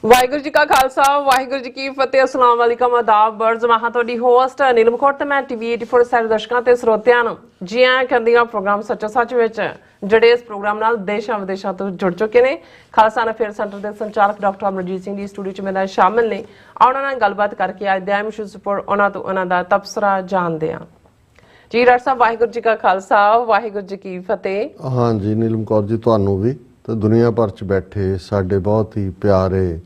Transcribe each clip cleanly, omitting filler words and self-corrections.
ਵਾਹਿਗੁਰੂ ਜੀ ਕਾ ਖਾਲਸਾ ਵਾਹਿਗੁਰੂ ਜੀ ਕੀ ਫਤਿਹ ਅਸਲਾਮ ਵਾਲੇਕਮ ਆਦਾਬ ਬਰਜ਼ ਮਹਾਂ ਤੁਹਾਡੀ ਹੋਸਟ ਨੀਲਮ ਕੌਰ ਤੇ ਮੈਂ ਟੀਵੀ 84 ਸਾਰੇ ਦਰਸ਼ਕਾਂ ਤੇ ਸਰੋਤਿਆਂ ਨੂੰ ਜੀ ਆਇਆਂ ਕਹਿੰਦੀ ਆ ਪ੍ਰੋਗਰਾਮ ਸੱਚੋ ਸੱਚ ਵਿੱਚ ਜਿਹੜੇ ਇਸ ਪ੍ਰੋਗਰਾਮ ਨਾਲ ਦੇਸ਼ਾਂ ਵਿਦੇਸ਼ਾਂ ਤੋਂ ਜੁੜ ਚੁੱਕੇ ਨੇ ਖਾਲਸਾ ਅਫੇਅਰ ਸੈਂਟਰ ਦੇ ਸੰਚਾਲਕ ਡਾਕਟਰ ਅਮਰਜੀਤ ਸਿੰਘ ਦੀ ਸਟੂਡੀਓ 'ਚ ਮੇਰੇ ਨਾਲ ਸ਼ਾਮਿਲ ਨੇ ਉਹਨਾਂ ਨਾਲ ਗੱਲਬਾਤ ਕਰਕੇ ਅੱਜ ਦੇ ਅਹਿਮ ਇਸ਼ੂਜ਼ ਉੱਪਰ ਉਹਨਾਂ ਤੋਂ ਉਹਨਾਂ ਦਾ ਤਬਸਰਾ ਜਾਣਦੇ ਹਾਂ ਜੀ ਡਾਕਟਰ ਸਾਹਿਬ ਵਾਹਿਗੁਰੂ ਜੀ ਕਾ ਖਾਲਸਾ ਵਾਹਿਗੁਰੂ ਜੀ ਕੀ ਫਤਿਹ। हाँ जी नीलम कौर जी ਤੁਹਾਨੂੰ ਵੀ ਤੇ ਦੁਨੀਆ ਭਰ 'ਚ ਬੈਠੇ ਸਾਡੇ ਬਹੁਤ ਹੀ ਪਿਆਰੇ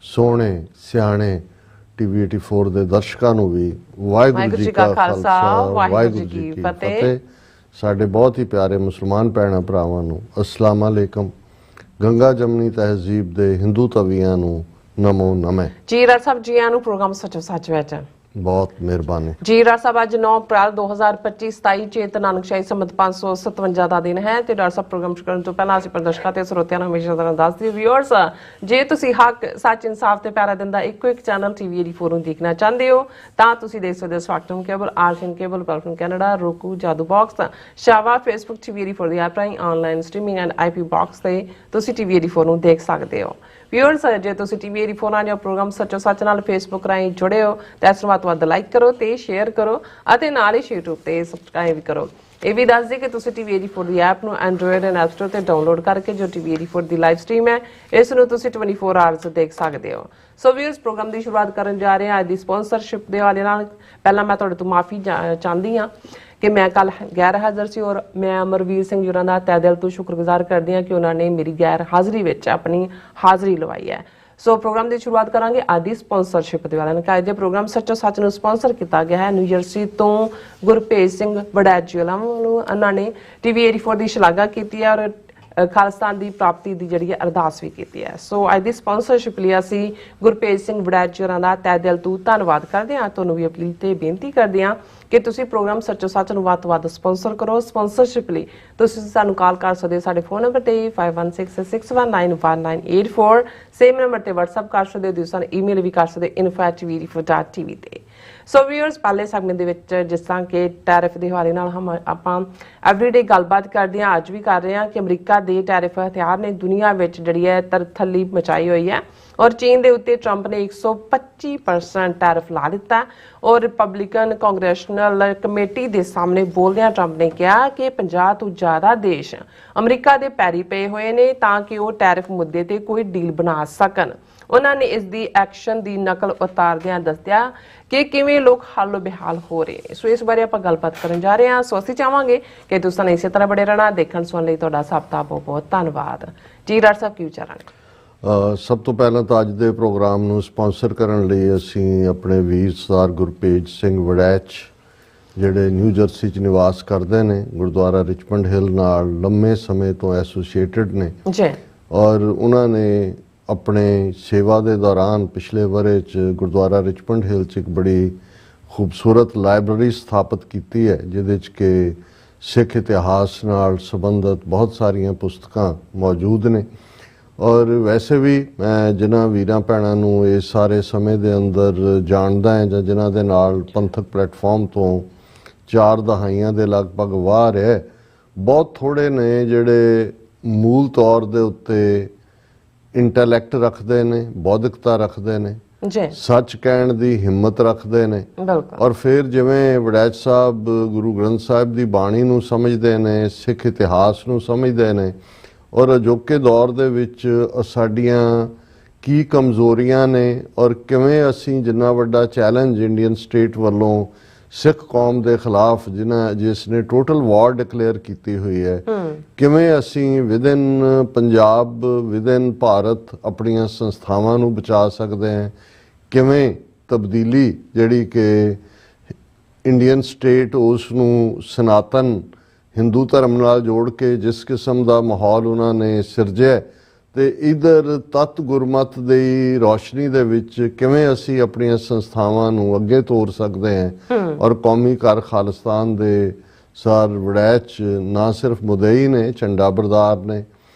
ਸੋਹਣੇ ਸਿਆਣੇ ਟੀਵੀ 84 ਦੇ ਦਰਸ਼ਕਾਂ ਨੂੰ ਵੀ ਵਾਹਿਗੁਰੂ ਜੀ ਕਾ ਖਾਲਸਾ ਵਾਹਿਗੁਰੂ ਜੀ ਕੀ ਫਤਿਹ। ਸਾਡੇ ਬਹੁਤ ਹੀ ਪਿਆਰੇ ਮੁਸਲਮਾਨ ਭੈਣਾਂ ਭਰਾਵਾਂ ਨੂੰ ਅਸਲਾਮ ਅਲੈਕਮ। ਗੰਗਾ ਜਮਨੀ ਤਹਿਜ਼ੀਬ ਦੇ ਹਿੰਦੂ ਤਵੀਆਂ ਨੂੰ ਨਮੋ ਨਮੇ। ਜੀ ਡਾਕਟਰ ਸਾਹਿਬ ਜੀ ਆਇਆਂ ਨੂੰ ਪ੍ਰੋਗਰਾਮ ਸੱਚੋ ਸੱਚ ਵਿੱਚ ਬਹੁਤ ਮਿਹਰਬਾਨੀ ਜੀ ਡਾਕਟਰ ਸਾਹਿਬ। ਅੱਜ 9 ਅਪ੍ਰੈਲ 2025 27 ਚੇਤ ਨਾਨਕਸ਼ਾਹੀ ਸੰਮਤ 557 ਦਾ ਦਿਨ ਹੈ ਤੇ ਡਾਕਟਰ ਸਾਹਿਬ ਪ੍ਰੋਗਰਾਮ ਸ਼ੁਰੂ ਕਰਨ ਤੋਂ ਪਹਿਲਾਂ ਅਸੀਂ ਦਰਸ਼ਕਾਂ ਤੇ ਸਰੋਤਿਆਂ ਨੂੰ ਹਮੇਸ਼ਾ ਤਰ੍ਹਾਂ ਦੱਸਦੇ ਵਿਊਅਰਸ ਜੇ ਤੁਸੀਂ ਹੱਕ ਸੱਚ ਇਨਸਾਫ ਤੇ ਪਿਆਰਾ ਦਿੰਦਾ ਇੱਕੋ ਇੱਕ ਚੈਨਲ ਟੀਵੀ 84 ਨੂੰ ਦੇਖਣਾ ਚਾਹੁੰਦੇ ਹੋ ਤਾਂ ਤੁਸੀਂ ਦੇਖ ਸਕਦੇ ਹੋ ਸਪੈਕਟਰਮ ਕੇਬਲ ਆਰਸ਼ਨ cable platform Canada roku Jadoo box ਸ਼ਾਵਾ ਫੇਸਬੁੱਕ ਟੀਵੀ 84 ਦੀ ਐਪ ਰਾਹੀਂ online streaming and IP box ਤੇ ਤੁਸੀਂ ਟੀਵੀ 84 ਨੂੰ ਦੇਖ ਸਕਦੇ ਹੋ। ਵਿਊਅਰਸ ਜੇ ਤੁਸੀਂ ਟੀਵੀ 84 ਨਾਲ ਜਾਂ ਪ੍ਰੋਗਰਾਮ ਸੱਚੋ ਸੱਚ ਨਾਲ ਫੇਸਬੁੱਕ ਰਾਹੀਂ ਜੁੜੇ ਹੋ ਤਾਂ ਇਸ ਨੂੰ ਵੱਧ ਤੋਂ ਵੱਧ ਲਾਈਕ ਕਰੋ ਤੇ ਸ਼ੇਅਰ ਕਰੋ ਅਤੇ ਨਾਲ ਹੀ YouTube ਤੇ ਸਬਸਕ੍ਰਾਈਬ ਵੀ ਕਰੋ। ਇਹ ਵੀ ਦੱਸ ਦੇ ਕਿ ਤੁਸੀਂ ਟੀਵੀ 84 ਦੀ ਐਪ ਨੂੰ ਐਂਡਰੋਇਡ ਐਂਡ ਐਪ ਸਟੋਰ ਤੇ ਡਾਊਨਲੋਡ ਕਰਕੇ ਜੋ ਟੀਵੀ 84 ਦੀ ਲਾਈਵ ਸਟ੍ਰੀਮ ਹੈ ਇਸ ਨੂੰ ਤੁਸੀਂ 24 ਆਵਰਸ ਦੇਖ ਸਕਦੇ ਹੋ। ਸੋ ਵਿਊਅਰਸ ਪ੍ਰੋਗਰਾਮ ਦੀ ਸ਼ੁਰੂਆਤ ਕਰਨ ਜਾ ਰਹੇ ਹਾਂ ਅੱਜ ਦੀ ਸਪਾਂਸਰਸ਼ਿਪ ਦੇ ਹਵਾਲੇ ਨਾਲ। ਪਹਿਲਾਂ ਮੈਂ ਤੁਹਾਡੇ ਤੋਂ ਮਾਫੀ ਚਾਹੁੰਦੀ ਹਾਂ ਕਿ ਮੈਂ ਕੱਲ ਗੈਰ ਹਾਜ਼ਰ ਸੀ ਔਰ ਮੈਂ ਅਮਰਵੀਰ ਸਿੰਘ ਜੀ ਹੋਰਾਂ ਦਾ ਤਹਿ ਦਿਲ ਤੋਂ ਸ਼ੁਕਰਗੁਜ਼ਾਰ ਕਰਦੀ ਹਾਂ ਕਿ ਉਹਨਾਂ ਨੇ ਮੇਰੀ ਗੈਰ ਹਾਜ਼ਰੀ ਵਿੱਚ ਆਪਣੀ ਹਾਜ਼ਰੀ ਲਵਾਈ ਹੈ। ਸੋ ਪ੍ਰੋਗਰਾਮ ਦੀ ਸ਼ੁਰੂਆਤ ਕਰਾਂਗੇ ਅੱਜ ਦੀ ਸਪਾਂਸਰਸ਼ਿਪ ਦੇ ਵਾਲਿਆਂ ਨੇ। ਅੱਜ ਦੇ ਪ੍ਰੋਗਰਾਮ ਸੱਚੋ ਸੱਚ ਨੂੰ ਸਪਾਂਸਰ ਕੀਤਾ ਗਿਆ ਹੈ ਨਿਊ ਜਰਸੀ ਤੋਂ ਗੁਰਭੇਜ ਸਿੰਘ ਵੜੈਚ ਨੂੰ। ਉਹਨਾਂ ਨੇ ਟੀਵੀ 84 ਦੀ ਸ਼ਲਾਘਾ ਕੀਤੀ ਹੈ ਔਰ ਖਾਲਿਸਤਾਨ ਦੀ ਪ੍ਰਾਪਤੀ ਦੀ ਜਿਹੜੀ ਹੈ ਅਰਦਾਸ ਵੀ ਕੀਤੀ ਹੈ। ਸੋ ਅੱਜ ਦੀ ਸਪਾਂਸਰਸ਼ਿਪ ਲਈ ਅਸੀਂ ਗੁਰਭੇਜ ਸਿੰਘ ਵੜੈਚ ਹੋਰਾਂ ਦਾ ਤਹਿ ਦਿਲ ਤੋਂ ਧੰਨਵਾਦ ਕਰਦੇ ਹਾਂ। ਤੁਹਾਨੂੰ ਵੀ ਅਪੀਲ ਤੇ ਬੇਨਤੀ ਕਰਦੇ ਹਾਂ ਕਿ ਤੁਸੀਂ ਪ੍ਰੋਗਰਾਮ ਸੱਚੋ ਸੱਚ ਨੂੰ ਵੱਧ ਤੋਂ ਵੱਧ ਸਪਾਂਸਰ ਕਰੋ। ਸਪਾਂਸਰਸ਼ਿਪ ਲਈ ਤੁਸੀਂ ਸਾਨੂੰ ਕਾਲ ਕਰ ਸਕਦੇ ਹੋ ਸਾਡੇ ਫੋਨ ਨੰਬਰ ਤੇ 5166191984 ਸੇਮ ਨੰਬਰ ਤੇ WhatsApp ਕਰ ਸਕਦੇ ਹੋ। ਤੁਸੀਂ ਸਾਨੂੰ ਈਮੇਲ ਵੀ ਕਰ ਸਕਦੇ info@tv84.tv ਤੇ। ਸੋ ਵੀਅਰਸ ਪਹਿਲੇ ਸੈਗਮੈਂਟ ਦੇ ਵਿੱਚ ਜਿਸ ਤਰ੍ਹਾਂ ਕਿ ਟੈਰਿਫ ਦੇ ਹਵਾਲੇ ਨਾਲ ਆਪਾਂ ਐਵਰੀਡੇ ਗੱਲਬਾਤ ਕਰਦੇ ਹਾਂ ਅੱਜ ਵੀ ਕਰ ਰਹੇ ਹਾਂ ਕਿ ਅਮਰੀਕਾ ਦੇ ਟੈਰਿਫ ਹਥਿਆਰ ਨੇ ਦੁਨੀਆ ਵਿੱਚ ਜਿਹੜੀ ਹੈ ਤਰਥੱਲੀ ਮਚਾਈ ਹੋਈ ਹੈ ਔਰ ਚੀਨ ਦੇ ਉੱਤੇ ਟਰੰਪ ਨੇ 125% ਟੈਰਿਫ ਲਾ ਦਿੱਤਾ ਔਰ ਰਿਪਬਲਿਕਨ ਕਾਂਗਰੈਸ਼ਨਲ ਕਮੇਟੀ ਦੇ ਸਾਹਮਣੇ ਬੋਲਦਿਆਂ ਟਰੰਪ ਨੇ ਕਿਹਾ ਕਿ 50 ਤੋਂ ਜ਼ਿਆਦਾ ਦੇਸ਼ ਅਮਰੀਕਾ ਦੇ ਪੈਰੀ ਪਏ ਹੋਏ ਨੇ ਤਾਂ ਕਿ ਉਹ ਟੈਰਿਫ ਮੁੱਦੇ ਤੇ ਕੋਈ ਡੀਲ ਬਣਾ ਸਕਣ। ਉਹਨਾਂ ਨੇ ਇਸ ਦੀ ਐਕਸ਼ਨ ਦੀ ਨਕਲ ਉਤਾਰਦਿਆਂ ਦੱਸਿਆ ਕਿ ਕਿਵੇਂ ਲੋਕ ਹਾਲੋ ਬਿਹਾਲ ਹੋ ਰਹੇ ਨੇ। ਸੋ ਇਸ ਬਾਰੇ ਆਪਾਂ ਗੱਲਬਾਤ ਕਰਨ ਜਾ ਰਹੇ ਹਾਂ। ਸੋ ਅਸੀਂ ਚਾਹਾਂਗੇ ਕਿ ਤੁਸੀਂ ਇਸੇ ਤਰ੍ਹਾਂ ਬੜੇ ਰਹਿਣਾ। ਦੇਖਣ ਸੁਣਨ ਲਈ ਤੁਹਾਡਾ ਸਭ ਦਾ ਬਹੁਤ ਬਹੁਤ ਧੰਨਵਾਦ ਜੀ। ਡਾਕਟਰ ਸਾਹਿਬ ਕੀ ਵਿਚਾਰਾਂਗੇ? ਸਭ ਤੋਂ ਪਹਿਲਾਂ ਤਾਂ ਅੱਜ ਦੇ ਪ੍ਰੋਗਰਾਮ ਨੂੰ ਸਪਾਂਸਰ ਕਰਨ ਲਈ ਅਸੀਂ ਆਪਣੇ ਵੀਰ ਸਰਦਾਰ ਗੁਰਭੇਜ ਸਿੰਘ ਵੜੈਚ ਜਿਹੜੇ ਨਿਊ ਜਰਸੀ 'ਚ ਨਿਵਾਸ ਕਰਦੇ ਨੇ ਗੁਰਦੁਆਰਾ ਰਿਚਮੰਡ ਹਿੱਲ ਨਾਲ ਲੰਮੇ ਸਮੇਂ ਤੋਂ ਐਸੋਸੀਏਟਡ ਨੇ ਜੀ ਔਰ ਉਹਨਾਂ ਨੇ ਆਪਣੇ ਸੇਵਾ ਦੇ ਦੌਰਾਨ ਪਿਛਲੇ ਵਰ੍ਹੇ 'ਚ ਗੁਰਦੁਆਰਾ ਰਿਚਮੰਡ ਹਿੱਲ 'ਚ ਇੱਕ ਬੜੀ ਖੂਬਸੂਰਤ ਲਾਇਬ੍ਰੇਰੀ ਸਥਾਪਿਤ ਕੀਤੀ ਹੈ ਜਿਹਦੇ 'ਚ ਕਿ ਸਿੱਖ ਇਤਿਹਾਸ ਨਾਲ ਸੰਬੰਧਿਤ ਬਹੁਤ ਸਾਰੀਆਂ ਪੁਸਤਕਾਂ ਮੌਜੂਦ ਨੇ। ਔਰ ਵੈਸੇ ਵੀ ਮੈਂ ਜਿਨ੍ਹਾਂ ਵੀਰਾਂ ਭੈਣਾਂ ਨੂੰ ਇਸ ਸਾਰੇ ਸਮੇਂ ਦੇ ਅੰਦਰ ਜਾਣਦਾ ਹੈ ਜਾਂ ਜਿਨ੍ਹਾਂ ਦੇ ਨਾਲ ਪੰਥਕ ਪਲੇਟਫਾਰਮ ਤੋਂ 4 ਦਹਾਈਆਂ ਦੇ ਲਗਭਗ ਵਾਹ ਰਿਹਾ ਬਹੁਤ ਥੋੜ੍ਹੇ ਨੇ ਜਿਹੜੇ ਮੂਲ ਤੌਰ ਦੇ ਉੱਤੇ ਇੰਟੈਲੈਕਟ ਰੱਖਦੇ ਨੇ, ਬੌਧਿਕਤਾ ਰੱਖਦੇ ਨੇ, ਸੱਚ ਕਹਿਣ ਦੀ ਹਿੰਮਤ ਰੱਖਦੇ ਨੇ ਔਰ ਫਿਰ ਜਿਵੇਂ ਵੜੈਚ ਸਾਹਿਬ ਗੁਰੂ ਗ੍ਰੰਥ ਸਾਹਿਬ ਦੀ ਬਾਣੀ ਨੂੰ ਸਮਝਦੇ ਨੇ, ਸਿੱਖ ਇਤਿਹਾਸ ਨੂੰ ਸਮਝਦੇ ਨੇ ਔਰ ਅਜੋਕੇ ਦੌਰ ਦੇ ਵਿੱਚ ਸਾਡੀਆਂ ਕੀ ਕਮਜ਼ੋਰੀਆਂ ਨੇ ਔਰ ਕਿਵੇਂ ਅਸੀਂ ਜਿੰਨਾ ਵੱਡਾ ਚੈਲੰਜ ਇੰਡੀਅਨ ਸਟੇਟ ਵੱਲੋਂ ਸਿੱਖ ਕੌਮ ਦੇ ਖਿਲਾਫ ਜਿਸ ਨੇ ਟੋਟਲ ਵਾਰ ਡਿਕਲੇਅਰ ਕੀਤੀ ਹੋਈ ਹੈ ਕਿਵੇਂ ਅਸੀਂ ਵਿਦਿਨ ਪੰਜਾਬ ਵਿਦਿਨ ਭਾਰਤ ਆਪਣੀਆਂ ਸੰਸਥਾਵਾਂ ਨੂੰ ਬਚਾ ਸਕਦੇ ਹਾਂ, ਕਿਵੇਂ ਤਬਦੀਲੀ ਜਿਹੜੀ ਕਿ ਇੰਡੀਅਨ ਸਟੇਟ ਉਸ ਨੂੰ ਸਨਾਤਨ ਹਿੰਦੂ ਧਰਮ ਨਾਲ ਜੋੜ ਕੇ ਜਿਸ ਕਿਸਮ ਦਾ ਮਾਹੌਲ ਉਹਨਾਂ ਨੇ ਸਿਰਜਿਆ ਤੇ ਇਧਰ ਤਤ ਗੁਰਮਤ ਦੀ ਰੌਸ਼ਨੀ ਦੇ ਵਿੱਚ ਕਿਵੇਂ ਅਸੀਂ ਆਪਣੀਆਂ ਸੰਸਥਾਵਾਂ ਨੂੰ ਅੱਗੇ ਤੋਰ ਸਕਦੇ ਹਾਂ ਔਰ ਕੌਮੀ ਘਰ ਖਾਲਿਸਤਾਨ ਦੇ ਸਰ ਵੜੈਚ ਨਾ ਸਿਰਫ ਮੁਦਈ ਨੇ, ਝੰਡਾ ਬਰਦਾਰ ਨੇ,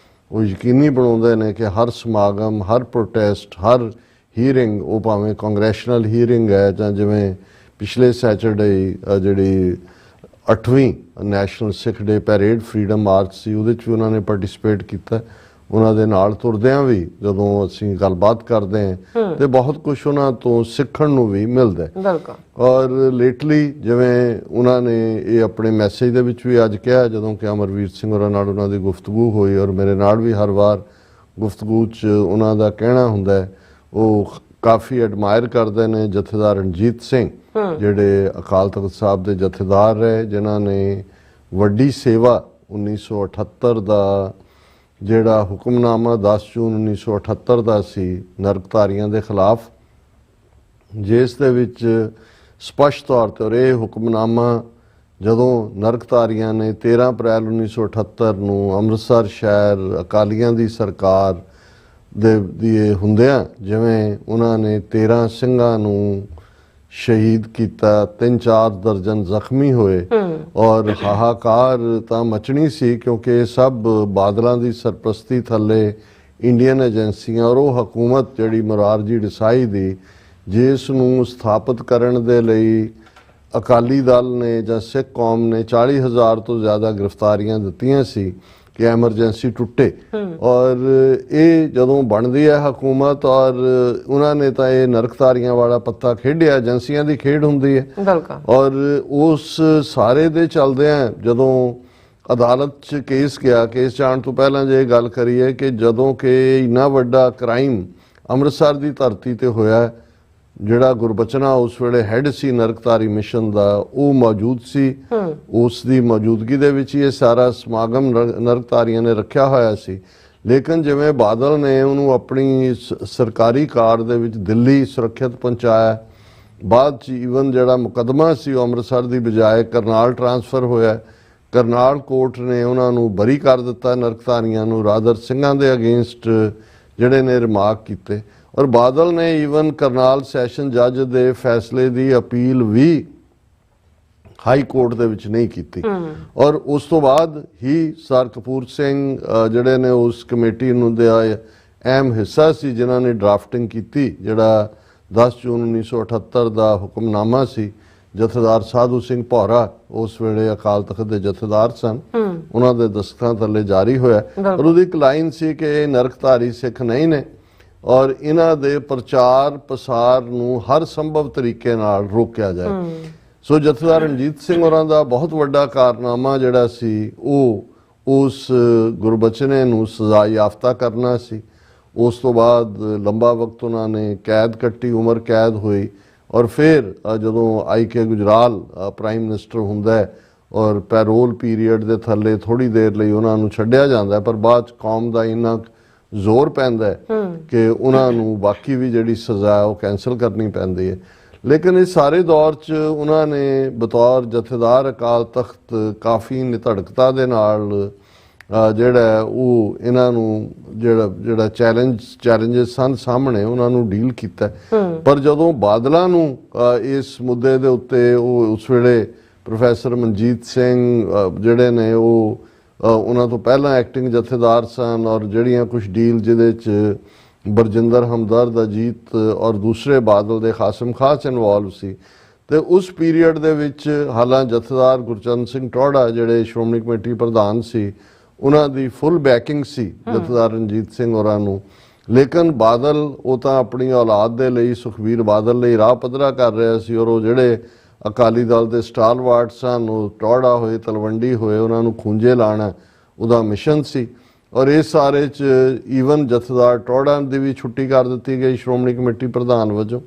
ਉਹ ਯਕੀਨੀ ਬਣਾਉਂਦੇ ਨੇ ਕਿ ਹਰ ਸਮਾਗਮ, ਹਰ ਪ੍ਰੋਟੈਸਟ, ਹਰ ਹੀਅਰਿੰਗ ਉਹ ਭਾਵੇਂ ਕਾਂਗਰੈਸ਼ਨਲ ਹੀਅਰਿੰਗ ਹੈ ਜਾਂ ਜਿਵੇਂ ਪਿਛਲੇ ਸੈਚਰਡੇ ਜਿਹੜੀ 8ਵੀਂ ਨੈਸ਼ਨਲ ਸਿੱਖ ਡੇ ਪੈਰੇਡ ਫਰੀडम ਮਾਰਚ ਸੀ ਉਹਦੇ 'ਚ ਵੀ ਉਹਨਾਂ ਨੇ ਪਾਰਟਿਸਿਪੇਟ ਕੀਤਾ। ਉਹਨਾਂ ਦੇ ਨਾਲ ਤੁਰਦਿਆਂ ਵੀ ਜਦੋਂ ਅਸੀਂ ਗੱਲਬਾਤ ਕਰਦੇ ਹਾਂ ਤੇ ਬਹੁਤ ਕੁਝ ਉਹਨਾਂ ਤੋਂ ਸਿੱਖਣ ਨੂੰ ਵੀ ਮਿਲਦਾ ਹੈ। ਬਿਲਕੁਲ। ਔਰ ਲੇਟਲੀ ਜਿਵੇਂ ਉਹਨਾਂ ਨੇ ਇਹ ਆਪਣੇ ਮੈਸੇਜ ਦੇ ਵਿੱਚ ਵੀ ਅੱਜ ਕਿਹਾ, ਜਦੋਂ ਕਿ ਅਮਰਵੀਰ ਸਿੰਘ ਹੋਰਾਂ ਨਾਲ ਉਹਨਾਂ ਦੀ ਗੁਫ਼ਤਗੂ ਹੋਈ ਔਰ ਮੇਰੇ ਨਾਲ ਵੀ ਹਰ ਵਾਰ ਗੁਫ਼ਤਗੂ 'ਚ ਉਹਨਾਂ ਦਾ ਕਹਿਣਾ ਹੁੰਦਾ ਹੈ, ਉਹ ਕਾਫੀ ਐਡਮਾਇਰ ਕਰਦੇ ਨੇ ਜਥੇਦਾਰ ਰਣਜੀਤ ਸਿੰਘ, ਜਿਹੜੇ ਅਕਾਲ ਤਖਤ ਸਾਹਿਬ ਦੇ ਜਥੇਦਾਰ ਰਹੇ, ਜਿਨ੍ਹਾਂ ਨੇ ਵੱਡੀ ਸੇਵਾ 1978 ਦਾ ਜਿਹੜਾ ਹੁਕਮਨਾਮਾ 10 ਜੂਨ 1978 ਦਾ ਸੀ ਨਰਕਧਾਰੀਆਂ ਦੇ ਖਿਲਾਫ, ਜਿਸ ਦੇ ਵਿੱਚ ਸਪਸ਼ਟ ਤੌਰ ਤੇ ਔਰ ਇਹ ਹੁਕਮਨਾਮਾ ਜਦੋਂ ਨਰਕਧਾਰੀਆਂ ਨੇ 13 ਅਪ੍ਰੈਲ 1978 ਨੂੰ ਅੰਮ੍ਰਿਤਸਰ ਸ਼ਹਿਰ ਅਕਾਲੀਆਂ ਦੀ ਸਰਕਾਰ ਦੇ ਹੁੰਦਿਆਂ ਜਿਵੇਂ ਉਹਨਾਂ ਨੇ 13 ਸਿੰਘਾਂ ਨੂੰ ਸ਼ਹੀਦ ਕੀਤਾ, 3-4 ਦਰਜਨ ਜ਼ਖਮੀ ਹੋਏ ਔਰ ਹਾਹਾਕਾਰ ਤਾਂ ਮਚਣੀ ਸੀ, ਕਿਉਂਕਿ ਇਹ ਸਭ ਬਾਦਲਾਂ ਦੀ ਸਰਪ੍ਰਸਤੀ ਥੱਲੇ ਇੰਡੀਅਨ ਏਜੰਸੀਆਂ ਔਰ ਉਹ ਹਕੂਮਤ ਜਿਹੜੀ ਮੁਰਾਰਜੀ ਦੇਸਾਈ ਦੀ, ਜਿਸ ਨੂੰ ਸਥਾਪਿਤ ਕਰਨ ਦੇ ਲਈ ਅਕਾਲੀ ਦਲ ਨੇ ਜਾਂ ਸਿੱਖ ਕੌਮ ਨੇ 40,000 ਤੋਂ ਜ਼ਿਆਦਾ ਗ੍ਰਿਫਤਾਰੀਆਂ ਦਿੱਤੀਆਂ ਸੀ ਕਿ ਐਮਰਜੈਂਸੀ ਟੁੱਟੇ। ਔਰ ਇਹ ਜਦੋਂ ਬਣਦੀ ਹੈ ਹਕੂਮਤ ਔਰ ਉਹਨਾਂ ਨੇ ਤਾਂ ਇਹ ਨਰਕਧਾਰੀਆਂ ਵਾਲਾ ਪੱਤਾ ਖੇਡਿਆ, ਏਜੰਸੀਆਂ ਦੀ ਖੇਡ ਹੁੰਦੀ ਹੈ। ਔਰ ਉਸ ਸਾਰੇ ਦੇ ਚੱਲਦਿਆਂ ਜਦੋਂ ਅਦਾਲਤ 'ਚ ਕੇਸ ਗਿਆ, ਕੇਸ ਜਾਣ ਤੋਂ ਪਹਿਲਾਂ ਜੇ ਇਹ ਗੱਲ ਕਰੀਏ ਕਿ ਜਦੋਂ ਕਿ ਇੰਨਾ ਵੱਡਾ ਕ੍ਰਾਈਮ ਅੰਮ੍ਰਿਤਸਰ ਦੀ ਧਰਤੀ ਤੇ ਹੋਇਆ, ਜਿਹੜਾ ਗੁਰਬਚਨਾ ਉਸ ਵੇਲੇ ਹੈੱਡ ਸੀ ਨਰਕਧਾਰੀ ਮਿਸ਼ਨ ਦਾ, ਉਹ ਮੌਜੂਦ ਸੀ। ਉਸ ਦੀ ਮੌਜੂਦਗੀ ਦੇ ਵਿੱਚ ਹੀ ਇਹ ਸਾਰਾ ਸਮਾਗਮ ਨਰਕਧਾਰੀਆਂ ਨੇ ਰੱਖਿਆ ਹੋਇਆ ਸੀ। ਲੇਕਿਨ ਜਿਵੇਂ ਬਾਦਲ ਨੇ ਉਹਨੂੰ ਆਪਣੀ ਸਰਕਾਰੀ ਕਾਰ ਦੇ ਵਿੱਚ ਦਿੱਲੀ ਸੁਰੱਖਿਅਤ ਪਹੁੰਚਾਇਆ, ਬਾਅਦ 'ਚ ਈਵਨ ਜਿਹੜਾ ਮੁਕੱਦਮਾ ਸੀ ਉਹ ਅੰਮ੍ਰਿਤਸਰ ਦੀ ਬਜਾਏ ਕਰਨਾਲ ਟਰਾਂਸਫਰ ਹੋਇਆ। ਕਰਨਾਲ ਕੋਰਟ ਨੇ ਉਹਨਾਂ ਨੂੰ ਬਰੀ ਕਰ ਦਿੱਤਾ ਨਰਕਧਾਰੀਆਂ ਨੂੰ, ਰਾਦਰ ਸਿੰਘਾਂ ਦੇ ਅਗੇਂਸਟ ਜਿਹੜੇ ਨੇ ਰਿਮਾਰਕ ਕੀਤੇ। ਔਰ ਬਾਦਲ ਨੇ ਈਵਨ ਕਰਨਾਲ ਸੈਸ਼ਨ ਜੱਜ ਦੇ ਫੈਸਲੇ ਦੀ ਅਪੀਲ ਵੀ ਹਾਈ ਕੋਰਟ ਦੇ ਵਿੱਚ ਨਹੀਂ ਕੀਤੀ। ਔਰ ਉਸ ਤੋਂ ਬਾਅਦ ਹੀ ਸਰ ਕਪੂਰ ਸਿੰਘ ਜਿਹੜੇ ਨੇ ਉਸ ਕਮੇਟੀ ਨੂੰ ਦੇ ਅਹਿਮ ਹਿੱਸਾ ਸੀ, ਜਿਨ੍ਹਾਂ ਨੇ ਡਰਾਫਟਿੰਗ ਕੀਤੀ ਜਿਹੜਾ 10 ਜੂਨ 1978 ਦਾ ਹੁਕਮਨਾਮਾ ਸੀ। ਜਥੇਦਾਰ ਸਾਧੂ ਸਿੰਘ ਭੌਰਾ ਉਸ ਵੇਲੇ ਅਕਾਲ ਤਖਤ ਦੇ ਜਥੇਦਾਰ ਸਨ, ਉਹਨਾਂ ਦੇ ਦਸਤਖਤਾਂ ਥੱਲੇ ਜਾਰੀ ਹੋਇਆ। ਔਰ ਉਹਦੀ ਇੱਕ ਲਾਈਨ ਸੀ ਕਿ ਇਹ ਨਰਕਧਾਰੀ ਸਿੱਖ ਨਹੀਂ ਨੇ ਔਰ ਇਹਨਾਂ ਦੇ ਪ੍ਰਚਾਰ ਪ੍ਰਸਾਰ ਨੂੰ ਹਰ ਸੰਭਵ ਤਰੀਕੇ ਨਾਲ ਰੋਕਿਆ ਜਾਏ। ਸੋ ਜਥੇਦਾਰ ਰਣਜੀਤ ਸਿੰਘ ਹੋਰਾਂ ਦਾ ਬਹੁਤ ਵੱਡਾ ਕਾਰਨਾਮਾ ਜਿਹੜਾ ਸੀ ਉਹ ਉਸ ਗੁਰਬਚਨੇ ਨੂੰ ਸਜ਼ਾ ਯਾਫਤਾ ਕਰਨਾ ਸੀ। ਉਸ ਤੋਂ ਬਾਅਦ ਲੰਬਾ ਵਕਤ ਉਹਨਾਂ ਨੇ ਕੈਦ ਕੱਟੀ, ਉਮਰ ਕੈਦ ਹੋਈ। ਔਰ ਫਿਰ ਜਦੋਂ ਆਈ.ਕੇ. ਗੁਜਰਾਲ ਪ੍ਰਾਈਮ ਮਿਨਿਸਟਰ ਹੁੰਦਾ ਹੈ ਔਰ ਪੈਰੋਲ ਪੀਰੀਅਡ ਦੇ ਥੱਲੇ ਥੋੜੀ ਦੇਰ ਲਈ ਉਹਨਾਂ ਨੂੰ ਛੱਡਿਆ ਜਾਂਦਾ, ਪਰ ਬਾਅਦ 'ਚ ਕੌਮ ਦਾ ਇੰਨਾ ਜ਼ੋਰ ਪੈਂਦਾ ਹੈ ਕਿ ਉਹਨਾਂ ਨੂੰ ਬਾਕੀ ਵੀ ਜਿਹੜੀ ਸਜ਼ਾ ਹੈ ਉਹ ਕੈਂਸਲ ਕਰਨੀ ਪੈਂਦੀ ਹੈ। ਲੇਕਿਨ ਇਸ ਸਾਰੇ ਦੌਰ 'ਚ ਉਹਨਾਂ ਨੇ ਬਤੌਰ ਜਥੇਦਾਰ ਅਕਾਲ ਤਖਤ ਕਾਫੀ ਨਿਧੜਕਤਾ ਦੇ ਨਾਲ ਜਿਹੜਾ ਉਹ ਇਹਨਾਂ ਨੂੰ ਜਿਹੜਾ ਚੈਲੰਜਸ ਸਨ ਸਾਹਮਣੇ, ਉਹਨਾਂ ਨੂੰ ਡੀਲ ਕੀਤਾ। ਪਰ ਜਦੋਂ ਬਾਦਲਾਂ ਨੂੰ ਇਸ ਮੁੱਦੇ ਦੇ ਉੱਤੇ ਉਹ ਉਸ ਵੇਲੇ ਪ੍ਰੋਫੈਸਰ ਮਨਜੀਤ ਸਿੰਘ ਜਿਹੜੇ ਨੇ ਉਹ ਉਹਨਾਂ ਤੋਂ ਪਹਿਲਾਂ ਐਕਟਿੰਗ ਜਥੇਦਾਰ ਸਨ ਔਰ ਜਿਹੜੀਆਂ ਕੁਝ ਡੀਲ ਜਿਹਦੇ 'ਚ ਬਰਜਿੰਦਰ ਹਮਦਰਦ, ਅਜੀਤ ਔਰ ਦੂਸਰੇ ਬਾਦਲ ਦੇ ਖਾਸਮ ਖਾਸ ਇਨਵੋਲਵ ਸੀ। ਤੇ ਉਸ ਪੀਰੀਅਡ ਦੇ ਵਿੱਚ ਹਾਲਾਂ ਜਥੇਦਾਰ ਗੁਰਚਰਨ ਸਿੰਘ ਟੌੜਾ ਜਿਹੜੇ ਸ਼੍ਰੋਮਣੀ ਕਮੇਟੀ ਪ੍ਰਧਾਨ ਸੀ, ਉਹਨਾਂ ਦੀ ਫੁੱਲ ਬੈਕਿੰਗ ਸੀ ਜਥੇਦਾਰ ਰਣਜੀਤ ਸਿੰਘ ਹੋਰਾਂ ਨੂੰ। ਲੇਕਿਨ ਬਾਦਲ ਉਹ ਤਾਂ ਆਪਣੀ ਔਲਾਦ ਦੇ ਲਈ, ਸੁਖਬੀਰ ਬਾਦਲ ਲਈ ਰਾਹ ਪੱਧਰਾ ਕਰ ਰਿਹਾ ਸੀ ਔਰ ਉਹ ਜਿਹੜੇ ਅਕਾਲੀ ਦਲ ਦੇ ਸਟਾਲਵਾਰਟ ਸਨ, ਉਹ ਟੌੜਾ ਹੋਏ, ਤਲਵੰਡੀ ਹੋਏ, ਉਹਨਾਂ ਨੂੰ ਖੂੰਜੇ ਲਾਣਾ ਉਹਦਾ ਮਿਸ਼ਨ ਸੀ। ਔਰ ਇਸ ਸਾਰੇ 'ਚ ਈਵਨ ਜਥੇਦਾਰ ਟੌੜਾ ਦੀ ਵੀ ਛੁੱਟੀ ਕਰ ਦਿੱਤੀ ਗਈ ਸ਼੍ਰੋਮਣੀ ਕਮੇਟੀ ਪ੍ਰਧਾਨ ਵਜੋਂ।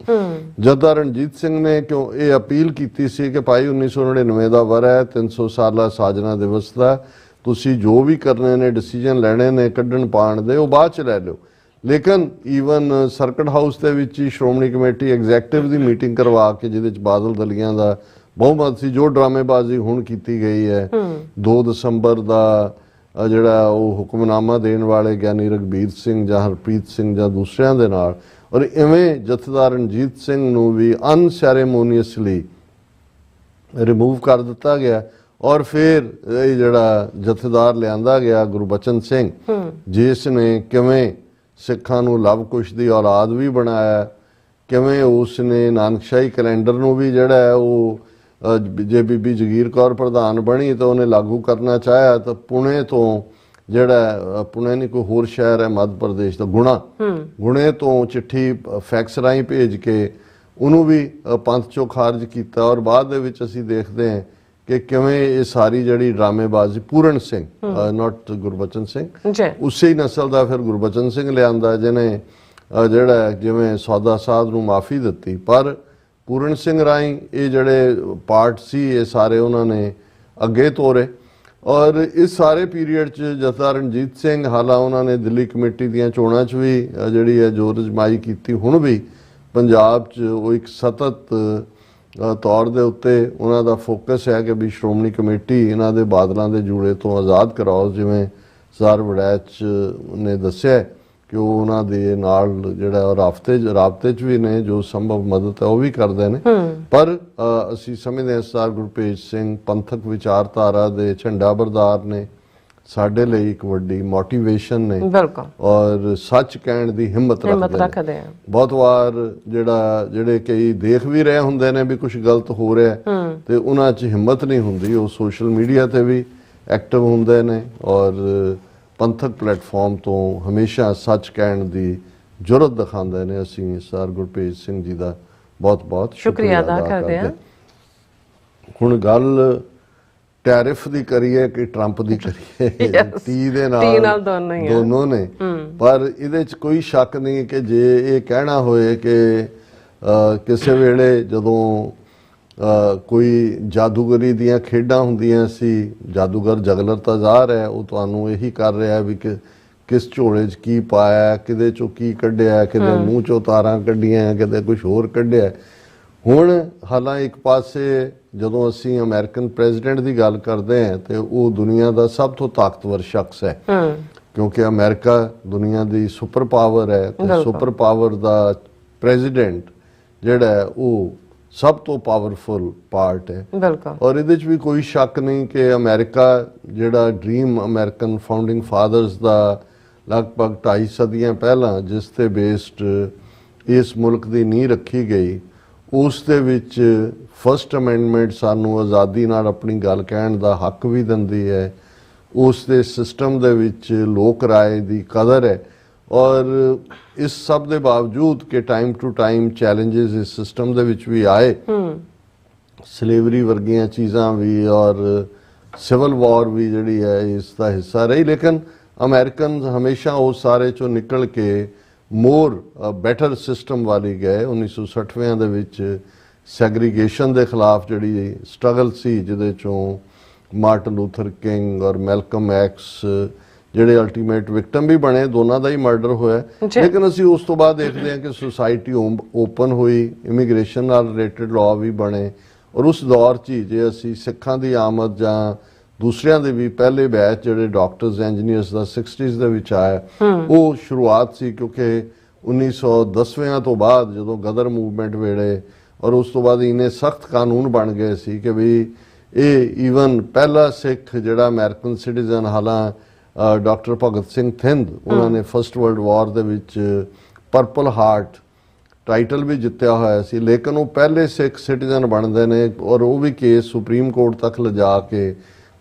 ਜਥੇਦਾਰ ਰਣਜੀਤ ਸਿੰਘ ਨੇ ਕਿਉਂ ਇਹ ਅਪੀਲ ਕੀਤੀ ਸੀ ਕਿ ਭਾਈ 1999 ਦਾ ਵਰ੍ਹਾ ਹੈ, 300 ਸਾਲਾ ਸਾਜਨਾ ਦਿਵਸ ਦਾ, ਤੁਸੀਂ ਜੋ ਵੀ ਕਰਨੇ ਨੇ, ਡਿਸੀਜਨ ਲੈਣੇ ਨੇ ਕੱਢਣ ਪਾਣ ਦੇ, ਉਹ ਬਾਅਦ 'ਚ ਲੈ ਲਿਓ। ਲੇਕਿਨ ਈਵਨ ਸਰਕਟ ਹਾਊਸ ਦੇ ਵਿੱਚ ਹੀ ਸ਼੍ਰੋਮਣੀ ਕਮੇਟੀ ਐਗਜ਼ੈਕਟਿਵ ਦੀ ਮੀਟਿੰਗ ਕਰਵਾ ਕੇ, ਜਿਹਦੇ 'ਚ ਬਾਦਲ ਦਲੀਆਂ ਦਾ ਬਹੁਮਤ ਸੀ, ਜੋ ਡਰਾਮੇਬਾਜ਼ੀ ਹੁਣ ਕੀਤੀ ਗਈ ਹੈ 2 ਦਸੰਬਰ ਦਾ ਜਿਹੜਾ ਉਹ ਹੁਕਮਨਾਮਾ ਦੇਣ ਵਾਲੇ ਗਿਆਨੀ ਰਘਬੀਰ ਸਿੰਘ ਜਾਂ ਹਰਪ੍ਰੀਤ ਸਿੰਘ ਜਾਂ ਦੂਸਰਿਆਂ ਦੇ ਨਾਲ, ਔਰ ਇਵੇਂ ਜਥੇਦਾਰ ਰਣਜੀਤ ਸਿੰਘ ਨੂੰ ਵੀ ਅਨਸੈਰੇਮੋਨੀਅਸਲੀ ਰਿਮੂਵ ਕਰ ਦਿੱਤਾ ਗਿਆ। ਔਰ ਫਿਰ ਇਹ ਜਿਹੜਾ ਜਥੇਦਾਰ ਲਿਆਂਦਾ ਗਿਆ ਗੁਰਬਚਨ ਸਿੰਘ, ਜਿਸ ਨੇ ਕਿਵੇਂ ਸਿੱਖਾਂ ਨੂੰ ਲਵ ਕੁਸ਼ ਦੀ ਔਲਾਦ ਵੀ ਬਣਾਇਆ, ਕਿਵੇਂ ਉਸ ਨੇ ਨਾਨਕਸ਼ਾਹੀ ਕੈਲੰਡਰ ਨੂੰ ਵੀ ਜਿਹੜਾ ਹੈ ਉਹ ਜੇ ਬੀਬੀ ਜਗੀਰ ਕੌਰ ਪ੍ਰਧਾਨ ਬਣੀ ਤਾਂ ਉਹਨੇ ਲਾਗੂ ਕਰਨਾ ਚਾਹਿਆ, ਤਾਂ ਪੁਣੇ ਤੋਂ ਜਿਹੜਾ ਪੁਣੇ ਨਹੀਂ ਕੋਈ ਹੋਰ ਸ਼ਹਿਰ ਹੈ ਮੱਧ ਪ੍ਰਦੇਸ਼ ਦਾ ਗੁਣੇ ਤੋਂ ਚਿੱਠੀ ਫੈਕਸ ਰਾਹੀਂ ਭੇਜ ਕੇ ਉਹਨੂੰ ਵੀ ਪੰਥ ਚੋਂ ਖਾਰਜ ਕੀਤਾ। ਔਰ ਬਾਅਦ ਦੇ ਵਿੱਚ ਅਸੀਂ ਦੇਖਦੇ ਹਾਂ ਕਿ ਕਿਵੇਂ ਇਹ ਸਾਰੀ ਜਿਹੜੀ ਡਰਾਮੇਬਾਜ਼ੀ ਪੂਰਨ ਸਿੰਘ ਨਾਟ ਗੁਰਬਚਨ ਸਿੰਘ ਉਸੇ ਹੀ ਨਸਲ ਦਾ ਫਿਰ ਗੁਰਬਚਨ ਸਿੰਘ ਲਿਆਂਦਾ ਜਿਹਨੇ ਜਿਹੜਾ ਜਿਵੇਂ ਸੌਦਾ ਸਾਧ ਨੂੰ ਮਾਫੀ ਦਿੱਤੀ, ਪਰ ਪੂਰਨ ਸਿੰਘ ਰਾਹੀਂ ਇਹ ਜਿਹੜੇ ਪਾਰਟ ਸੀ ਇਹ ਸਾਰੇ ਉਹਨਾਂ ਨੇ ਅੱਗੇ ਤੋਰੇ। ਔਰ ਇਸ ਸਾਰੇ ਪੀਰੀਅਡ 'ਚ ਜਥਾ ਰਣਜੀਤ ਸਿੰਘ ਹਾਲਾਂ ਉਹਨਾਂ ਨੇ ਦਿੱਲੀ ਕਮੇਟੀ ਦੀਆਂ ਚੋਣਾਂ 'ਚ ਵੀ ਜਿਹੜੀ ਹੈ ਜ਼ੋਰ ਅਜ਼ਮਾਈ ਕੀਤੀ। ਹੁਣ ਵੀ ਪੰਜਾਬ 'ਚ ਉਹ ਇੱਕ ਸਤਤ ਤੌਰ ਦੇ ਉੱਤੇ ਉਹਨਾਂ ਦਾ ਫੋਕਸ ਹੈ ਕਿ ਵੀ ਸ਼੍ਰੋਮਣੀ ਕਮੇਟੀ ਇਹਨਾਂ ਦੇ ਬਾਦਲਾਂ ਦੇ ਜੂੜੇ ਤੋਂ ਆਜ਼ਾਦ ਕਰਾਓ, ਜਿਵੇਂ ਸਰ ਵੜੈਚ ਨੇ ਦੱਸਿਆ ਕਿ ਉਹ ਉਹਨਾਂ ਦੇ ਨਾਲ ਜਿਹੜਾ ਰਾਬਤੇ 'ਚ ਵੀ ਨੇ, ਜੋ ਸੰਭਵ ਮਦਦ ਹੈ ਉਹ ਵੀ ਕਰਦੇ ਨੇ। ਪਰ ਅਸੀਂ ਸਮਝਦੇ ਹਾਂ ਸਰ ਗੁਰਪ੍ਰੀਤ ਸਿੰਘ ਪੰਥਕ ਵਿਚਾਰਧਾਰਾ ਦੇ ਝੰਡਾ ਬਰਦਾਰ ਨੇ, ਸਾਡੇ ਲਈ ਇੱਕ ਵੱਡੀ ਮੋਟੀਵੇਸ਼ਨ ਨੇ ਔਰ ਸੱਚ ਕਹਿਣ ਦੀ ਹਿੰਮਤ ਰੱਖਦੇ ਨੇ। ਬਹੁਤ ਵਾਰ ਜਿਹੜੇ ਕਈ ਦੇਖ ਵੀ ਰਹੇ ਹੁੰਦੇ ਨੇ ਵੀ ਕੁਝ ਗਲਤ ਹੋ ਰਿਹਾ ਤੇ ਉਹਨਾਂ 'ਚ ਹਿੰਮਤ ਨਹੀਂ ਹੁੰਦੀ, ਉਹ ਸੋਸ਼ਲ ਮੀਡੀਆ ਤੇ ਵੀ ਐਕਟਿਵ ਹੁੰਦੇ ਨੇ ਔਰ ਪੰਥਕ ਪਲੇਟਫਾਰਮ ਤੋਂ ਹਮੇਸ਼ਾ ਸੱਚ ਕਹਿਣ ਦੀ ਜੁਰਤ ਦਿਖਾਉਂਦੇ ਨੇ। ਅਸੀਂ ਸਰ ਗੁਰਪ੍ਰੀਤ ਸਿੰਘ ਜੀ ਦਾ ਬਹੁਤ ਸ਼ੁਕਰੀਆ ਅਦਾ ਕਰਦੇ ਹਾਂ। ਹੁਣ ਗੱਲ ਟੈਰਿਫ ਦੀ ਕਰੀਏ ਕਿ ਟਰੰਪ ਦੀ ਕਰੀਏ, ਟੀ ਦੇ ਨਾਲ ਦੋਨੋਂ ਨੇ, ਪਰ ਇਹਦੇ 'ਚ ਕੋਈ ਸ਼ੱਕ ਨਹੀਂ ਕਿ ਜੇ ਇਹ ਕਹਿਣਾ ਹੋਏ ਕਿ ਕਿਸੇ ਵੇਲੇ ਜਦੋਂ ਕੋਈ ਜਾਦੂਗਰੀ ਦੀਆਂ ਖੇਡਾਂ ਹੁੰਦੀਆਂ ਸੀ, ਜਾਦੂਗਰ ਜਗਲਰ ਤਾਂ ਜ਼ਾਹਰ ਹੈ ਉਹ ਤੁਹਾਨੂੰ ਇਹੀ ਕਰ ਰਿਹਾ ਵੀ ਕਿ ਕਿਸ ਝੋਲੇ 'ਚ ਕੀ ਪਾਇਆ, ਕਿਤੇ 'ਚੋਂ ਕੀ ਕੱਢਿਆ, ਕਿਤੇ ਮੂੰਹ 'ਚੋਂ ਤਾਰਾਂ ਕੱਢੀਆਂ, ਕਿਤੇ ਕੁਝ ਹੋਰ ਕੱਢਿਆ। ਹੁਣ ਹਾਲਾਂ ਇੱਕ ਪਾਸੇ ਜਦੋਂ ਅਸੀਂ ਅਮਰੀਕਨ ਪ੍ਰੈਜ਼ੀਡੈਂਟ ਦੀ ਗੱਲ ਕਰਦੇ ਹਾਂ ਤੇ ਉਹ ਦੁਨੀਆ ਦਾ ਸਭ ਤੋਂ ਤਾਕਤਵਰ ਸ਼ਖਸ ਹੈ, ਕਿਉਂਕਿ ਅਮਰੀਕਾ ਦੁਨੀਆ ਦੀ ਸੁਪਰ ਪਾਵਰ ਹੈ ਤੇ ਸੁਪਰ ਪਾਵਰ ਦਾ ਪ੍ਰੈਜ਼ੀਡੈਂਟ ਜਿਹੜਾ ਉਹ ਸਭ ਤੋਂ ਪਾਵਰਫੁਲ ਪਾਰਟ ਹੈ। ਔਰ ਇਹਦੇ 'ਚ ਵੀ ਕੋਈ ਸ਼ੱਕ ਨਹੀਂ ਕਿ ਅਮਰੀਕਾ ਜਿਹੜਾ ਡ੍ਰੀਮ ਅਮਰੀਕਨ ਫਾਊਂਡਿੰਗ ਫਾਦਰਸ ਦਾ ਲਗਭਗ 2.5 ਸਦੀਆਂ ਪਹਿਲਾਂ ਜਿਸ ਤੇ ਬੇਸਡ ਇਸ ਮੁਲਕ ਦੀ ਨੀਂਹ ਰੱਖੀ ਗਈ, ਉਸ ਦੇ ਵਿੱਚ ਫਸਟ ਅਮੈਂਡਮੈਂਟ ਸਾਨੂੰ ਆਜ਼ਾਦੀ ਨਾਲ ਆਪਣੀ ਗੱਲ ਕਹਿਣ ਦਾ ਹੱਕ ਵੀ ਦਿੰਦੀ ਹੈ। ਉਸ ਦੇ ਸਿਸਟਮ ਦੇ ਵਿੱਚ ਲੋਕ ਰਾਏ ਦੀ ਕਦਰ ਹੈ ਔਰ ਇਸ ਸਭ ਦੇ ਬਾਵਜੂਦ ਕਿ ਟਾਈਮ ਟੂ ਟਾਈਮ ਚੈਲੰਜਸ ਇਸ ਸਿਸਟਮ ਦੇ ਵਿੱਚ ਵੀ ਆਏ, ਸਲੇਵਰੀ ਵਰਗੀਆਂ ਚੀਜ਼ਾਂ ਵੀ ਔਰ ਸਿਵਲ ਵਾਰ ਵੀ ਜਿਹੜੀ ਹੈ ਇਸ ਦਾ ਹਿੱਸਾ ਰਹੀ, ਲੇਕਿਨ ਅਮਰੀਕਨ ਹਮੇਸ਼ਾ ਉਸ ਸਾਰੇ ਚੋਂ ਨਿਕਲ ਕੇ ਮੋਰ ਬੈਟਰ ਸਿਸਟਮ ਵਾਲੀ ਗਏ। 1960ਵਿਆਂ ਦੇ ਵਿੱਚ ਸੈਗਰੀਗੇਸ਼ਨ ਦੇ ਖਿਲਾਫ ਜਿਹੜੀ ਸਟਰਗਲ ਸੀ, ਜਿਹਦੇ ਚੋਂ ਮਾਰਟਨ ਲੂਥਰ ਕਿੰਗ ਔਰ ਮੈਲਕਮ ਐਕਸ ਜਿਹੜੇ ਅਲਟੀਮੇਟ ਵਿਕਟਮ ਵੀ ਬਣੇ, ਦੋਨਾਂ ਦਾ ਹੀ ਮਰਡਰ ਹੋਇਆ। ਲੇਕਿਨ ਅਸੀਂ ਉਸ ਤੋਂ ਬਾਅਦ ਦੇਖਦੇ ਹਾਂ ਕਿ ਸੁਸਾਇਟੀ ਓਪਨ ਹੋਈ, ਇਮੀਗ੍ਰੇਸ਼ਨ ਨਾਲ ਰਿਲੇਟਡ ਲਾਅ ਵੀ ਬਣੇ ਔਰ ਉਸ ਦੌਰ 'ਚ ਜੇ ਅਸੀਂ ਸਿੱਖਾਂ ਦੀ ਆਮਦ ਜਾਂ ਦੂਸਰਿਆਂ ਦੇ ਵੀ ਪਹਿਲੇ ਬੈਚ ਜਿਹੜੇ ਡਾਕਟਰਸ ਇੰਜੀਨੀਅਰਸ ਦਾ 60s ਦੇ ਵਿੱਚ ਆਇਆ, ਉਹ ਸ਼ੁਰੂਆਤ ਸੀ ਕਿਉਂਕਿ 1910ਵਿਆਂ ਤੋਂ ਬਾਅਦ ਜਦੋਂ ਗਦਰ ਮੂਵਮੈਂਟ ਵੇਲੇ ਔਰ ਉਸ ਤੋਂ ਬਾਅਦ ਇਹਨੇ ਸਖਤ ਕਾਨੂੰਨ ਬਣ ਗਏ ਸੀ ਕਿ ਵੀ ਇਹ ਈਵਨ ਪਹਿਲਾ ਸਿੱਖ ਜਿਹੜਾ ਅਮਰੀਕਨ ਸਿਟੀਜ਼ਨ, ਹਾਲਾਂ ਡਾਕਟਰ ਭਗਤ ਸਿੰਘ ਥਿੰਦ ਉਹਨਾਂ ਨੇ ਫਸਟ ਵਰਲਡ ਵਾਰ ਦੇ ਵਿੱਚ ਪਰਪਲ ਹਾਰਟ ਟਾਈਟਲ ਵੀ ਜਿੱਤਿਆ ਹੋਇਆ ਸੀ, ਲੇਕਿਨ ਉਹ ਪਹਿਲੇ ਸਿੱਖ ਸਿਟੀਜ਼ਨ ਬਣਦੇ ਨੇ ਔਰ ਉਹ ਵੀ ਕੇਸ ਸੁਪਰੀਮ ਕੋਰਟ ਤੱਕ ਲਿਜਾ ਕੇ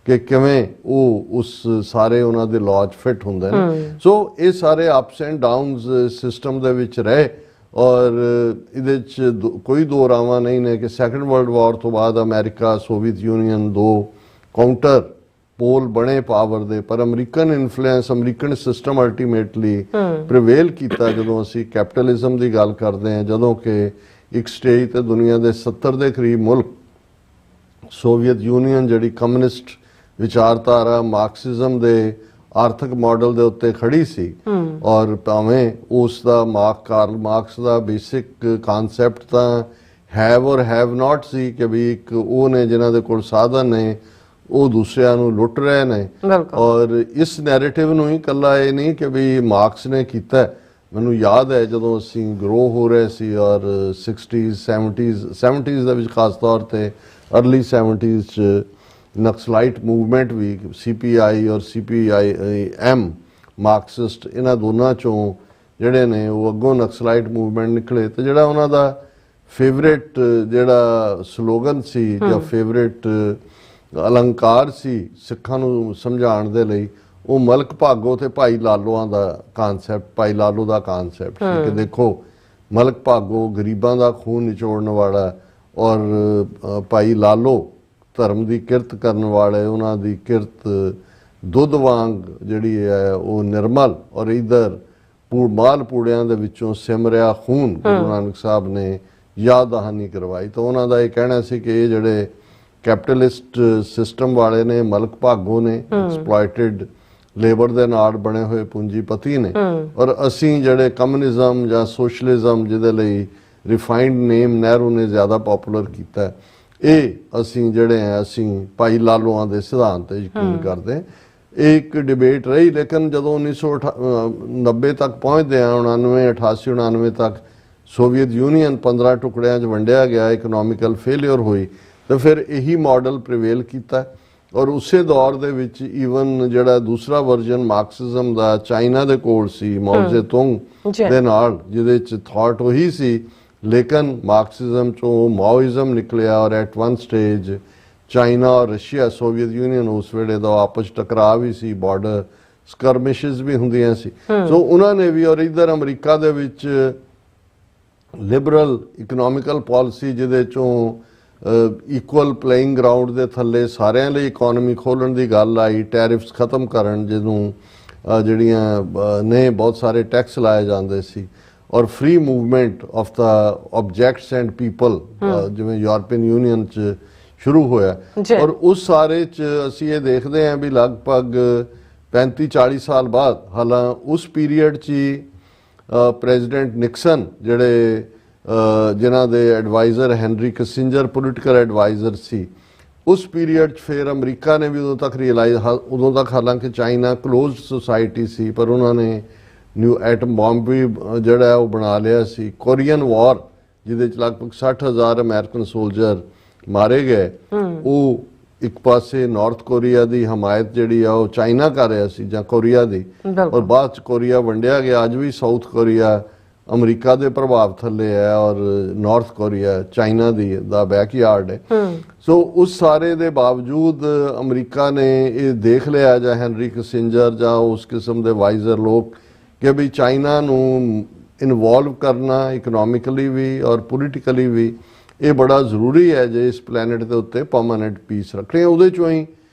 ਕਿ ਕਿਵੇਂ ਉਹ ਉਸ ਸਾਰੇ ਉਹਨਾਂ ਦੇ ਲਾਅ 'ਚ ਫਿੱਟ ਹੁੰਦੇ ਨੇ। ਸੋ ਇਹ ਸਾਰੇ ਅਪਸ ਐਂਡ ਡਾਊਨਸ ਸਿਸਟਮ ਦੇ ਵਿੱਚ ਰਹੇ ਔਰ ਇਹਦੇ 'ਚ ਕੋਈ ਦੋ ਰਾਵਾਂ ਨਹੀਂ ਨੇ ਕਿ ਸੈਕੰਡ ਵਰਲਡ ਵਾਰ ਤੋਂ ਬਾਅਦ ਅਮਰੀਕਾ, ਸੋਵੀਅਤ ਯੂਨੀਅਨ ਦੋ ਕਾਊਂਟਰ ਪੋਲ ਬਣੇ ਪਾਵਰ ਦੇ, ਪਰ American influence, American system ultimately prevail ਕੀਤਾ ਜਦੋਂ ਅਸੀਂ ਕੈਪੀਟਲਿਜ਼ਮ ਦੀ ਗੱਲ ਕਰਦੇ ਹਾਂ। ਜਦੋਂ ਕਿ ਇੱਕ ਸਟੇਜ ਤੇ ਦੁਨੀਆ ਦੇ 70 ਦੇ ਕਰੀਬ ਮੁਲਕ, ਸੋਵੀਅਤ ਯੂਨੀਅਨ ਜਿਹੜੀ ਕਮਿਊਨਿਸਟ ਵਿਚਾਰਧਾਰਾ ਮਾਰਕਸਿਜ਼ਮ ਦੇ ਆਰਥਿਕ ਮਾਡਲ ਦੇ ਉੱਤੇ ਖੜੀ ਸੀ ਔਰ ਭਾਵੇਂ ਉਸ ਦਾ ਕਾਰਲ ਮਾਰਕਸ ਦਾ ਬੇਸਿਕ ਕਨਸੈਪਟ ਤਾਂ ਹੈਵ ਔਰ ਹੈਵ ਨਾਟ ਸੀ ਕਿ ਵੀ ਇੱਕ ਉਹ ਨੇ ਜਿਨ੍ਹਾਂ ਦੇ ਕੋਲ ਸਾਧਨ ਨੇ ਉਹ ਦੂਸਰਿਆਂ ਨੂੰ ਲੁੱਟ ਰਹੇ ਨੇ ਔਰ ਇਸ ਨੈਰੇਟਿਵ ਨੂੰ ਹੀ ਇਕੱਲਾ ਇਹ ਨਹੀਂ ਕਿ ਵੀ ਮਾਰਕਸ ਨੇ ਕੀਤਾ। ਮੈਨੂੰ ਯਾਦ ਹੈ ਜਦੋਂ ਅਸੀਂ ਗਰੋ ਹੋ ਰਹੇ ਸੀ ਔਰ 60s 70s ਦੇ ਵਿੱਚ ਖਾਸ ਤੌਰ ਤੇ ਅਰਲੀ 70s 'ਚ ਨਕਸਲਾਈਟ ਮੂਵਮੈਂਟ ਵੀ CPI ਔਰ CPIM ਮਾਰਕਸਿਸਟ ਇਹਨਾਂ ਦੋਨਾਂ ਚੋਂ ਜਿਹੜੇ ਨੇ ਉਹ ਅੱਗੋਂ ਨਕਸਲਾਈਟ ਮੂਵਮੈਂਟ ਨਿਕਲੇ ਤੇ ਜਿਹੜਾ ਉਹਨਾਂ ਦਾ ਫੇਵਰੇਟ ਜਿਹੜਾ ਸਲੋਗਨ ਸੀ ਜਾਂ ਫੇਵਰੇਟ ਅਲੰਕਾਰ ਸੀ ਸਿੱਖਾਂ ਨੂੰ ਸਮਝਾਉਣ ਦੇ ਲਈ ਉਹ ਮਲਕ ਭਾਗੋ ਤੇ ਭਾਈ ਲਾਲੋਆਂ ਦਾ ਕਾਨਸੈਪਟ, ਭਾਈ ਲਾਲੋ ਦਾ ਕਾਨਸੈਪਟ ਸੀ ਕਿ ਦੇਖੋ ਮਲਕ ਭਾਗੋ ਗਰੀਬਾਂ ਦਾ ਖੂਨ ਨਿਚੋੜਨ ਵਾਲਾ ਔਰ ਭਾਈ ਲਾਲੋ ਧਰਮ ਦੀ ਕਿਰਤ ਕਰਨ ਵਾਲੇ, ਉਹਨਾਂ ਦੀ ਕਿਰਤ ਦੁੱਧ ਵਾਂਗ ਜਿਹੜੀ ਹੈ ਉਹ ਨਿਰਮਲ, ਔਰ ਇਧਰ ਮਾਲ ਪੂੜਿਆਂ ਦੇ ਵਿੱਚੋਂ ਸਿਮਰਿਆ ਖੂਨ ਗੁਰੂ ਨਾਨਕ ਸਾਹਿਬ ਨੇ ਯਾਦ ਦਹਾਨੀ ਕਰਵਾਈ। ਤਾਂ ਉਹਨਾਂ ਦਾ ਇਹ ਕਹਿਣਾ ਸੀ ਕਿ ਇਹ ਜਿਹੜੇ ਕੈਪੀਟਲਿਸਟ ਸਿਸਟਮ ਵਾਲੇ ਨੇ, ਮਲਕ ਭਾਗੋ ਨੇ, ਐਕਸਪਲੋਇਟਡ ਲੇਬਰ ਦੇ ਨਾਲ ਬਣੇ ਹੋਏ ਪੂੰਜੀਪਤੀ ਨੇ, ਔਰ ਅਸੀਂ ਜਿਹੜੇ ਕਮਿਊਨਿਜ਼ਮ ਜਾਂ ਸੋਸ਼ਲਿਜ਼ਮ ਜਿਹਦੇ ਲਈ ਰਿਫਾਈਨਡ ਨੇਮ ਨਹਿਰੂ ਨੇ ਜ਼ਿਆਦਾ ਪਪੂਲਰ ਕੀਤਾ, ਇਹ ਅਸੀਂ ਜਿਹੜੇ ਆ ਅਸੀਂ ਭਾਈ ਲਾਲੋਆਂ ਦੇ ਸਿਧਾਂਤ ਤੇ ਯਕੀਨ ਕਰਦੇ। ਇਹ ਇੱਕ ਡਿਬੇਟ ਰਹੀ, ਲੇਕਿਨ ਜਦੋਂ 1990 ਤੱਕ ਪਹੁੰਚਦੇ ਆ, 99 88 99 ਤੱਕ ਸੋਵੀਅਤ ਯੂਨੀਅਨ 15 ਟੁਕੜਿਆਂ 'ਚ ਵੰਡਿਆ ਗਿਆ, ਇਕਨੋਮਿਕਲ ਫੇਲਿਅਰ ਹੋਈ, ਤਾਂ ਫਿਰ ਇਹੀ ਮਾਡਲ ਪ੍ਰੀਵੇਲ ਕੀਤਾ। ਔਰ ਉਸੇ ਦੌਰ ਦੇ ਵਿੱਚ ਈਵਨ ਜਿਹੜਾ ਦੂਸਰਾ ਵਰਜਨ ਮਾਰਕਸਿਜ਼ਮ ਦਾ ਚਾਈਨਾ ਦੇ ਕੋਲ ਸੀ, ਮਾਓ ਜ਼ੇਤੁੰਗ ਦੇ ਨਾਲ, ਜਿਹਦੇ 'ਚ ਥਾਟ ਉਹੀ ਸੀ, ਲੇਕਿਨ ਮਾਰਕਸਿਜ਼ਮ 'ਚੋਂ ਮਾਓਇਜ਼ਮ ਨਿਕਲਿਆ। ਔਰ ਐਟ ਵਨ ਸਟੇਜ ਚਾਈਨਾ ਔਰ ਰਸ਼ੀਆ, ਸੋਵੀਅਤ ਯੂਨੀਅਨ ਉਸ ਵੇਲੇ ਦਾ ਆਪਸ ਟਕਰਾਅ ਵੀ ਸੀ, ਬਾਰਡਰ ਸਕਰਮਿਸ਼ਸ ਵੀ ਹੁੰਦੀਆਂ ਸੀ। ਸੋ ਉਹਨਾਂ ਨੇ ਵੀ, ਔਰ ਇੱਧਰ ਅਮਰੀਕਾ ਦੇ ਵਿੱਚ ਲਿਬਰਲ ਇਕਨੋਮਿਕਲ ਪਾਲਿਸੀ, ਜਿਹਦੇ 'ਚੋਂ ਇਕੁਅਲ ਪਲੇਇੰਗ ਗਰਾਊਂਡ ਦੇ ਥੱਲੇ ਸਾਰਿਆਂ ਲਈ ਇਕੋਨਮੀ ਖੋਲ੍ਹਣ ਦੀ ਗੱਲ ਆਈ, ਟੈਰਿਫਸ ਖਤਮ ਕਰਨ, ਜਿਹਨੂੰ ਜਿਹੜੀਆਂ ਨੇ ਬਹੁਤ ਸਾਰੇ ਟੈਕਸ ਲਾਏ ਜਾਂਦੇ ਸੀ, ਔਰ free movement of the objects and people, ਜਿਵੇਂ ਯੂਰਪੀਅਨ ਯੂਨੀਅਨ 'ਚ ਸ਼ੁਰੂ ਹੋਇਆ। ਔਰ ਉਸ ਸਾਰੇ 'ਚ ਅਸੀਂ ਇਹ ਦੇਖਦੇ ਹਾਂ ਵੀ ਲਗਭਗ 35-40 ਸਾਲ ਬਾਅਦ, ਹਾਲਾਂ ਉਸ ਪੀਰੀਅਡ 'ਚ ਹੀ ਪ੍ਰੈਜ਼ੀਡੈਂਟ ਨਿਕਸਨ ਜਿਹੜੇ ਜਿਨ੍ਹਾਂ ਦੇ ਐਡਵਾਈਜ਼ਰ ਹੈਨਰੀ ਕਿਸਿੰਜਰ ਪੋਲੀਟੀਕਲ ਐਡਵਾਈਜ਼ਰ ਸੀ, ਉਸ ਪੀਰੀਅਡ 'ਚ ਫਿਰ ਅਮਰੀਕਾ ਨੇ ਵੀ ਉਦੋਂ ਤੱਕ ਰਿਅਲਾਈਜ਼, ਉਦੋਂ ਤੱਕ ਹਾਲਾਂਕਿ ਚਾਈਨਾ ਕਲੋਜ਼ਡ ਸੋਸਾਇਟੀ ਸੀ, ਪਰ ਉਹਨਾਂ ਨੇ ਨਿਊ ਐਟਮ ਬੰਬ ਵੀ ਜਿਹੜਾ ਉਹ ਬਣਾ ਲਿਆ ਸੀ। ਕੋਰੀਅਨ ਵਾਰ, ਜਿਹਦੇ 'ਚ ਲਗਭਗ 60,000 ਅਮਰੀਕਨ ਸੋਲਜਰ ਮਾਰੇ ਗਏ, ਉਹ ਇੱਕ ਪਾਸੇ ਨਾਰਥ ਕੋਰੀਆ ਦੀ ਹਮਾਇਤ ਜਿਹੜੀ ਆ ਉਹ ਚਾਈਨਾ ਕਰ ਰਿਹਾ ਸੀ, ਜਾਂ ਕੋਰੀਆ ਦੀ, ਔਰ ਬਾਅਦ 'ਚ ਕੋਰੀਆ ਵੰਡਿਆ ਗਿਆ। ਅੱਜ ਵੀ ਸਾਊਥ ਕੋਰੀਆ ਅਮਰੀਕਾ ਦੇ ਪ੍ਰਭਾਵ ਥੱਲੇ ਹੈ, ਔਰ ਨਾਰਥ ਕੋਰੀਆ ਚਾਈਨਾ ਦਾ ਬੈਕਯਾਰਡ ਹੈ। ਸੋ ਉਸ ਸਾਰੇ ਦੇ ਬਾਵਜੂਦ ਅਮਰੀਕਾ ਨੇ ਇਹ ਦੇਖ ਲਿਆ, ਜਾਂ ਹੈਨਰੀ ਕਿਸਿੰਜਰ ਜਾਂ ਉਸ ਕਿਸਮ ਦੇ ਵਾਈਜ਼ਰ ਲੋਕ, ਕਿ ਵੀ ਚਾਈਨਾ ਨੂੰ ਇਨਵੋਲਵ ਕਰਨਾ ਇਕਨੋਮਿਕਲੀ ਵੀ ਔਰ ਪੋਲੀਟੀਕਲੀ ਵੀ ਇਹ ਬੜਾ ਜ਼ਰੂਰੀ ਹੈ ਜੇ ਇਸ ਪਲੈਨਟ ਦੇ ਉੱਤੇ ਪਰਮਾਨੈਂਟ ਪੀਸ ਰੱਖਣੀ। ਉਹਦੇ 'ਚੋਂ ਹੀ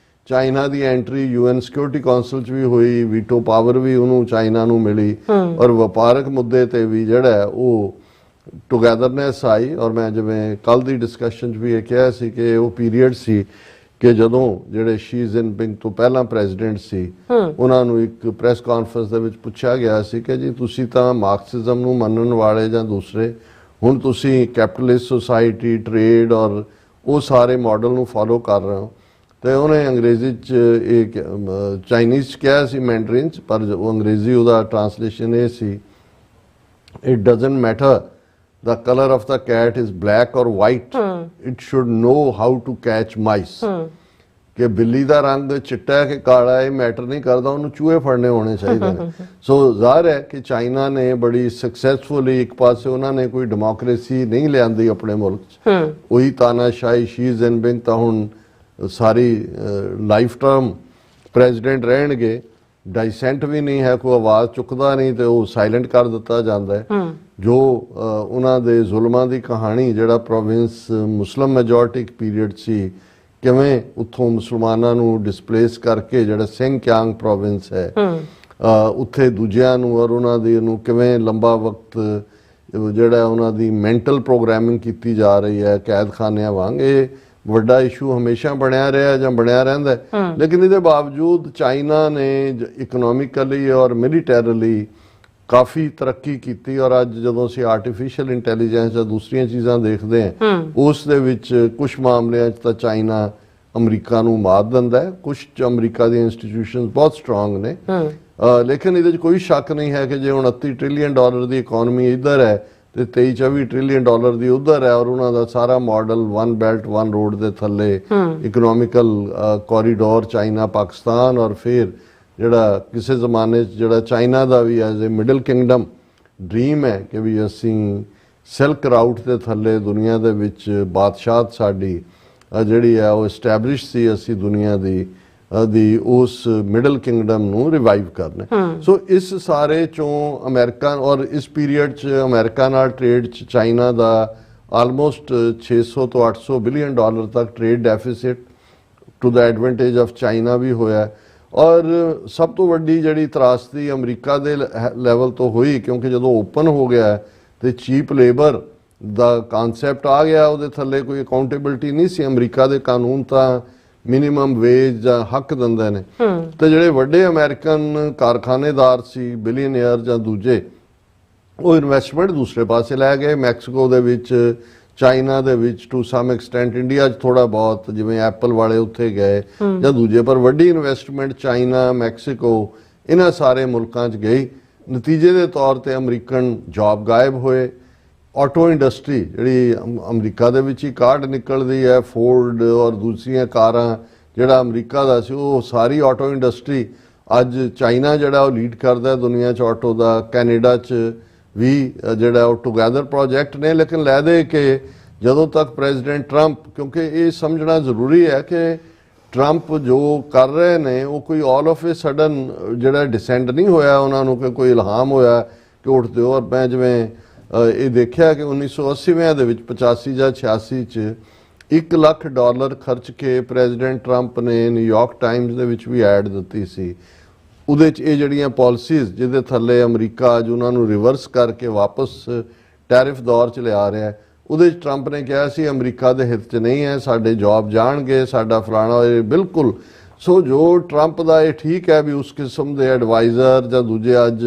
ਚਾਈਨਾ ਦੀ ਐਂਟਰੀ UN ਸਿਕਿਉਰਿਟੀ ਕਾਉਂਸਲ 'ਚ ਵੀ ਹੋਈ, ਵੀਟੋ ਪਾਵਰ ਵੀ ਉਹਨੂੰ ਚਾਈਨਾ ਨੂੰ ਮਿਲੀ, ਔਰ ਵਪਾਰਕ ਮੁੱਦੇ ਤੇ ਵੀ ਜਿਹੜਾ ਉਹ ਟੁਗੈਦਰਨੈਸ ਆਈ। ਔਰ ਮੈਂ ਜਿਵੇਂ ਕੱਲ ਦੀ ਡਿਸਕਸ਼ਨ 'ਚ ਵੀ ਇਹ ਕਿਹਾ ਸੀ ਕਿ ਉਹ ਪੀਰੀਅਡ ਸੀ ਕਿ ਜਦੋਂ ਜਿਹੜੇ ਸ਼ੀ ਜਿਨਪਿੰਗ ਤੋਂ ਪਹਿਲਾਂ ਪ੍ਰੈਜ਼ੀਡੈਂਟ ਸੀ, ਉਹਨਾਂ ਨੂੰ ਇੱਕ ਪ੍ਰੈਸ ਕਾਨਫਰੰਸ ਦੇ ਵਿੱਚ ਪੁੱਛਿਆ ਗਿਆ ਸੀ ਕਿ ਜੀ ਤੁਸੀਂ ਤਾਂ ਮਾਰਕਸਿਜ਼ਮ ਨੂੰ ਮੰਨਣ ਵਾਲੇ ਜਾਂ ਦੂਸਰੇ, ਹੁਣ ਤੁਸੀਂ ਕੈਪੀਟਲਿਸਟ ਸੋਸਾਇਟੀ, ਟ੍ਰੇਡ ਔਰ ਉਹ ਸਾਰੇ ਮਾਡਲ ਨੂੰ ਫੋਲੋ ਕਰ ਰਹੇ ਹੋ। ਤੇ ਉਹਨੇ ਅੰਗਰੇਜ਼ੀ 'ਚ ਇਹ ਚਾਈਨੀਜ਼ 'ਚ ਕਿਹਾ ਸੀ, ਮੈਂਡਰਿਨ 'ਚ, ਪਰ ਉਹ ਅੰਗਰੇਜ਼ੀ ਉਹਦਾ ਟਰਾਂਸਲੇਸ਼ਨ ਇਹ ਸੀ, it doesn't matter the color of the cat is black or white, it should know how to catch mice। ਕਿ ਬਿੱਲੀ ਦਾ ਰੰਗ ਚਿੱਟਾ ਹੈ ਕਿ ਕਾਲਾ ਹੈ ਮੈਟਰ ਨਹੀਂ ਕਰਦਾ, ਉਹਨੂੰ ਚੂਹੇ ਫੜਨੇ ਹੋਣੇ ਚਾਹੀਦੇ ਨੇ। ਸੋ ਜ਼ਾਹਿਰ ਹੈ ਕਿ ਚਾਈਨਾ ਨੇ ਬੜੀ ਸਕਸੈਸਫੁਲੀ, ਇੱਕ ਪਾਸੇ ਉਹਨਾਂ ਨੇ ਕੋਈ ਡੈਮੋਕ੍ਰੇਸੀ ਨਹੀਂ ਲਿਆਂਦੀ ਆਪਣੇ ਮੁਲਕ 'ਚ, ਉਹੀ ਤਾਨਾਸ਼ਾਹੀ, ਸ਼ੀ ਜਿਨਪਿੰਗ ਤਾਂ ਹੁਣ ਸਾਰੀ ਲਾਈਫ ਟਰਮ ਪ੍ਰੈਜ਼ੀਡੈਂਟ ਰਹਿਣਗੇ, ਡਾਈਸੈਂਟ ਵੀ ਨਹੀਂ ਹੈ, ਕੋਈ ਆਵਾਜ਼ ਚੁੱਕਦਾ ਨਹੀਂ ਤੇ ਉਹ ਸਾਇਲੈਂਟ ਕਰ ਦਿੱਤਾ ਜਾਂਦਾ ਹੈ। ਜੋ ਉਹਨਾਂ ਦੇ ਜ਼ੁਲਮਾਂ ਦੀ ਕਹਾਣੀ, ਜਿਹੜਾ ਪ੍ਰੋਵਿੰਸ ਮੁਸਲਿਮ ਮੈਜੋਰਟੀ ਪੀਰੀਅਡ ਸੀ, ਕਿਵੇਂ ਉੱਥੋਂ ਮੁਸਲਮਾਨਾਂ ਨੂੰ ਡਿਸਪਲੇਸ ਕਰਕੇ ਜਿਹੜਾ ਸਿੰਗਕਿਆਂਗ ਪ੍ਰੋਵਿੰਸ ਹੈ, ਉੱਥੇ ਦੂਜਿਆਂ ਨੂੰ ਔਰ ਉਹਨਾਂ ਦੀ ਨੂੰ ਕਿਵੇਂ ਲੰਬਾ ਵਕਤ ਜਿਹੜਾ ਉਹਨਾਂ ਦੀ ਮੈਂਟਲ ਪ੍ਰੋਗਰਾਮਿੰਗ ਕੀਤੀ ਜਾ ਰਹੀ ਹੈ ਕੈਦਖਾਨਿਆਂ ਵਾਂਗ, ਇਹ ਵੱਡਾ ਇਸ਼ੂ ਹਮੇਸ਼ਾ ਬਣਿਆ ਰਿਹਾ ਜਾਂ ਬਣਿਆ ਰਹਿੰਦਾ। ਲੇਕਿਨ ਇਹਦੇ ਬਾਵਜੂਦ ਚਾਈਨਾ ਨੇ ਇਕਨੋਮਿਕਲੀ ਔਰ ਮਿਲੀਟੈਰਲੀ ਕਾਫੀ ਤਰੱਕੀ ਕੀਤੀ, ਔਰ ਅੱਜ ਜਦੋਂ ਅਸੀਂ ਆਰਟੀਫਿਸ਼ੀਅਲ ਇੰਟੈਲੀਜੈਂਸ ਜਾਂ ਦੂਸਰੀਆਂ ਚੀਜ਼ਾਂ ਦੇਖਦੇ ਹਾਂ, ਉਸ ਦੇ ਵਿੱਚ ਕੁਝ ਮਾਮਲਿਆਂ 'ਚ ਤਾਂ ਚਾਈਨਾ ਅਮਰੀਕਾ ਨੂੰ ਮਾਤ ਦਿੰਦਾ ਹੈ, ਕੁਝ ਅਮਰੀਕਾ ਦੀਆਂ ਇੰਸਟੀਟਿਊਸ਼ਨਸ ਬਹੁਤ ਸਟਰੋਂਗ ਨੇ। ਲੇਕਿਨ ਇਹਦੇ 'ਚ ਕੋਈ ਸ਼ੱਕ ਨਹੀਂ ਹੈ ਕਿ ਜੇ $29 ਟ੍ਰਿਲੀਅਨ ਦੀ ਇਕੋਨਮੀ ਇੱਧਰ ਹੈ ਤੇ $23-24 ਟ੍ਰਿਲੀਅਨ ਦੀ ਉੱਧਰ ਹੈ, ਔਰ ਉਹਨਾਂ ਦਾ ਸਾਰਾ model one belt one road ਦੇ ਥੱਲੇ ਇਕਨੋਮਿਕਲ ਕੋਰੀਡੋਰ ਚਾਈਨਾ ਪਾਕਿਸਤਾਨ, ਔਰ ਫਿਰ ਜਿਹੜਾ ਕਿਸੇ ਜ਼ਮਾਨੇ 'ਚ ਜਿਹੜਾ ਚਾਈਨਾ ਦਾ ਵੀ as a middle kingdom dream ਹੈ ਕਿ ਵੀ ਅਸੀਂ ਸਿਲਕ ਰਾਊਟ ਦੇ ਥੱਲੇ ਦੁਨੀਆ ਦੇ ਵਿੱਚ ਬਾਦਸ਼ਾਹਤ ਸਾਡੀ ਜਿਹੜੀ ਹੈ ਉਹ ਐਸਟੈਬਲਿਸ਼ ਸੀ, ਅਸੀਂ ਦੁਨੀਆ ਦੀ ਦੀ ਉਸ ਮਿਡਲ ਕਿੰਗਡਮ ਨੂੰ ਰਿਵਾਈਵ ਕਰਨਾ। ਸੋ ਇਸ ਸਾਰੇ ਚੋਂ ਅਮਰੀਕਾ ਔਰ ਇਸ ਪੀਰੀਅਡ 'ਚ ਅਮਰੀਕਾ ਨਾਲ ਟ੍ਰੇਡ 'ਚ ਚਾਈਨਾ ਦਾ ਆਲਮੋਸਟ 600 ਤੋਂ 800 ਬਿਲੀਅਨ ਡਾਲਰ ਤੱਕ ਟ੍ਰੇਡ ਡੈਫਿਸਿਟ ਟੂ ਦਾ ਐਡਵਾਂਟੇਜ ਆਫ ਚਾਈਨਾ ਵੀ ਹੋਇਆ। ਔਰ ਸਭ ਤੋਂ ਵੱਡੀ ਜਿਹੜੀ ਤਰਾਸਦੀ ਅਮਰੀਕਾ ਦੇ ਲੈਵਲ ਤੋਂ ਹੋਈ, ਕਿਉਂਕਿ ਜਦੋਂ ਓਪਨ ਹੋ ਗਿਆ ਤੇ ਚੀਪ ਲੇਬਰ ਦਾ ਕਨਸੈਪਟ ਆ ਗਿਆ, ਉਹਦੇ ਥੱਲੇ ਕੋਈ ਅਕਾਊਂਟੇਬਿਲਟੀ ਨਹੀਂ ਸੀ। ਅਮਰੀਕਾ ਦੇ ਕਾਨੂੰਨ ਤਾਂ ਮਿਨੀਮਮ ਵੇਜ ਜਾਂ ਹੱਕ ਦਿੰਦੇ ਨੇ, ਤੇ ਜਿਹੜੇ ਵੱਡੇ ਅਮਰੀਕਨ ਕਾਰਖਾਨੇਦਾਰ ਸੀ, ਬਿਲੀਅਨਰ ਜਾਂ ਦੂਜੇ, ਉਹ ਇਨਵੈਸਟਮੈਂਟ ਦੂਸਰੇ ਪਾਸੇ ਲੈ ਗਏ। ਮੈਕਸੀਕੋ ਦੇ ਵਿੱਚ, ਚਾਈਨਾ ਦੇ ਵਿੱਚ, ਟੂ ਸਮ ਐਕਸਟੈਂਟ ਇੰਡੀਆ 'ਚ ਥੋੜਾ ਬਹੁਤ, ਜਿਵੇਂ ਐਪਲ ਵਾਲੇ ਉੱਥੇ ਗਏ ਜਾਂ ਦੂਜੇ, ਪਰ ਵੱਡੀ ਇਨਵੈਸਟਮੈਂਟ ਚਾਈਨਾ, ਮੈਕਸੀਕੋ, ਇਹਨਾਂ ਸਾਰੇ ਮੁਲਕਾਂ 'ਚ ਗਈ। ਨਤੀਜੇ ਦੇ ਤੌਰ ਤੇ ਅਮਰੀਕਨ ਜੌਬ ਗਾਇਬ ਹੋਏ। ਆਟੋ ਇੰਡਸਟਰੀ ਜਿਹੜੀ ਅਮਰੀਕਾ ਦੇ ਵਿੱਚ ਹੀ ਕਾਢ ਨਿਕਲਦੀ ਹੈ, ਫੋਰਡ ਔਰ ਦੂਸਰੀਆਂ ਕਾਰਾਂ, ਜਿਹੜਾ ਅਮਰੀਕਾ ਦਾ ਸੀ, ਉਹ ਸਾਰੀ ਆਟੋ ਇੰਡਸਟਰੀ ਅੱਜ ਚਾਈਨਾ ਜਿਹੜਾ ਉਹ ਲੀਡ ਕਰਦਾ ਦੁਨੀਆ 'ਚ ਆਟੋ ਦਾ। ਕੈਨੇਡਾ 'ਚ ਵੀ ਜਿਹੜਾ ਉਹ ਟੁਗੈਦਰ ਪ੍ਰੋਜੈਕਟ ਨੇ। ਲੇਕਿਨ ਲੈ ਦੇ ਕਿ ਜਦੋਂ ਤੱਕ ਪ੍ਰੈਜ਼ੀਡੈਂਟ ਟਰੰਪ, ਕਿਉਂਕਿ ਇਹ ਸਮਝਣਾ ਜ਼ਰੂਰੀ ਹੈ ਕਿ ਟਰੰਪ ਜੋ ਕਰ ਰਹੇ ਨੇ ਉਹ ਕੋਈ ਆਲ ਆਫ ਏ ਸਡਨ ਜਿਹੜਾ ਡਿਸੈਂਡ ਨਹੀਂ ਹੋਇਆ ਉਹਨਾਂ ਨੂੰ, ਕਿ ਕੋਈ ਇਲਹਾਮ ਹੋਇਆ ਕਿ ਉੱਠਦੇ ਹੋ। ਔਰ ਮੈਂ ਜਿਵੇਂ ਇਹ ਦੇਖਿਆ ਕਿ 1980 ਦੇ ਵਿੱਚ 85 ਜਾਂ 86 'ਚ $1 ਲੱਖ ਖਰਚ ਕੇ ਪ੍ਰੈਜ਼ੀਡੈਂਟ ਟਰੰਪ ਨੇ ਨਿਊਯਾਰਕ ਟਾਈਮਜ਼ ਦੇ ਵਿੱਚ ਵੀ ਐਡ ਦਿੱਤੀ ਸੀ। ਉਹਦੇ 'ਚ ਇਹ ਜਿਹੜੀਆਂ ਪਾਲਿਸੀਜ਼ ਜਿਹਦੇ ਥੱਲੇ ਅਮਰੀਕਾ ਅੱਜ ਉਹਨਾਂ ਨੂੰ ਰਿਵਰਸ ਕਰਕੇ ਵਾਪਸ ਟੈਰਿਫ ਦੌਰ 'ਚ ਲਿਆ ਰਿਹਾ, ਉਹਦੇ 'ਚ ਟਰੰਪ ਨੇ ਕਿਹਾ ਸੀ ਅਮਰੀਕਾ ਦੇ ਹਿੱਤ 'ਚ ਨਹੀਂ ਹੈ, ਸਾਡੇ ਜੌਬ ਜਾਣਗੇ, ਸਾਡਾ ਫਲਾਣਾ, ਇਹ ਬਿਲਕੁਲ। ਸੋ ਜੋ ਟਰੰਪ ਦਾ ਇਹ ਠੀਕ ਹੈ ਵੀ ਉਸ ਕਿਸਮ ਦੇ ਐਡਵਾਈਜ਼ਰ ਜਾਂ ਦੂਜੇ ਅੱਜ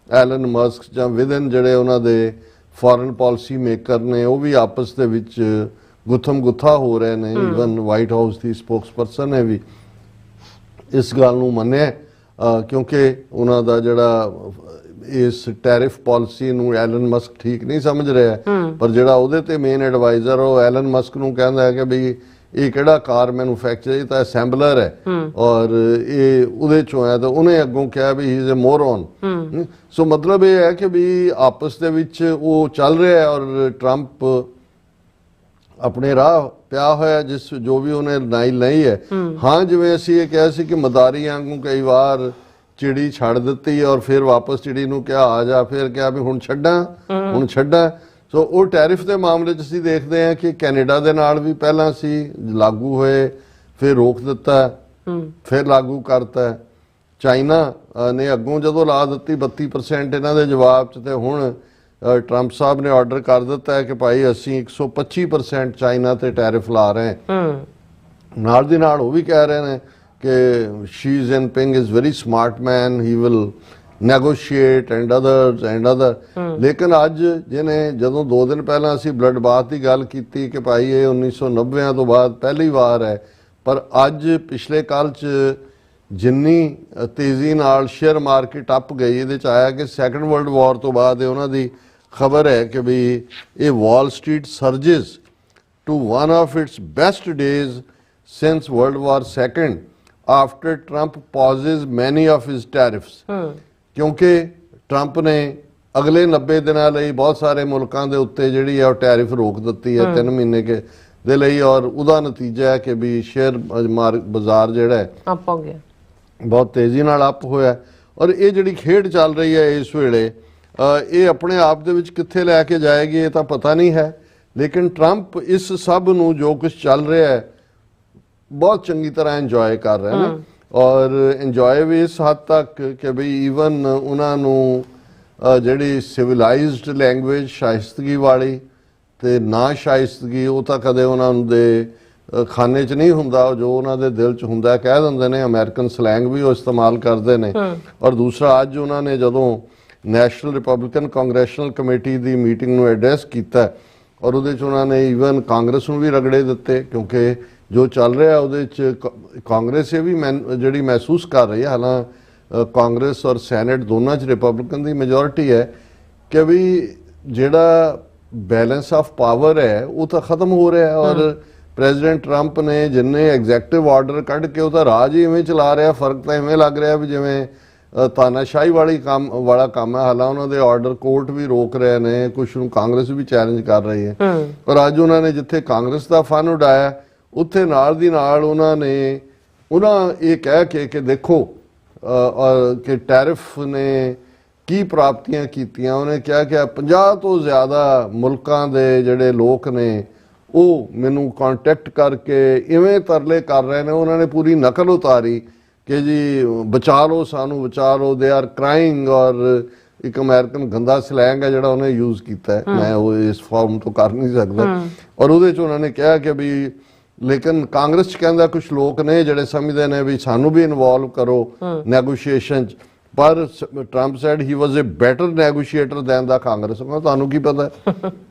ਐਲਨ ਮਸਕ ਜਾਂ ਵਿਦਨ ਜਿਹੜੇ ਉਹਨਾਂ ਦੇ ਫੋਰਨ ਪਾਲਿਸੀ ਮੇਕਰ ਨੇ, ਉਹ ਵੀ ਆਪਸ ਦੇ ਵਿੱਚ ਗੁੱਥਮ ਗੁੱਥਾ ਹੋ ਰਹੇ ਨੇ। ਈਵਨ ਵਾਈਟ ਹਾਊਸ ਦੀ ਸਪੋਕਸਪਰਸਨ ਨੇ ਵੀ ਇਸ ਗੱਲ ਨੂੰ ਮੰਨਿਆ, ਕਿਉਂਕਿ ਉਹਨਾਂ ਦਾ ਜਿਹੜਾ ਇਸ ਟੈਰਿਫ ਪਾਲਿਸੀ ਨੂੰ ਐਲਨ ਮਸਕ ਠੀਕ ਨਹੀਂ ਸਮਝ ਰਿਹਾ, ਪਰ ਜਿਹੜਾ ਉਹਦੇ ਤੇ ਮੇਨ ਐਡਵਾਈਜ਼ਰ ਉਹ ਐਲਨ ਮਸਕ ਨੂੰ ਕਹਿੰਦਾ ਹੈ ਕਿ ਬਈ ਇਹ ਕਿਹੜਾ ਕਾਰ ਮੈਨੂਫੈਕਚਰ, ਇਹ ਤਾਂ ਅਸੈਂਬਲਰ ਹੈ ਔਰ ਇਹ ਉਹਦੇ ਚੋਂ ਆਇਆ। ਤਾਂ ਉਹਨੇ ਅੱਗੋਂ ਕਿਹਾ ਵੀ ਹੀ ਇਜ਼ ਅ ਮੋਰੋਨ। ਸੋ ਮਤਲਬ ਇਹ ਹੈ ਕਿ ਵੀ ਆਪਸ ਦੇ ਵਿੱਚ ਉਹ ਚੱਲ ਰਿਹਾ ਹੈ ਔਰ ਟਰੰਪ ਆਪਣੇ ਰਾਹ ਪਿਆ ਹੋਇਆ ਜਿਸ ਜੋ ਵੀ ਉਹਨੇ ਲੜਾਈ ਲਈ ਹੈ। ਹਾਂ, ਜਿਵੇਂ ਅਸੀਂ ਇਹ ਕਿਹਾ ਸੀ ਕਿ ਮਦਾਰੀ ਵਾਂਗੂ ਕਈ ਵਾਰ ਚਿੜੀ ਛੱਡ ਦਿੱਤੀ ਔਰ ਫਿਰ ਵਾਪਸ ਚਿੜੀ ਨੂੰ ਕਿਹਾ ਆ ਜਾ, ਫਿਰ ਕਿਹਾ ਵੀ ਹੁਣ ਛੱਡਾਂ। ਸੋ ਉਹ ਟੈਰਿਫ ਦੇ ਮਾਮਲੇ 'ਚ ਅਸੀਂ ਦੇਖਦੇ ਹਾਂ ਕਿ ਕੈਨੇਡਾ ਦੇ ਨਾਲ ਵੀ ਪਹਿਲਾਂ ਸੀ ਲਾਗੂ ਹੋਏ, ਫਿਰ ਰੋਕ ਦਿੱਤਾ, ਫਿਰ ਲਾਗੂ ਕਰਤਾ। ਚਾਈਨਾ ਨੇ ਅੱਗੋਂ ਜਦੋਂ ਲਾ ਦਿੱਤੀ 32% ਇਹਨਾਂ ਦੇ ਜਵਾਬ 'ਚ, ਤੇ ਹੁਣ ਟਰੰਪ ਸਾਹਿਬ ਨੇ ਆਰਡਰ ਕਰ ਦਿੱਤਾ ਹੈ ਕਿ ਭਾਈ ਅਸੀਂ 125% ਚਾਈਨਾ ਤੇ ਟੈਰਿਫ ਲਾ ਰਹੇ ਹਾਂ। ਨਾਲ ਦੀ ਨਾਲ ਉਹ ਵੀ ਕਹਿ ਰਹੇ ਨੇ ਕਿ Xi Jinping is very smart man, he will negotiate and other. ਲੇਕਿਨ ਅੱਜ ਜਿਹਨੇ ਜਦੋਂ 2 ਦਿਨ ਪਹਿਲਾਂ ਅਸੀਂ ਬਲੱਡ ਬਾਥ ਦੀ ਗੱਲ ਕੀਤੀ ਕਿ ਭਾਈ ਇਹ 1990 ਤੋਂ ਬਾਅਦ ਪਹਿਲੀ ਵਾਰ ਹੈ, ਪਰ ਅੱਜ ਪਿਛਲੇ ਕੱਲ 'ਚ ਜਿੰਨੀ ਤੇਜ਼ੀ ਨਾਲ ਸ਼ੇਅਰ ਮਾਰਕੀਟ ਅੱਪ ਗਈ, ਇਹਦੇ 'ਚ ਆਇਆ ਕਿ ਸੈਕੰਡ ਵਰਲਡ ਵਾਰ ਤੋਂ ਬਾਅਦ ਉਹਨਾਂ ਦੀ ਖਬਰ ਹੈ ਕਿ ਵੀ ਇਹ Wall Street surges to one of its best days since World War second after Trump pauses many of his tariffs. ਕਿਉਂਕਿ ਟਰੰਪ ਨੇ ਅਗਲੇ 90 ਦਿਨਾਂ ਲਈ ਬਹੁਤ ਸਾਰੇ ਮੁਲਕਾਂ ਦੇ ਉੱਤੇ ਜਿਹੜੀ ਹੈ ਉਹ ਟੈਰਿਫ ਰੋਕ ਦਿੱਤੀ ਹੈ 3 ਮਹੀਨੇ ਦੇ ਲਈ, ਔਰ ਉਹਦਾ ਨਤੀਜਾ ਹੈ ਕਿ ਵੀ ਸ਼ੇਅਰ ਬਾਜ਼ਾਰ ਜਿਹੜਾ ਹੈ ਅੱਪ ਹੋ ਗਿਆ, ਬਹੁਤ ਤੇਜ਼ੀ ਨਾਲ ਅੱਪ ਹੋਇਆ। ਔਰ ਇਹ ਜਿਹੜੀ ਖੇਡ ਚੱਲ ਰਹੀ ਹੈ ਇਸ ਵੇਲੇ, ਇਹ ਆਪਣੇ ਆਪ ਦੇ ਵਿੱਚ ਕਿੱਥੇ ਲੈ ਕੇ ਜਾਏਗੀ ਇਹ ਤਾਂ ਪਤਾ ਨਹੀਂ ਹੈ। ਲੇਕਿਨ ਟਰੰਪ ਇਸ ਸਭ ਨੂੰ ਜੋ ਕੁਝ ਚੱਲ ਰਿਹਾ ਹੈ ਬਹੁਤ ਚੰਗੀ ਤਰ੍ਹਾਂ ਇੰਜੋਏ ਕਰ ਰਹੇ ਨੇ, ਔਰ ਇੰਜੋਏ ਵੀ ਇਸ ਹੱਦ ਤੱਕ ਕਿ ਬਈ ਈਵਨ ਉਹਨਾਂ ਨੂੰ ਜਿਹੜੀ ਸਿਵਲਾਈਜ਼ਡ ਲੈਂਗੁਏਜ, ਸ਼ਾਇਸਤਗੀ ਵਾਲੀ ਤੇ ਨਾ ਸ਼ਾਇਸਤਗੀ, ਉਹ ਤਾਂ ਕਦੇ ਉਹਨਾਂ ਦੇ ਖਾਨੇ 'ਚ ਨਹੀਂ ਹੁੰਦਾ, ਜੋ ਉਹਨਾਂ ਦੇ ਦਿਲ 'ਚ ਹੁੰਦਾ ਕਹਿ ਦਿੰਦੇ ਨੇ। ਅਮਰੀਕਨ ਸਲੈਂਗ ਵੀ ਉਹ ਇਸਤੇਮਾਲ ਕਰਦੇ ਨੇ। ਔਰ ਦੂਸਰਾ, ਅੱਜ ਉਹਨਾਂ ਨੇ ਜਦੋਂ ਨੈਸ਼ਨਲ ਰਿਪਬਲਿਕਨ ਕਾਂਗਰੈਸ਼ਨਲ ਕਮੇਟੀ ਦੀ ਮੀਟਿੰਗ ਨੂੰ ਐਡਰੈਸ ਕੀਤਾ ਔਰ ਉਹਦੇ 'ਚ ਉਹਨਾਂ ਨੇ ਈਵਨ ਕਾਂਗਰਸ ਨੂੰ ਵੀ ਰਗੜੇ ਦਿੱਤੇ, ਕਿਉਂਕਿ ਜੋ ਚੱਲ ਰਿਹਾ ਉਹਦੇ 'ਚ ਕਾਂਗਰਸ ਇਹ ਵੀ ਜਿਹੜੀ ਮਹਿਸੂਸ ਕਰ ਰਹੀ ਹੈ, ਹਾਲਾਂ ਕਾਂਗਰਸ ਔਰ ਸੈਨੇਟ ਦੋਨਾਂ 'ਚ ਰਿਪਬਲਿਕਨ ਦੀ ਮੈਜੋਰਿਟੀ ਹੈ, ਕਿ ਵੀ ਜਿਹੜਾ ਬੈਲੈਂਸ ਆਫ ਪਾਵਰ ਹੈ ਉਹ ਤਾਂ ਖਤਮ ਹੋ ਰਿਹਾ। ਔਰ ਪ੍ਰੈਜ਼ੀਡੈਂਟ ਟਰੰਪ ਨੇ ਜਿੰਨੇ ਐਗਜ਼ੈਕਟਿਵ ਆਰਡਰ ਕੱਢ ਕੇ ਉਹ ਤਾਂ ਰਾਜ ਹੀ ਇਵੇਂ ਚਲਾ ਰਿਹਾ, ਫਰਕ ਤਾਂ ਇਵੇਂ ਲੱਗ ਰਿਹਾ ਵੀ ਜਿਵੇਂ ਤਾਨਾਸ਼ਾਹੀ ਵਾਲਾ ਕੰਮ ਹੈ। ਹਾਲਾਂ ਉਹਨਾਂ ਦੇ ਆਰਡਰ ਕੋਰਟ ਵੀ ਰੋਕ ਰਹੇ ਨੇ, ਕੁਛ ਨੂੰ ਕਾਂਗਰਸ ਵੀ ਚੈਲੰਜ ਕਰ ਰਹੀ ਹੈ। ਪਰ ਅੱਜ ਉਹਨਾਂ ਨੇ ਜਿੱਥੇ ਕਾਂਗਰਸ ਦਾ ਫਨ ਉਡਾਇਆ, ਉੱਥੇ ਨਾਲ ਦੀ ਨਾਲ ਉਹਨਾਂ ਨੇ ਉਹਨਾਂ ਇਹ ਕਹਿ ਕੇ ਕਿ ਦੇਖੋ ਕਿ ਟੈਰਿਫ ਨੇ ਕੀ ਪ੍ਰਾਪਤੀਆਂ ਕੀਤੀਆਂ। ਉਹਨੇ ਕਿਹਾ ਕਿ 50 ਤੋਂ ਜ਼ਿਆਦਾ ਮੁਲਕਾਂ ਦੇ ਜਿਹੜੇ ਲੋਕ ਨੇ ਉਹ ਮੈਨੂੰ ਕੰਟੈਕਟ ਕਰਕੇ ਇਵੇਂ ਤਰਲੇ ਕਰ ਰਹੇ ਨੇ। ਉਹਨਾਂ ਨੇ ਪੂਰੀ ਨਕਲ ਉਤਾਰੀ ਕਿ ਜੀ ਬਚਾ ਲਓ, ਸਾਨੂੰ ਬਚਾ ਲਓ, ਦੇ ਆਰ ਕ੍ਰਾਈਂਗ। ਔਰ ਇੱਕ ਅਮਰੀਕਨ ਗੰਦਾ ਸਲੈਂਗ ਹੈ ਜਿਹੜਾ ਉਹਨੇ ਯੂਜ਼ ਕੀਤਾ ਹੈ, ਮੈਂ ਉਹ ਇਸ ਫਾਰਮ ਤੋਂ ਕਰ ਨਹੀਂ ਸਕਦਾ। ਔਰ ਉਹਦੇ 'ਚ ਉਹਨਾਂ ਨੇ ਕਿਹਾ ਕਿ ਵੀ ਲੇਕਿਨ ਕਾਂਗਰਸ 'ਚ ਕਹਿੰਦਾ ਕੁਝ ਲੋਕ ਨੇ ਜਿਹੜੇ ਸਮਝਦੇ ਨੇ ਵੀ ਸਾਨੂੰ ਵੀ ਇਨਵੋਲਵ ਕਰੋ ਨੈਗੋਸ਼ੀਏਸ਼ਨ 'ਚ। ਪਰ Trump said he was a better negotiator than the Congress. ਤੁਹਾਨੂੰ ਕੀ ਪਤਾ,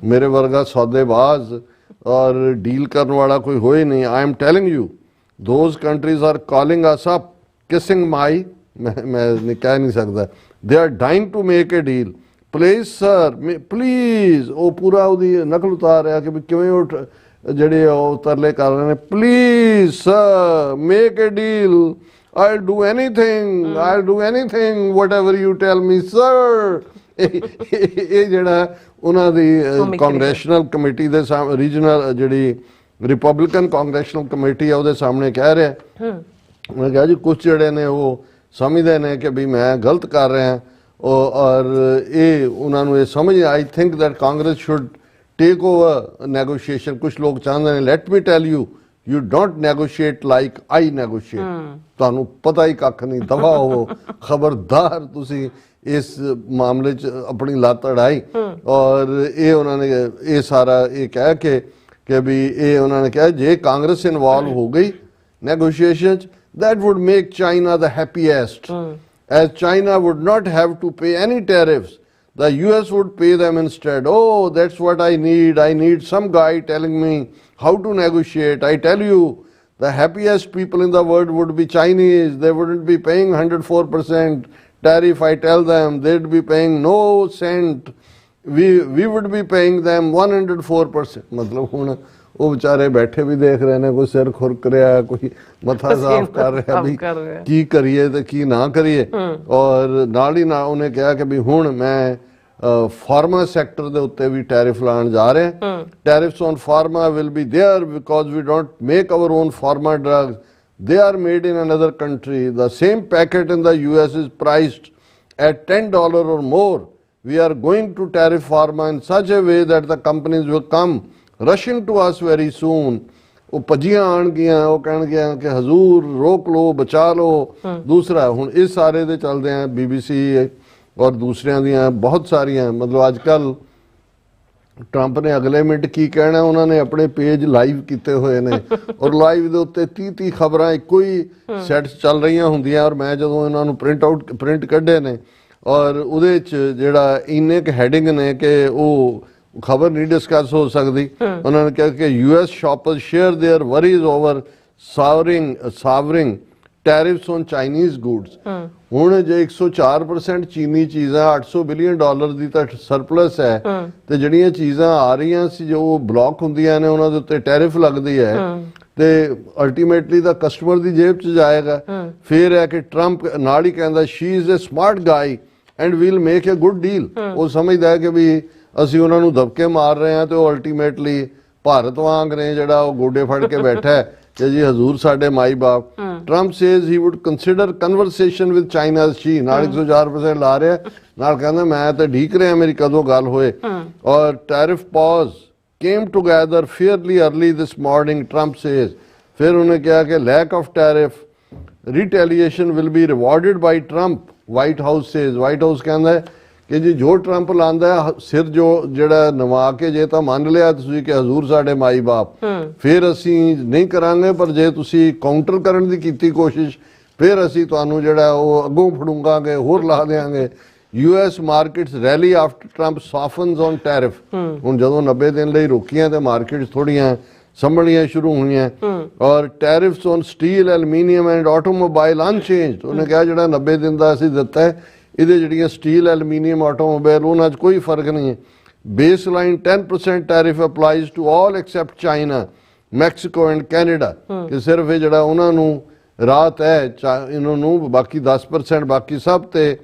ਮੇਰੇ ਵਰਗਾ ਸੌਦੇਬਾਜ਼ ਔਰ ਡੀਲ ਕਰਨ ਵਾਲਾ ਕੋਈ ਹੋਏ ਨਹੀਂ। I am telling you those countries are calling us up kissing my, ਮੈਂ ਕਹਿ ਨਹੀਂ ਸਕਦਾ, they are dying to make a deal, please sir please. ਉਹ ਪੂਰਾ ਉਹਦੀ ਨਕਲ ਉਤਾਰ ਰਿਹਾ ਕਿ ਕਿਵੇਂ ਉਹ ਜਿਹੜੇ ਉਹ ਤਰਲੇ ਕਰ ਰਹੇ ਨੇ, please sir make a deal, I'll do anything whatever you tell me sir। ਇਹ ਜਿਹੜਾ ਉਹਨਾਂ ਦੀ ਕਾਂਗਰੈਸ਼ਨਲ ਕਮੇਟੀ ਦੇ ਰੀਜਨਲ ਜਿਹੜੀ ਰਿਪਬਲਿਕਨ ਕਾਂਗਰੈਸ਼ਨਲ ਕਮੇਟੀ ਆ ਉਹਦੇ ਸਾਹਮਣੇ ਕਹਿ ਰਿਹਾ। ਉਹਨੇ ਕਿਹਾ ਜੀ ਕੁਝ ਜਿਹੜੇ ਨੇ ਉਹ ਸਮਝਦੇ ਨੇ ਕਿ ਵੀ ਮੈਂ ਗਲਤ ਕਰ ਰਿਹਾ ਔਰ ਇਹ ਉਹਨਾਂ ਨੂੰ ਇਹ ਸਮਝ, I think that Congress should take over negotiation. ਕੁਝ ਲੋਕ ਚਾਹੁੰਦੇ ਨੇ let me tell you You don't negotiate like I negotiate। ਤੁਹਾਨੂੰ ਪਤਾ ਹੀ ਕੱਖ ਨਹੀਂ, ਦਫਾ ਹੋ, ਖਬਰਦਾਰ ਤੁਸੀਂ ਇਸ ਮਾਮਲੇ 'ਚ ਆਪਣੀ ਲੱਤ ਅੜਾਈ। ਔਰ ਇਹ ਉਹਨਾਂ ਨੇ ਇਹ ਸਾਰਾ ਇਹ ਕਹਿ ਕੇ ਕਿ ਵੀ ਇਹ ਉਹਨਾਂ ਨੇ ਕਿਹਾ ਜੇ ਕਾਂਗਰਸ ਇਨਵੋਲਵ ਹੋ ਗਈ ਨੈਗੋਸ਼ੀਏਸ਼ਨ 'ਚ that would make China the happiest, as China would not have to pay any tariffs, the US would pay them instead। Oh, that's what I need some guy telling me how to negotiate। I tell you, the happiest people in the world would be Chinese, they wouldn't be paying 104% tariff। I tell them they'd be paying no cent, we would be paying them 104%। मतलब ਹੁਣ ਉਹ ਵਿਚਾਰੇ ਬੈਠੇ ਵੀ ਦੇਖ ਰਹੇ ਨੇ, ਕੋਈ ਸਿਰ ਖੁਰਕ ਰਿਹਾ, ਕੋਈ ਮੱਥਾ ਸਾਫ਼ ਕਰ ਰਿਹਾ ਵੀ ਕੀ ਕਰੀਏ ਤੇ ਕੀ ਨਾ ਕਰੀਏ। ਔਰ ਨਾਲ ਹੀ ਨਾਲ ਉਹਨੇ ਕਿਹਾ ਕਿ ਵੀ ਹੁਣ ਮੈਂ ਫਾਰਮਾ ਸੈਕਟਰ ਦੇ ਉੱਤੇ ਵੀ ਟੈਰਿਫ ਲਾਉਣ ਜਾ ਰਹੇ ਹਾਂ। Tariffs on pharma will be there because we don't make our own pharma drugs, they are made in another country। The same packet in the US is priced at $10 or more। We are going to tariff pharma in such a way that the companies will come rushing to us very soon। ਉਹ ਭੱਜੀਆਂ ਆਉਣਗੀਆਂ, ਉਹ ਕਹਿਣਗੀਆਂ ਕਿ ਹਜ਼ੂਰ ਰੋਕ ਲਓ, ਬਚਾ ਲਓ। ਦੂਸਰਾ ਹੁਣ ਇਸ ਸਾਰੇ ਦੇ ਚੱਲਦੇ ਆ BBC ਔਰ ਦੂਸਰਿਆਂ ਦੀਆਂ ਬਹੁਤ ਸਾਰੀਆਂ, ਮਤਲਬ ਅੱਜ ਕੱਲ ਟਰੰਪ ਨੇ ਅਗਲੇ ਮਿੰਟ ਕੀ ਕਹਿਣਾ ਉਹਨਾਂ ਨੇ ਆਪਣੇ ਪੇਜ ਲਾਈਵ ਕੀਤੇ ਹੋਏ ਨੇ ਔਰ ਲਾਈਵ ਦੇ ਉੱਤੇ 30 ਖਬਰਾਂ ਇੱਕੋ ਹੀ ਸੈੱਟ ਚੱਲ ਰਹੀਆਂ ਹੁੰਦੀਆਂ। ਔਰ ਮੈਂ ਜਦੋਂ ਇਹਨਾਂ ਨੂੰ ਪ੍ਰਿੰਟ ਕੱਢੇ ਨੇ ਔਰ ਉਹਦੇ 'ਚ ਜਿਹੜਾ ਇੰਨੇ ਕੁ ਹੈਡਿੰਗ ਨੇ ਕਿ ਉਹ ਖਬਰ ਨਹੀਂ ਡਿਸਕਸ ਹੋ ਸਕਦੀ। ਉਹਨਾਂ ਨੇ ਕਿਹਾ ਕਿ US shoppers share their worries over soaring tariffs on Chinese goods। ਹੁਣ ਜੇ 104% ਚੀਨੀ ਚੀਜ਼ਾਂ $800 ਬਿਲੀਅਨ ਦੀ ਤਾਂ ਸਰਪਲਸ ਹੈ ਤੇ ਜਿਹੜੀਆਂ ਚੀਜ਼ਾਂ ਆ ਰਹੀਆਂ ਸੀ ਜੋ ਬਲੌਕ ਹੁੰਦੀਆਂ ਨੇ ਉਹਨਾਂ ਦੇ ਉੱਤੇ ਟੈਰਿਫ ਲੱਗਦੀ ਹੈ ਤੇ ਅਲਟੀਮੇਟਲੀ ਤਾਂ ਕਸਟਮਰ ਦੀ ਜੇਬ 'ਚ ਜਾਏਗਾ। ਫਿਰ ਹੈ ਕਿ ਟਰੰਪ ਨਾਲ ਹੀ ਕਹਿੰਦਾ Xi is a smart guy and will make a good deal. ਉਹ ਸਮਝਦਾ ਹੈ ਕਿ ਵੀ ਅਸੀਂ ਉਹਨਾਂ ਨੂੰ ਦਬਕੇ ਮਾਰ ਰਹੇ ਹਾਂ ਤੇ ਉਹ ਅਲਟੀਮੇਟਲੀ ਭਾਰਤ ਵਾਂਗ ਨੇ ਜਿਹੜਾ ਉਹ ਗੋਡੇ ਫੜ ਕੇ ਬੈਠਾ ਹੈ ਕਿ ਜੀ ਹਜ਼ੂਰ ਸਾਡੇ ਮਾਈ ਬਾਪ। Trump says he would consider conversation with China's Xi। ਨਾਲ 104% ਲਾ ਰਿਹਾ, ਨਾਲ ਕਹਿੰਦਾ ਮੈਂ ਤਾਂ ਢੀਕ ਰਿਹਾ ਮੇਰੀ ਕਦੋਂ ਗੱਲ ਹੋਏ। ਔਰ tariff pause came together fairly early this morning, Trump says। ਫਿਰ ਉਹਨੇ ਕਿਹਾ ਕਿ lack of tariff retaliation will be rewarded by Trump, White House says। White House ਕਹਿੰਦਾ ਕਿ ਜੀ ਜੋ ਟਰੰਪ ਲਾਂਦਾ ਸਿਰ ਜੋ ਜਿਹੜਾ ਨਵਾ ਕੇ ਜੇ ਤਾਂ ਮੰਨ ਲਿਆ ਤੁਸੀਂ ਕਿ ਹਜ਼ੂਰ ਸਾਡੇ ਮਾਈ ਬਾਪ, ਫਿਰ ਅਸੀਂ ਨਹੀਂ ਕਰਾਂਗੇ, ਪਰ ਜੇ ਤੁਸੀਂ ਕਾਊਂਟਰ ਕਰਨ ਦੀ ਕੀਤੀ ਕੋਸ਼ਿਸ਼ ਫਿਰ ਅਸੀਂ ਤੁਹਾਨੂੰ ਜਿਹੜਾ ਉਹ ਅੱਗੋਂ ਫੜੂੰਗਾਂਗੇ, ਹੋਰ ਲਾ ਦੇਾਂਗੇ। US markets rally after Trump softens on tariff. ਹੁਣ ਜਦੋਂ 90 ਦਿਨ ਲਈ ਰੋਕੀਆਂ ਤੇ ਮਾਰਕੀਟਸ ਥੋੜੀਆਂ ਸੰਭਲੀਆਂ ਸ਼ੁਰੂ ਹੋਈਆਂ। ਔਰ tariffs on steel, aluminium and automobile unchanged. ਉਹਨੇ ਕਿਹਾ ਜਿਹੜਾ 90 ਦਿਨ ਦਾ ਅਸੀਂ ਦਿੱਤਾ ਹੈ ਇਹਦੇ ਜਿਹੜੀਆਂ ਸਟੀਲ, ਐਲੂਮੀਨੀਅਮ, ਆਟੋਮੋਬਾਈਲ ਉਹਨਾਂ 'ਚ ਕੋਈ ਫਰਕ ਨਹੀਂ ਹੈ। Baseline 10% tariff applies to all except China, Mexico and Canada. ਕਿ ਸਿਰਫ ਇਹ ਜਿਹੜਾ ਉਹਨਾਂ ਨੂੰ ਰਾਹਤ ਹੈ ਇਹਨਾਂ ਨੂੰ, ਬਾਕੀ 10% ਬਾਕੀ ਸਭ ਤੇ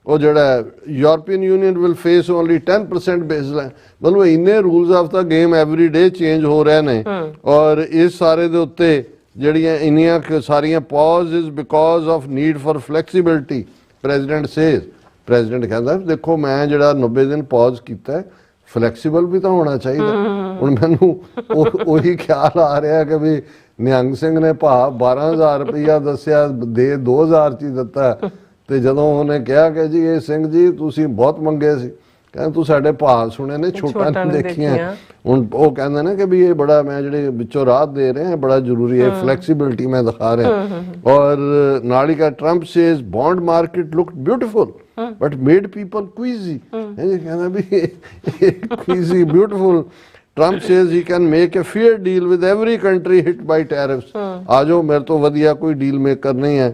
ਉਹ ਜਿਹੜਾ European union will face only 10% baseline. ਮਤਲਬ ਇੰਨੇ rules of the game every day change ਹੋ ਰਹੇ ਨੇ। ਔਰ ਇਸ ਸਾਰੇ ਦੇ ਉੱਤੇ ਜਿਹੜੀਆਂ ਇੰਨੀਆਂ ਸਾਰੀਆਂ pause is because of need for flexibility president says. President ਕਹਿੰਦਾ ਦੇਖੋ ਮੈਂ ਜਿਹੜਾ 90 ਦਿਨ ਪੌਜ਼ ਕੀਤਾ ਫਲੈਕਸੀਬਲ ਵੀ ਤਾਂ ਹੋਣਾ ਚਾਹੀਦਾ। ਹੁਣ ਮੈਨੂੰ ਉਹੀ ਖਿਆਲ ਆ ਰਿਹਾ ਕਿ ਵੀ ਨਿਹੰਗ ਸਿੰਘ ਨੇ 12,000 ਰੁਪਈਆ ਦੱਸਿਆ ਦੇ 2,000 ਚ ਹੀ ਦਿੱਤਾ, ਤੇ ਜਦੋਂ ਉਹਨੇ ਕਿਹਾ ਕਿ ਜੀ ਇਹ ਸਿੰਘ ਜੀ ਤੁਸੀਂ ਬਹੁਤ ਮੰਗੇ ਸੀ, ਕਹਿੰਦੇ ਤੂੰ ਸਾਡੇ ਭਾਅ ਸੁਣੇ ਨੇ ਛੋਟਾ ਨਹੀਂ ਦੇਖੀਆਂ। ਹੁਣ ਉਹ ਕਹਿੰਦੇ ਨੇ ਕਿ ਵੀ ਇਹ ਬੜਾ ਮੈਂ ਜਿਹੜੇ ਵਿੱਚੋਂ ਰਾਹਤ ਦੇ ਰਹੇ ਬੜਾ ਜ਼ਰੂਰੀ ਹੈ, ਫਲੈਕਸੀਬਿਲਿਟੀ ਮੈਂ ਦਿਖਾ ਰਿਹਾ। ਔਰ ਨਾਲ ਹੀ ਕਹਾ Trump says bond market looked beautiful but made people queasy. ਇਹ ਕਹਿੰਦਾ ਵੀ queasy beautiful. Trump says he can make a fair deal with every country hit by tariffs. आज मेरे तो वधिया कोई deal maker नहीं है,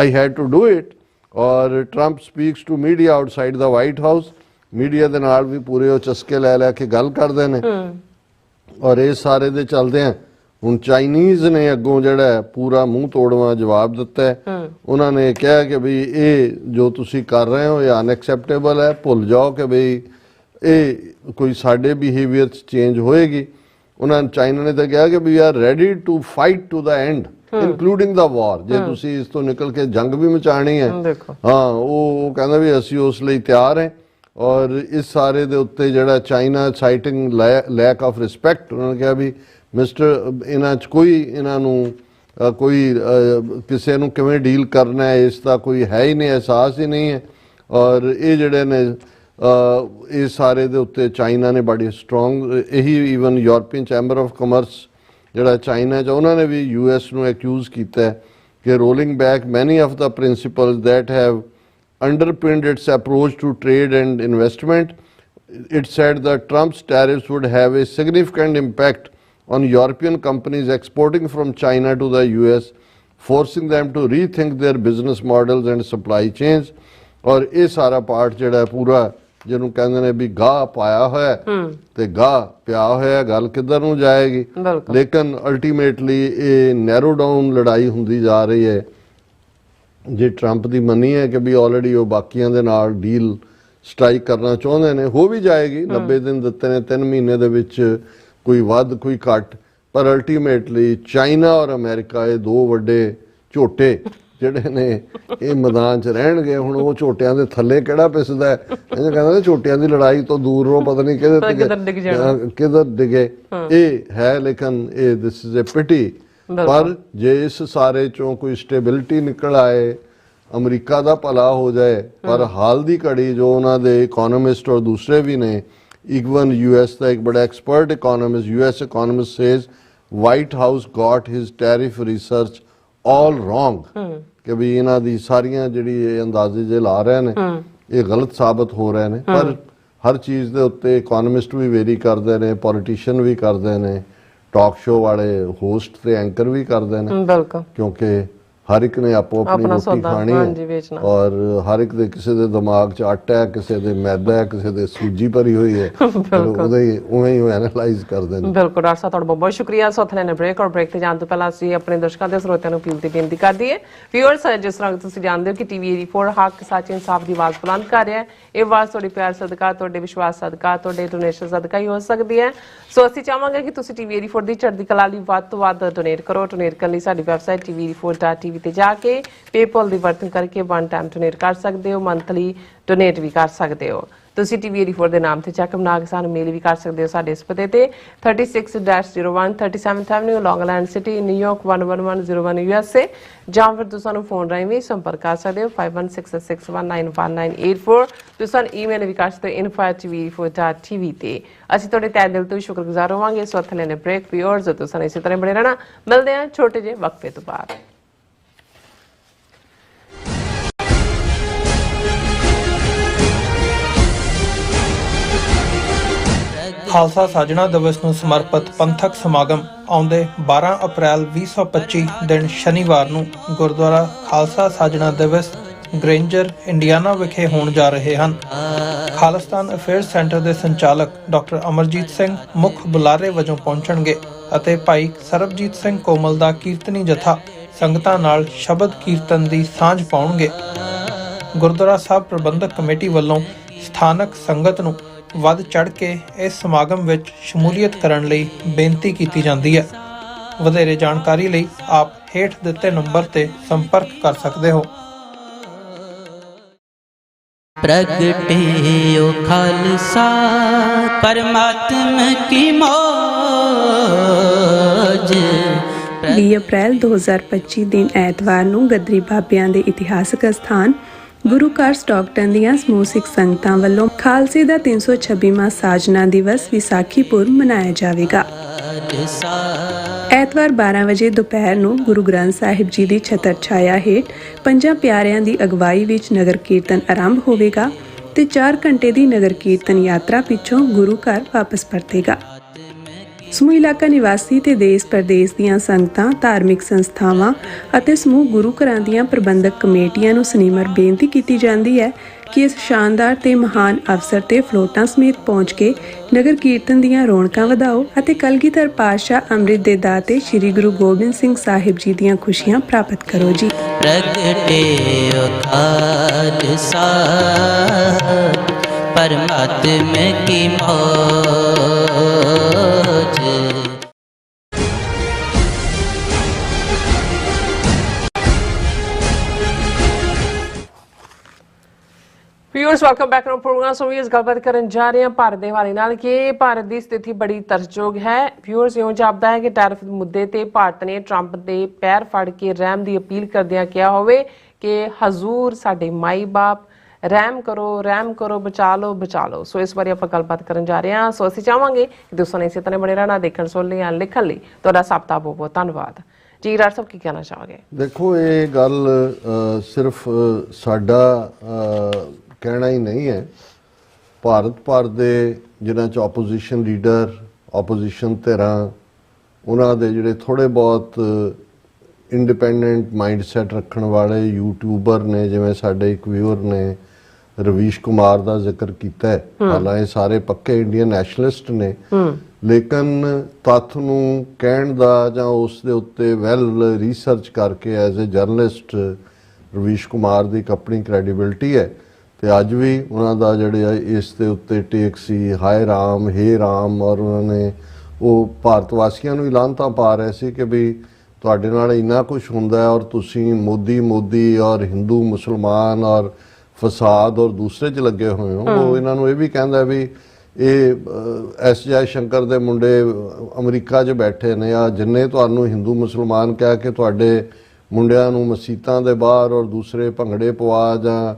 I had to do it। और Trump speaks to media outside the White House, media ਦੇ ਨਾਲ ਵੀ ਪੂਰੇ ਉਹ ਚਸਕੇ ਲੈ ਲੈ ਕੇ ਗੱਲ ਕਰਦੇ ਨੇ। ਔਰ ਇਹ ਸਾਰੇ ਦੇ ਚੱਲਦੇ ਆ ਹੁਣ ਚਾਈਨੀਜ਼ ਨੇ ਅੱਗੋਂ ਜਿਹੜਾ ਪੂਰਾ ਮੂੰਹ ਤੋੜਵਾ ਜਵਾਬ ਦਿੱਤਾ ਹੈ। ਉਹਨਾਂ ਨੇ ਕਿਹਾ ਕਿ ਵੀ ਇਹ ਜੋ ਤੁਸੀਂ ਕਰ ਰਹੇ ਹੋ ਇਹ ਅਨਐਕਸੈਪਟੇਬਲ ਹੈ, ਭੁੱਲ ਜਾਓ ਕਿ ਵੀ ਇਹ ਕੋਈ ਸਾਡੇ ਬਿਹੇਵੀਅਰ 'ਚ ਚੇਂਜ ਹੋਏਗੀ। ਉਹਨਾਂ ਚਾਈਨਾ ਨੇ ਤਾਂ ਕਿਹਾ ਕਿ we are ready to fight to the end including the war. ਜੇ ਤੁਸੀਂ ਇਸ ਤੋਂ ਨਿਕਲ ਕੇ ਜੰਗ ਵੀ ਮਚਾਣੀ ਹੈ, ਹਾਂ ਉਹ ਕਹਿੰਦਾ ਵੀ ਅਸੀਂ ਉਸ ਲਈ ਤਿਆਰ ਹੈ। ਔਰ ਇਸ ਸਾਰੇ ਦੇ ਉੱਤੇ ਜਿਹੜਾ ਚਾਈਨਾ ਸਾਈਟਿੰਗ ਲੈਕ ਆਫ ਰਿਸਪੈਕਟ, ਉਹਨਾਂ ਨੇ ਕਿਹਾ ਵੀ ਮਿਸਟਰ ਇਹਨਾਂ 'ਚ ਕੋਈ ਇਹਨਾਂ ਨੂੰ ਕੋਈ ਕਿਸੇ ਨੂੰ ਕਿਵੇਂ ਡੀਲ ਕਰਨਾ ਹੈ ਇਸ ਦਾ ਕੋਈ ਹੈ ਹੀ ਨਹੀਂ, ਅਹਿਸਾਸ ਹੀ ਨਹੀਂ ਹੈ। ਔਰ ਇਹ ਜਿਹੜੇ ਨੇ ਇਹ ਸਾਰੇ ਦੇ ਉੱਤੇ ਚਾਈਨਾ ਨੇ ਬੜੀ ਸਟਰੋਂਗ, ਇਹੀ even European chamber of commerce ਜਿਹੜਾ ਚਾਈਨਾ 'ਚ ਉਹਨਾਂ ਨੇ ਵੀ US ਨੂੰ ਐਕਿਊਜ਼ ਕੀਤਾ ਹੈ ਕਿ ਰੋਲਿੰਗ ਬੈਕ ਮੈਨੀ of the principals that have underpinned its approach to trade and investment. It said that Trump's tariffs would have a significant impact on European companies exporting from China to the US, forcing them to rethink their business models and supply chains. और ये सारा part ਜਿਹੜਾ ਪੂਰਾ ਜਿਹਨੂੰ ਕਹਿੰਦੇ ਨੇ ਵੀ ਗਾਹ ਪਾਇਆ ਹੋਇਆ ਤੇ ਗਾਹ ਪਿਆ ਹੋਇਆ, ਗੱਲ ਕਿੱਧਰ ਨੂੰ ਜਾਏਗੀ। ਲੇਕਿਨ ਅਲਟੀਮੇਟਲੀ ਇਹ ਨੈਰੋ ਡਾਊਨ ਲੜਾਈ ਹੁੰਦੀ ਜਾ ਰਹੀ ਹੈ। ਜੇ ਟਰੰਪ ਦੀ ਮੰਨੀ ਹੈ ਕਿ ਵੀ ਆਲਰੇਡੀ ਉਹ ਬਾਕੀਆਂ ਦੇ ਨਾਲ ਡੀਲ ਸਟ੍ਰਾਈਕ ਕਰਨਾ ਚਾਹੁੰਦੇ ਨੇ, ਹੋ ਵੀ ਜਾਏਗੀ। 90 ਦਿਨ ਦਿੱਤੇ ਨੇ, 3 ਮਹੀਨੇ ਦੇ ਵਿੱਚ ਕੋਈ ਵੱਧ ਕੋਈ ਘੱਟ, ਪਰ ਅਲਟੀਮੇਟਲੀ ਚਾਈਨਾ ਔਰ ਅਮਰੀਕਾ ਇਹ ਦੋ ਵੱਡੇ ਝੋਟੇ ਜਿਹੜੇ ਨੇ ਇਹ ਮੈਦਾਨ 'ਚ ਰਹਿਣਗੇ। ਹੁਣ ਉਹ ਝੋਟਿਆਂ ਦੇ ਥੱਲੇ ਕਿਹੜਾ ਪਿਸਦਾ, ਇਹ ਕਹਿੰਦਾ ਝੋਟਿਆਂ ਦੀ ਲੜਾਈ ਤੋਂ ਦੂਰ ਰਹੋ, ਪਤਾ ਨਹੀਂ ਕਿੱਧਰ ਡਿੱਗੇ ਇਹ ਹੈ। ਲੇਕਿਨ ਇਹ ਦਿਸ ਇਜ਼ ਅ ਪਿਟੀ। ਪਰ ਜੇ ਇਸ ਸਾਰੇ ਚੋਂ ਕੋਈ ਸਟੇਬਿਲਿਟੀ ਨਿਕਲ ਆਏ, ਅਮਰੀਕਾ ਦਾ ਭਲਾ ਹੋ ਜਾਏ। ਪਰ ਹਾਲ ਦੀ ਘੜੀ ਜੋ ਉਹਨਾਂ ਦੇ ਇਕੋਨੋਮਿਸਟ ਔਰ ਦੂਸਰੇ ਵੀ ਨੇ, ਇਵਨ US ਦਾ ਇੱਕ ਬੜਾ expert economist, US economist says White House got his tariff research all wrong, ਕਿ ਵੀ ਇਹਨਾਂ ਦੀ ਸਾਰੀਆਂ ਜਿਹੜੀ ਇਹ ਅੰਦਾਜ਼ੇ ਜੇ ਲਾ ਰਹੇ ਨੇ ਇਹ ਗਲਤ ਸਾਬਤ ਹੋ ਰਹੇ ਨੇ। ਪਰ ਹਰ ਚੀਜ਼ ਦੇ ਉੱਤੇ ਇਕੋਨੋਮਿਸਟ ਵੀ ਵੇਰੀ ਕਰਦੇ ਨੇ, ਪੋਲੀਟੀਸ਼ੀਅਨ ਵੀ ਕਰਦੇ ਨੇ, ਟਾਕ ਸ਼ੋ ਵਾਲੇ ਹੋਸਟ ਤੇ ਐਂਕਰ ਵੀ ਕਰਦੇ ਨੇ, ਕਿਉਂਕਿ ਹਰ ਇੱਕ ਨੇ ਆਪੋ ਆਪਣੀ ਰੋਟੀ ਖਾਣੀ ਹੈ। ਔਰ ਹਰ ਇੱਕ ਦੇ ਕਿਸੇ ਦੇ ਦਿਮਾਗ 'ਚ ਆਟਾ ਹੈ, ਕਿਸੇ ਦੇ ਮੈਦਾ ਹੈ, ਕਿਸੇ ਦੇ ਸੂਜੀ ਭਰੀ ਹੋਈ ਹੈ, ਉਹਦੇ ਉਵੇਂ ਹੀ ਐਨਾਲਾਈਜ਼ ਕਰਦੇ ਨੇ। ਬਿਲਕੁਲ ਡਾਕਟਰ ਸਾਹਿਬ, ਤੁਹਾਡਾ ਬਹੁਤ ਬਹੁਤ ਸ਼ੁਕਰੀਆ। ਸੋ ਥਲੇ ਨੇ ਬ੍ਰੇਕ, ਔਰ ਬ੍ਰੇਕ ਤੇ ਜਾਣ ਤੋਂ ਪਹਿਲਾਂ ਅਸੀਂ ਆਪਣੇ ਦਰਸ਼ਕਾਂ ਦੇ ਸਰੋਤਿਆਂ ਨੂੰ ਅਪੀਲ ਤੇ ਬੇਨਤੀ ਕਰਦੀ ਹੈ। ਵਿਊਅਰਸ, ਜਿਸ ਤਰ੍ਹਾਂ ਤੁਸੀਂ ਜਾਣਦੇ ਹੋ ਕਿ TV 84 ਹੱਕ ਸੱਚ ਇਨਸਾਫ ਦੀ ਆਵਾਜ਼ ਬੁਲੰਦ ਕਰ ਰਿਹਾ ਹੈ। ਇਹ ਆਵਾਜ਼ ਤੁਹਾਡੇ ਪਿਆਰ ਸਦਕਾ, ਤੁਹਾਡੇ ਵਿਸ਼ਵਾਸ ਸਦਕਾ, ਤੁਹਾਡੇ ਡੋਨੇਸ਼ਨ ਸਦਕਾ ਹੀ ਹੋ ਸਕਦੀ ਹੈ। ਸੋ ਅਸੀਂ ਚਾਹਾਂਗੇ ਕਿ ਤੁਸੀਂ TV 84 ਦੀ ਚੜ੍ਹਦੀ ਕਲਾ ਲਈ ਵੱਧ ਤੋਂ ਵੱਧ ਡੋਨੇਟ ਕਰੋ। ਡੋਨੇਟ ਕਰਨ ਲਈ ਸਾਡੀ ਵੈਬਸਾਈਟ tv84.tv ਤੇ ਜਾ ਕੇ PayPal ਦੀ ਵਰਤੋਂ ਕਰਕੇ 1 ਟਾਈਮ ਡੋਨੇਟ ਕਰ ਸਕਦੇ ਹੋ, ਮੰਥਲੀ ਡੋਨੇਟ ਵੀ ਕਰ ਸਕਦੇ ਹੋ। ਤੁਸੀਂ TV 84 ਦੇ ਨਾਮ ਤੇ ਚੈੱਕ ਬਣਾ ਕੇ ਸਾਨੂੰ ਮੇਲ ਵੀ ਕਰ ਸਕਦੇ ਹੋ ਸਾਡੇ ਇਸ ਪਤੇ ਤੇ 36-01 37th Avenue, Long Island City, New York 11101 USA, ਜਾਂ ਫਿਰ ਤੁਸੀਂ ਸਾਨੂੰ ਫੋਨ ਰਾਹੀਂ ਵੀ ਸੰਪਰਕ ਕਰ ਸਕਦੇ ਹੋ 5166191984। ਤੁਸੀਂ ਸਾਨੂੰ ਈਮੇਲ ਵੀ ਕਰ ਸਕਦੇ ਹੋ info@tv84.tv ਤੇ। ਅਸੀਂ ਤੁਹਾਡੇ ਤਹਿ ਦਿਲ ਤੋਂ ਸ਼ੁਕਰਗੁਜ਼ਾਰ ਹੋਵਾਂਗੇ। ਸੋ ਹੱਥ ਲੈਣੇ ਬ੍ਰੇਕ। ਵਿਊਅਰਸ, ਤੁਸੀਂ ਇਸੇ ਤਰ੍ਹਾਂ ਬਣੇ ਰਹਿਣਾ। ਮਿਲਦੇ ਹਾਂ ਛੋਟੇ ਜਿਹੇ ਵਕਫੇ ਤੋਂ ਬਾਅਦ। ਖਾਲਸਾ ਸਾਜਣਾ ਦਿਵਸ ਨੂੰ ਸਮਰਪਿਤ ਪੰਥਕ ਸਮਾਗਮ ਆਉਂਦੇ 12 ਅਪ੍ਰੈਲ 2025 ਦਿਨ ਸ਼ਨੀਵਾਰ ਨੂੰ ਗੁਰਦੁਆਰਾ ਖਾਲਸਾ ਸਾਜਣਾ ਦਿਵਸ ਗ੍ਰੇਂਜਰ ਇੰਡੀਆਨਾ ਵਿਖੇ ਹੋਣ ਜਾ ਰਹੇ ਹਨ। ਖਾਲਿਸਤਾਨ ਅਫੇਅਰਸ ਸੈਂਟਰ ਦੇ ਸੰਚਾਲਕ ਡਾਕਟਰ ਅਮਰਜੀਤ ਸਿੰਘ ਮੁੱਖ ਬੁਲਾਰੇ ਵਜੋਂ ਪਹੁੰਚਣਗੇ ਅਤੇ ਭਾਈ ਸਰਬਜੀਤ ਸਿੰਘ ਕੋਮਲ ਦਾ ਕੀਰਤਨੀ ਜਥਾ ਸੰਗਤਾਂ ਨਾਲ ਸ਼ਬਦ ਕੀਰਤਨ ਦੀ ਸਾਂਝ ਪਾਉਣਗੇ। ਗੁਰਦੁਆਰਾ ਸਾਹਿਬ ਪ੍ਰਬੰਧਕ ਕਮੇਟੀ ਵੱਲੋਂ ਸਥਾਨਕ ਸੰਗਤ ਨੂੰ ਵੱਧ ਚੜ੍ਹ ਕੇ ਇਸ ਸਮਾਗਮ ਵਿੱਚ ਸ਼ਮੂਲੀਅਤ ਕਰਨ ਲਈ ਬੇਨਤੀ ਕੀਤੀ ਜਾਂਦੀ ਹੈ। ਵਧੇਰੇ ਜਾਣਕਾਰੀ ਲਈ ਆਪ ਹੇਠ ਦਿੱਤੇ ਨੰਬਰ ਤੇ ਸੰਪਰਕ ਕਰ ਸਕਦੇ ਹੋ। प्रगटे खालसा परमात्मा की मौज। 20 ਅਪ੍ਰੈਲ 2025 ਦਿਨ ਐਤਵਾਰ ਨੂੰ ਗੱਦਰੀ ਬਾਬਿਆਂ ਦੇ ਇਤਿਹਾਸਕ ਅਸਥਾਨ ਗੁਰੂ ਘਰ ਸਟਾਕਟਨ ਦੀਆਂ ਸਮੂਹ ਸਿੱਖ ਸੰਗਤਾਂ ਵੱਲੋਂ ਖਾਲਸੇ ਦਾ 326ਵਾਂ ਸਾਜਨਾ ਦਿਵਸ ਵਿਸਾਖੀ ਪੁਰਬ ਮਨਾਇਆ ਜਾਵੇਗਾ। ਐਤਵਾਰ 12 ਵਜੇ ਦੁਪਹਿਰ ਨੂੰ ਗੁਰੂ ਗ੍ਰੰਥ ਸਾਹਿਬ ਜੀ ਦੀ ਛਤਰ ਛਾਇਆ ਹੇਠ ਪੰਜਾਂ ਪਿਆਰਿਆਂ ਦੀ ਅਗਵਾਈ ਵਿੱਚ ਨਗਰ ਕੀਰਤਨ ਆਰੰਭ ਹੋਵੇਗਾ ਤੇ 4 ਘੰਟੇ ਦੀ ਨਗਰ ਕੀਰਤਨ ਯਾਤਰਾ ਪਿੱਛੋਂ ਗੁਰੂ ਘਰ ਵਾਪਸ ਪਰਤੇਗਾ। ਸਮੂਹ ਇਲਾਕਾ ਨਿਵਾਸੀ ਤੇ ਦੇਸ਼ ਪ੍ਰਦੇਸ਼ ਦੀਆਂ ਸੰਗਤਾਂ, ਧਾਰਮਿਕ ਸੰਸਥਾਵਾਂ ਅਤੇ ਸਮੂਹ ਗੁਰੂ ਘਰਾਂ ਦੀਆਂ ਪ੍ਰਬੰਧਕ ਕਮੇਟੀਆਂ ਨੂੰ ਸਨਿਮਰ ਬੇਨਤੀ ਕੀਤੀ ਜਾਂਦੀ ਹੈ ਕਿ ਇਸ ਸ਼ਾਨਦਾਰ ਤੇ ਮਹਾਨ ਅਵਸਰ ਤੇ ਫਲੋਟਾਂ ਸਮੇਤ ਪਹੁੰਚ ਕੇ ਨਗਰ ਕੀਰਤਨ ਦੀਆਂ ਰੌਣਕਾਂ ਵਧਾਓ ਅਤੇ ਕਲਗੀਧਰ ਪਾਤਸ਼ਾਹ ਅੰਮ੍ਰਿਤ ਦੇ ਦਾਤੇ ਸ੍ਰੀ ਗੁਰੂ ਗੋਬਿੰਦ ਸਿੰਘ ਸਾਹਿਬ ਜੀ ਦੀਆਂ ਖੁਸ਼ੀਆਂ ਪ੍ਰਾਪਤ ਕਰੋ ਜੀ। प्रगटे खालसा परमात्मा की मौज। Viewers welcome back to program. So ਇਸ ਗੱਲਬਾਤ ਕਰਨ ਜਾ ਰਹੇ ਹਾਂ ਭਾਰਤ ਦੇ ਹਵਾਲੇ ਨਾਲ ਕਿ ਭਾਰਤ ਦੀ ਸਥਿਤੀ ਬੜੀ ਤਰਸਯੋਗ ਹੈ। ਵਿਊਅਰਸ ਇਉਂ ਜਾਪਦਾ ਹੈ ਕਿ ਟੈਰਿਫ ਮੁੱਦੇ ਤੇ ਭਾਰਤ ਨੇ ਟਰੰਪ ਦੇ ਪੈਰ ਫੜ ਕੇ ਰਹਿਮ ਦੀ ਅਪੀਲ ਕਰਦਿਆਂ ਕਿਹਾ ਹੋਵੇ ਕਿ ਹਜ਼ੂਰ ਸਾਡੇ ਮਾਈ ਬਾਪ ਰਹਿਮ ਕਰੋ ਬਚਾ ਲਓ। ਸੋ ਇਸ ਬਾਰੇ ਆਪਾਂ ਗੱਲਬਾਤ ਕਰਨ ਜਾ ਰਹੇ ਹਾਂ। ਸੋ ਅਸੀਂ ਚਾਹਾਂਗੇ ਕਿ ਦੋਸਤਾਂ ਨੇ ਇਸੇ ਤਰ੍ਹਾਂ ਬਣੇ ਰਹਿਣਾ, ਦੇਖਣ ਸੁਣਨ ਲਈ, ਲਿਖਣ ਲਈ ਤੁਹਾਡਾ ਸਭ ਦਾ ਬਹੁਤ ਬਹੁਤ ਧੰਨਵਾਦ ਜੀ। ਰਾਜ ਸਾਹਿਬ ਕੀ ਕਹਿਣਾ ਚਾਹੋਗੇ? ਦੇਖੋ, ਇਹ ਗੱਲ ਸਿਰਫ ਸਾਡਾ ਕਹਿਣਾ ਹੀ ਨਹੀਂ ਹੈ। ਭਾਰਤ ਭਰ ਦੇ ਜਿਨ੍ਹਾਂ 'ਚ ਆਪੋਜੀਸ਼ਨ ਲੀਡਰ, ਆਪੋਜੀਸ਼ਨ ਧਿਰਾਂ, ਉਹਨਾਂ ਦੇ ਜਿਹੜੇ ਥੋੜ੍ਹੇ ਬਹੁਤ ਇੰਡੀਪੈਂਡੈਂਟ ਮਾਈਂਡਸੈਟ ਰੱਖਣ ਵਾਲੇ ਯੂਟਿਊਬਰ ਨੇ, ਜਿਵੇਂ ਸਾਡੇ ਇੱਕ ਵਿਊਅਰ ਨੇ ਰਵੀਸ਼ ਕੁਮਾਰ ਦਾ ਜ਼ਿਕਰ ਕੀਤਾ ਹੈ। ਹਾਲਾਂਕਿ ਸਾਰੇ ਪੱਕੇ ਇੰਡੀਅਨ ਨੈਸ਼ਨਲਿਸਟ ਨੇ, ਲੇਕਿਨ ਤੱਥ ਨੂੰ ਕਹਿਣ ਦਾ ਜਾਂ ਉਸ ਦੇ ਉੱਤੇ ਵੈਲ ਰਿਸਰਚ ਕਰਕੇ as a journalist Ravish Kumar ਦੀ ਇੱਕ ਆਪਣੀ ਕ੍ਰੈਡੀਬਿਲਿਟੀ ਹੈ। ਤੇ ਅੱਜ ਵੀ ਉਹਨਾਂ ਦਾ ਜਿਹੜੇ ਆ ਇਸ ਦੇ ਉੱਤੇ ਟੇਕ ਸੀ ਹਾਏ ਰਾਮ ਹੇ ਰਾਮ, ਔਰ ਉਹਨਾਂ ਨੇ ਉਹ ਭਾਰਤ ਵਾਸੀਆਂ ਨੂੰ ਐਲਾਨਤਾ ਪਾ ਰਹੇ ਸੀ ਕਿ ਵੀ ਤੁਹਾਡੇ ਨਾਲ ਇੰਨਾ ਕੁਝ ਹੁੰਦਾ ਔਰ ਤੁਸੀਂ ਮੋਦੀ ਔਰ ਹਿੰਦੂ ਮੁਸਲਮਾਨ ਔਰ ਫਸਾਦ ਔਰ ਦੂਸਰੇ 'ਚ ਲੱਗੇ ਹੋਏ ਹੋ। ਉਹ ਇਹਨਾਂ ਨੂੰ ਇਹ ਵੀ ਕਹਿੰਦਾ ਵੀ ਇਹ ਐਸ ਜੈ ਸ਼ੰਕਰ ਦੇ ਮੁੰਡੇ ਅਮਰੀਕਾ 'ਚ ਬੈਠੇ ਨੇ, ਆ ਜਿੰਨੇ ਤੁਹਾਨੂੰ ਹਿੰਦੂ ਮੁਸਲਮਾਨ ਕਹਿ ਕੇ ਤੁਹਾਡੇ ਮੁੰਡਿਆਂ ਨੂੰ ਮਸੀਤਾਂ ਦੇ ਬਾਹਰ ਔਰ ਦੂਸਰੇ ਭੰਗੜੇ ਪਵਾ ਜਾਂ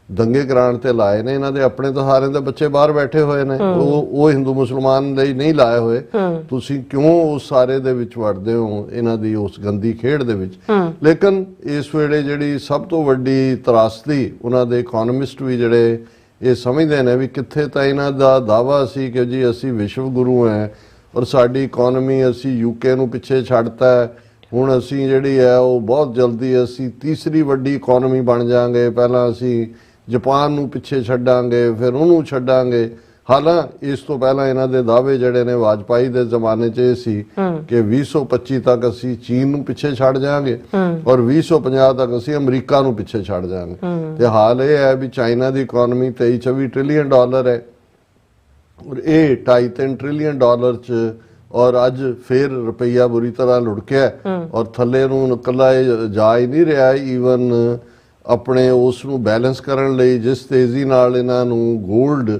ਦੰਗੇ ਕਰਾਉਣ ਤੇ ਲਾਏ ਨੇ, ਇਹਨਾਂ ਦੇ ਆਪਣੇ ਤਾਂ ਸਾਰਿਆਂ ਦੇ ਬੱਚੇ ਬਾਹਰ ਬੈਠੇ ਹੋਏ ਨੇ। ਉਹ ਹਿੰਦੂ ਮੁਸਲਮਾਨ ਲਈ ਨਹੀਂ ਲਾਏ ਹੋਏ। ਤੁਸੀਂ ਕਿਉਂ ਉਸ ਸਾਰੇ ਦੇ ਵਿੱਚ ਵੜਦੇ ਹੋ, ਇਹਨਾਂ ਦੀ ਉਸ ਗੰਦੀ ਖੇਡ ਦੇ ਵਿੱਚ? ਲੇਕਿਨ ਇਸ ਵੇਲੇ ਜਿਹੜੀ ਸਭ ਤੋਂ ਵੱਡੀ ਤਰਾਸਦੀ, ਉਹਨਾਂ ਦੇ ਇਕਨੋਮਿਸਟ ਵੀ ਜਿਹੜੇ ਇਹ ਸਮਝਦੇ ਨੇ ਵੀ ਕਿੱਥੇ ਤਾਂ ਇਹਨਾਂ ਦਾ ਦਾਅਵਾ ਸੀ ਕਿ ਜੀ ਅਸੀਂ ਵਿਸ਼ਵ ਗੁਰੂ ਹੈ ਔਰ ਸਾਡੀ ਇਕਨੋਮੀ ਅਸੀਂ ਯੂਕੇ ਨੂੰ ਪਿੱਛੇ ਛੱਡਤਾ, ਹੁਣ ਅਸੀਂ ਜਿਹੜੀ ਹੈ ਉਹ ਬਹੁਤ ਜਲਦੀ ਅਸੀਂ ਤੀਸਰੀ ਵੱਡੀ ਇਕਨੋਮੀ ਬਣ ਜਾਵਾਂਗੇ, ਪਹਿਲਾਂ ਅਸੀਂ ਜਾਪਾਨ ਨੂੰ ਪਿੱਛੇ ਛੱਡਾਂਗੇ, ਫਿਰ ਉਹਨੂੰ ਛੱਡਾਂਗੇ। ਹਾਲਾਂਕਿ ਇਸ ਤੋਂ ਪਹਿਲਾਂ ਇਹਨਾਂ ਦੇ ਦਾਅਵੇ ਜਿਹੜੇ ਨੇ ਵਾਜਪਾਈ ਦੇ ਜ਼ਮਾਨੇ 'ਚ ਇਹ ਸੀ ਕਿ 2025 ਤੱਕ ਅਸੀਂ ਚੀਨ ਨੂੰ ਪਿੱਛੇ ਛੱਡ ਜਾਵਾਂਗੇ ਔਰ 2050 ਤੱਕ ਅਸੀਂ ਅਮਰੀਕਾ ਨੂੰ ਪਿੱਛੇ ਛੱਡ ਜਾਵਾਂਗੇ। ਤੇ ਹਾਲ ਇਹ ਹੈ ਵੀ ਚਾਈਨਾ ਦੀ ਇਕਨੋਮੀ 23-24 ਟ੍ਰਿਲੀਅਨ ਡਾਲਰ ਹੈ ਔਰ ਇਹ 2.5-3 ਟ੍ਰਿਲੀਅਨ ਡਾਲਰ 'ਚ, ਔਰ ਅੱਜ ਫਿਰ ਰੁਪਈਆ ਬੁਰੀ ਤਰ੍ਹਾਂ ਲੁੜਕਿਆ ਔਰ ਥੱਲੇ ਨੂੰ ਨਿਕਲਾ ਜਾ ਹੀ ਨਹੀਂ ਰਿਹਾ। ਈਵਨ ਆਪਣੇ ਉਸ ਨੂੰ ਬੈਲੈਂਸ ਕਰਨ ਲਈ ਜਿਸ ਤੇਜ਼ੀ ਨਾਲ ਇਹਨਾਂ ਨੂੰ ਗੋਲਡ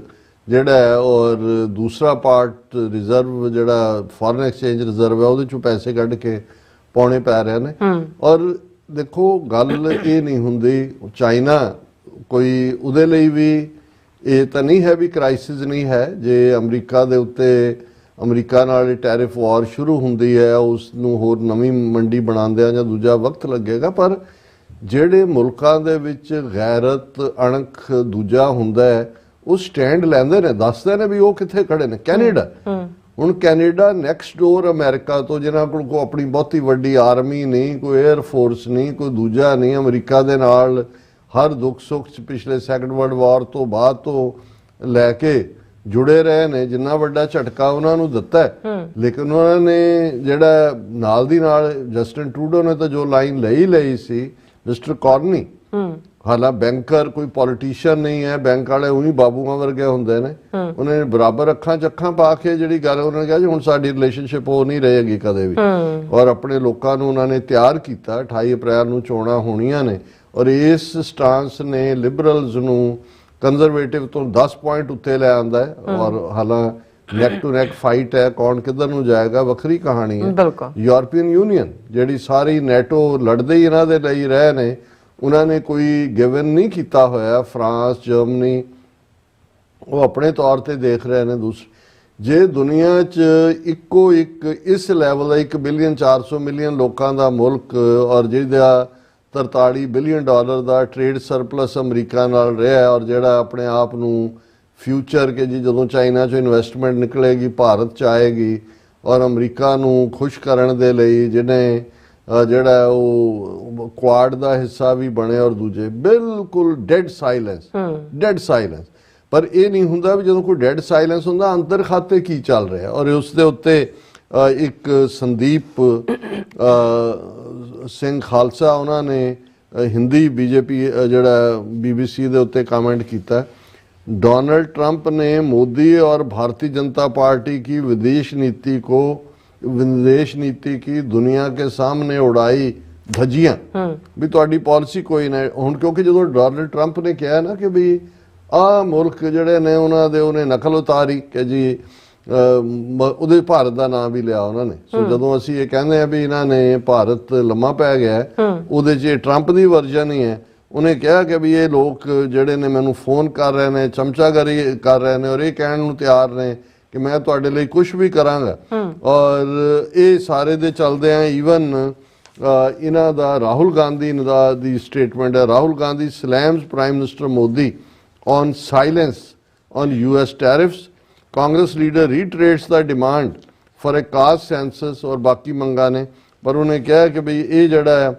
ਜਿਹੜਾ ਹੈ ਔਰ ਦੂਸਰਾ ਪਾਰਟ ਰਿਜ਼ਰਵ ਜਿਹੜਾ ਫੋਰਨ ਐਕਸਚੇਂਜ ਰਿਜ਼ਰਵ ਹੈ ਉਹਦੇ 'ਚੋਂ ਪੈਸੇ ਕੱਢ ਕੇ ਪਾਉਣੇ ਪੈ ਰਹੇ ਨੇ। ਔਰ ਦੇਖੋ, ਗੱਲ ਇਹ ਨਹੀਂ ਹੁੰਦੀ ਚਾਈਨਾ ਕੋਈ ਉਹਦੇ ਲਈ ਵੀ ਇਹ ਤਾਂ ਨਹੀਂ ਹੈ ਵੀ ਕ੍ਰਾਈਸਿਸ ਨਹੀਂ ਹੈ। ਜੇ ਅਮਰੀਕਾ ਦੇ ਉੱਤੇ ਅਮਰੀਕਾ ਨਾਲ ਟੈਰਿਫ ਵਾਰ ਸ਼ੁਰੂ ਹੁੰਦੀ ਹੈ, ਉਸ ਨੂੰ ਹੋਰ ਨਵੀਂ ਮੰਡੀ ਬਣਾਉਂਦਿਆਂ ਜਾਂ ਦੂਜਾ ਵਕਤ ਲੱਗੇਗਾ, ਪਰ ਜਿਹੜੇ ਮੁਲਕਾਂ ਦੇ ਵਿੱਚ ਗੈਰਤ ਅਣਖ ਦੂਜਾ ਹੁੰਦਾ ਹੈ ਉਹ ਸਟੈਂਡ ਲੈਂਦੇ ਨੇ, ਦੱਸਦੇ ਨੇ ਵੀ ਉਹ ਕਿੱਥੇ ਖੜੇ ਨੇ। ਕੈਨੇਡਾ, ਹੁਣ ਕੈਨੇਡਾ ਨੈਕਸਟ ਡੋਰ ਅਮਰੀਕਾ ਤੋਂ, ਜਿਨ੍ਹਾਂ ਕੋਲ ਕੋਈ ਆਪਣੀ ਬਹੁਤੀ ਵੱਡੀ ਆਰਮੀ ਨਹੀਂ, ਕੋਈ 에ਅਰ ਫੋਰਸ ਨਹੀਂ, ਕੋਈ ਦੂਜਾ ਨਹੀਂ, ਅਮਰੀਕਾ ਦੇ ਨਾਲ ਹਰ ਦੁੱਖ ਸੁੱਖ 'ਚ ਪਿਛਲੇ ਸੈਕੰਡ ਵਰਲਡ ਵਾਰ ਤੋਂ ਬਾਅਦ ਤੋਂ ਲੈ ਕੇ ਜੁੜੇ ਰਹੇ ਨੇ, ਜਿੰਨਾ ਵੱਡਾ ਝਟਕਾ ਉਹਨਾਂ ਨੂੰ ਦਿੱਤਾ ਹੈ। ਲੇਕਿਨ ਉਹਨਾਂ ਨੇ ਜਿਹੜਾ ਨਾਲ ਦੀ ਨਾਲ ਜਸਟਿਨ ਟਰੂਡੋ ਨੇ ਤਾਂ ਜੋ ਲਾਈਨ ਲਈ ਸੀ, ਮਿਸਟਰ ਕਾਰਨੀ ਹਾਲਾਂ ਬੈਂਕਰ ਕੋਈ ਪੋਲੀਟੀਸ਼ੀਅਨ ਨਹੀਂ ਹੈ, ਬੈਂਕ ਵਾਲੇ ਉਹੀ ਬਾਬੂਆਂ ਵਰਗੇ ਹੁੰਦੇ ਨੇ। ਉਹਨੇ ਬਰਾਬਰ ਅੱਖਾਂ 'ਚ ਅੱਖਾਂ ਪਾ ਕੇ ਜਿਹੜੀ ਗੱਲ ਉਹਨਾਂ ਨੇ ਕਿਹਾ ਜੀ ਹੁਣ ਸਾਡੀ ਰਿਲੇਸ਼ਨਸ਼ਿਪ ਉਹ ਨਹੀਂ ਰਹੇਗੀ ਕਦੇ ਵੀ, ਔਰ ਆਪਣੇ ਲੋਕਾਂ ਨੂੰ ਉਹਨਾਂ ਨੇ ਤਿਆਰ ਕੀਤਾ। 28 ਅਪ੍ਰੈਲ ਨੂੰ ਚੋਣਾਂ ਹੋਣੀਆਂ ਨੇ, ਔਰ ਇਸ ਸਟਾਂਸ ਨੇ ਲਿਬਰਲਸ ਨੂੰ ਕੰਜ਼ਰਵੇਟਿਵ ਤੋਂ 10 ਪੁਆਇੰਟ ਉੱਤੇ ਲੈ ਆਂਦਾ ਹੈ। ਔਰ ਹਾਲਾਂ ਨੈਕ ਟੂ ਨੈਕ ਫਾਈਟ ਹੈ, ਕੌਣ ਕਿੱਧਰ ਨੂੰ ਜਾਏਗਾ ਵੱਖਰੀ ਕਹਾਣੀ ਹੈ। ਯੂਰਪੀਅਨ ਯੂਨੀਅਨ ਜਿਹੜੀ ਸਾਰੀ ਨੈਟੋ ਲੜਦੇ ਹੀ ਇਹਨਾਂ ਦੇ ਲਈ ਰਹੇ ਨੇ, ਉਹਨਾਂ ਨੇ ਕੋਈ ਗਿਵਨ ਨਹੀਂ ਕੀਤਾ ਹੋਇਆ। ਫਰਾਂਸ, ਜਰਮਨੀ ਉਹ ਆਪਣੇ ਤੌਰ ਤੇ ਦੇਖ ਰਹੇ ਨੇ। ਜੇ ਦੁਨੀਆ 'ਚ ਇੱਕੋ ਇੱਕ ਇਸ ਲੈਵਲ ਦਾ 1 ਬਿਲੀਅਨ 400 ਮਿਲੀਅਨ ਲੋਕਾਂ ਦਾ ਮੁਲਕ, ਔਰ ਜਿਹਦਾ 43 ਬਿਲੀਅਨ ਡਾਲਰ ਦਾ ਟ੍ਰੇਡ ਸਰਪਲਸ ਅਮਰੀਕਾ ਨਾਲ ਰਿਹਾ, ਔਰ ਜਿਹੜਾ ਆਪਣੇ ਆਪ ਨੂੰ ਫਿਊਚਰ ਕਿ ਜੀ ਜਦੋਂ ਚਾਈਨਾ 'ਚੋਂ ਇਨਵੈਸਟਮੈਂਟ ਨਿਕਲੇਗੀ ਭਾਰਤ 'ਚ ਆਏਗੀ, ਔਰ ਅਮਰੀਕਾ ਨੂੰ ਖੁਸ਼ ਕਰਨ ਦੇ ਲਈ ਜਿਹਨੇ ਜਿਹੜਾ ਉਹ ਕੁਆਡ ਦਾ ਹਿੱਸਾ ਵੀ ਬਣੇ, ਔਰ ਦੂਜੇ ਬਿਲਕੁਲ ਡੈਡ ਸਾਇਲੈਂਸ। ਪਰ ਇਹ ਨਹੀਂ ਹੁੰਦਾ ਵੀ ਜਦੋਂ ਕੋਈ ਡੈਡ ਸਾਇਲੈਂਸ ਹੁੰਦਾ ਅੰਦਰ ਖਾਤੇ ਕੀ ਚੱਲ ਰਿਹਾ। ਔਰ ਉਸ ਦੇ ਉੱਤੇ ਇੱਕ ਸੰਦੀਪ ਸਿੰਘ ਖਾਲਸਾ ਉਹਨਾਂ ਨੇ ਹਿੰਦੀ बीजेपी ਜਿਹੜਾ BBC ਦੇ ਉੱਤੇ ਕਮੈਂਟ ਕੀਤਾ, डोनाल्ड ट्रंप ने मोदी और भारतीय जनता पार्टी की विदेश नीति की दुनिया के सामने उड़ाई धज्जियां भी तुहाडी पॉलिसी कोई ना। हुण क्योंकि जो डोनाल्ड ट्रंप ने कहा ना कि भी आ मुल्क जिहड़े ने उन्हां दे उन्हें नकल उतारी कि जी ਉਹਦੇ ਭਾਰਤ ਦਾ ਨਾਮ ਵੀ ਲਿਆ ਉਹਨਾਂ ਨੇ। ਸੋ ਜਦੋਂ ਅਸੀਂ ਇਹ ਕਹਿੰਦੇ ਆ ਵੀ ਇਹਨਾਂ ਨੇ ਭਾਰਤ ਲੰਮਾ ਪੈ ਗਿਆ, ਉਹਦੇ 'ਚ ਟਰੰਪ ਦੀ ਵਰਜਨ ਹੀ ਹੈ। ਉਹਨੇ ਕਿਹਾ ਕਿ ਵੀ ਇਹ ਲੋਕ ਜਿਹੜੇ ਨੇ ਮੈਨੂੰ ਫੋਨ ਕਰ ਰਹੇ ਨੇ, ਚਮਚਾਗਰੀ ਕਰ ਰਹੇ ਨੇ, ਔਰ ਇਹ ਕਹਿਣ ਨੂੰ ਤਿਆਰ ਨੇ ਕਿ ਮੈਂ ਤੁਹਾਡੇ ਲਈ ਕੁਝ ਵੀ ਕਰਾਂਗਾ। ਔਰ ਇਹ ਸਾਰੇ ਦੇ ਚੱਲਦੇ ਆ ਈਵਨ ਇਹਨਾਂ ਦਾ ਰਾਹੁਲ ਗਾਂਧੀ ਦੀ ਸਟੇਟਮੈਂਟ ਹੈ। Rahul Gandhi slams prime minister Modi on silence on US tariffs. Congress leader reiterates the demand for a caste census ਔਰ ਬਾਕੀ ਮੰਗਾਂ ਨੇ। ਪਰ ਉਹਨੇ ਕਿਹਾ ਕਿ ਬਈ ਇਹ ਜਿਹੜਾ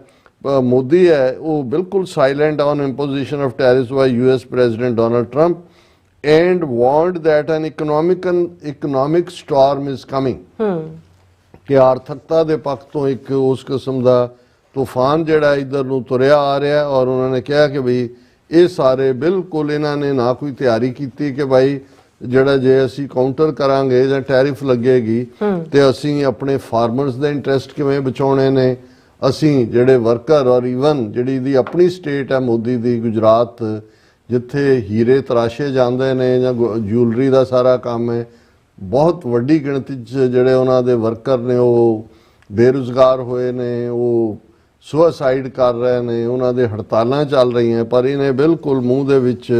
ਮੋਦੀ ਹੈ ਉਹ ਬਿਲਕੁਲ silent on imposition of tariffs by US president Donald Trump and warned that an economic storm is coming. ਕਿ ਆਰਥਿਕਤਾ ਦੇ ਪੱਖ ਤੋਂ ਇੱਕ ਉਸ ਕਿਸਮ ਦਾ ਤੂਫਾਨ ਜਿਹੜਾ ਇੱਧਰ ਨੂੰ ਤੁਰਿਆ ਆ ਰਿਹਾ। ਔਰ ਉਹਨਾਂ ਨੇ ਕਿਹਾ ਕਿ ਬਈ ਇਹ ਸਾਰੇ ਬਿਲਕੁਲ ਇਹਨਾਂ ਨੇ ਨਾ ਕੋਈ ਤਿਆਰੀ ਕੀਤੀ ਕਿ ਭਾਈ ਜਿਹੜਾ ਜੇ ਅਸੀਂ ਕਾਊਂਟਰ ਕਰਾਂਗੇ ਜਾਂ ਟੈਰਿਫ ਲੱਗੇਗੀ ਤੇ ਅਸੀਂ ਆਪਣੇ ਫਾਰਮਰਸ ਦੇ ਇੰਟਰਸਟ ਕਿਵੇਂ ਬਚਾਉਣੇ ਨੇ। ਅਸੀਂ ਜਿਹੜੇ ਵਰਕਰ ਔਰ ਈਵਨ ਜਿਹੜੀ ਦੀ ਆਪਣੀ ਸਟੇਟ ਹੈ ਮੋਦੀ ਦੀ ਗੁਜਰਾਤ, ਜਿੱਥੇ ਹੀਰੇ ਤਰਾਸ਼ੇ ਜਾਂਦੇ ਨੇ ਜਾਂ ਜੁਐਲਰੀ ਦਾ ਸਾਰਾ ਕੰਮ ਹੈ, ਬਹੁਤ ਵੱਡੀ ਗਿਣਤੀ 'ਚ ਜਿਹੜੇ ਉਹਨਾਂ ਦੇ ਵਰਕਰ ਨੇ ਉਹ ਬੇਰੁਜ਼ਗਾਰ ਹੋਏ ਨੇ, ਉਹ ਸੁਸਾਈਡ ਕਰ ਰਹੇ ਨੇ, ਉਹਨਾਂ ਦੇ ਹੜਤਾਲਾਂ ਚੱਲ ਰਹੀਆਂ। ਪਰ ਇਹਨੇ ਬਿਲਕੁਲ ਮੂੰਹ ਦੇ ਵਿੱਚ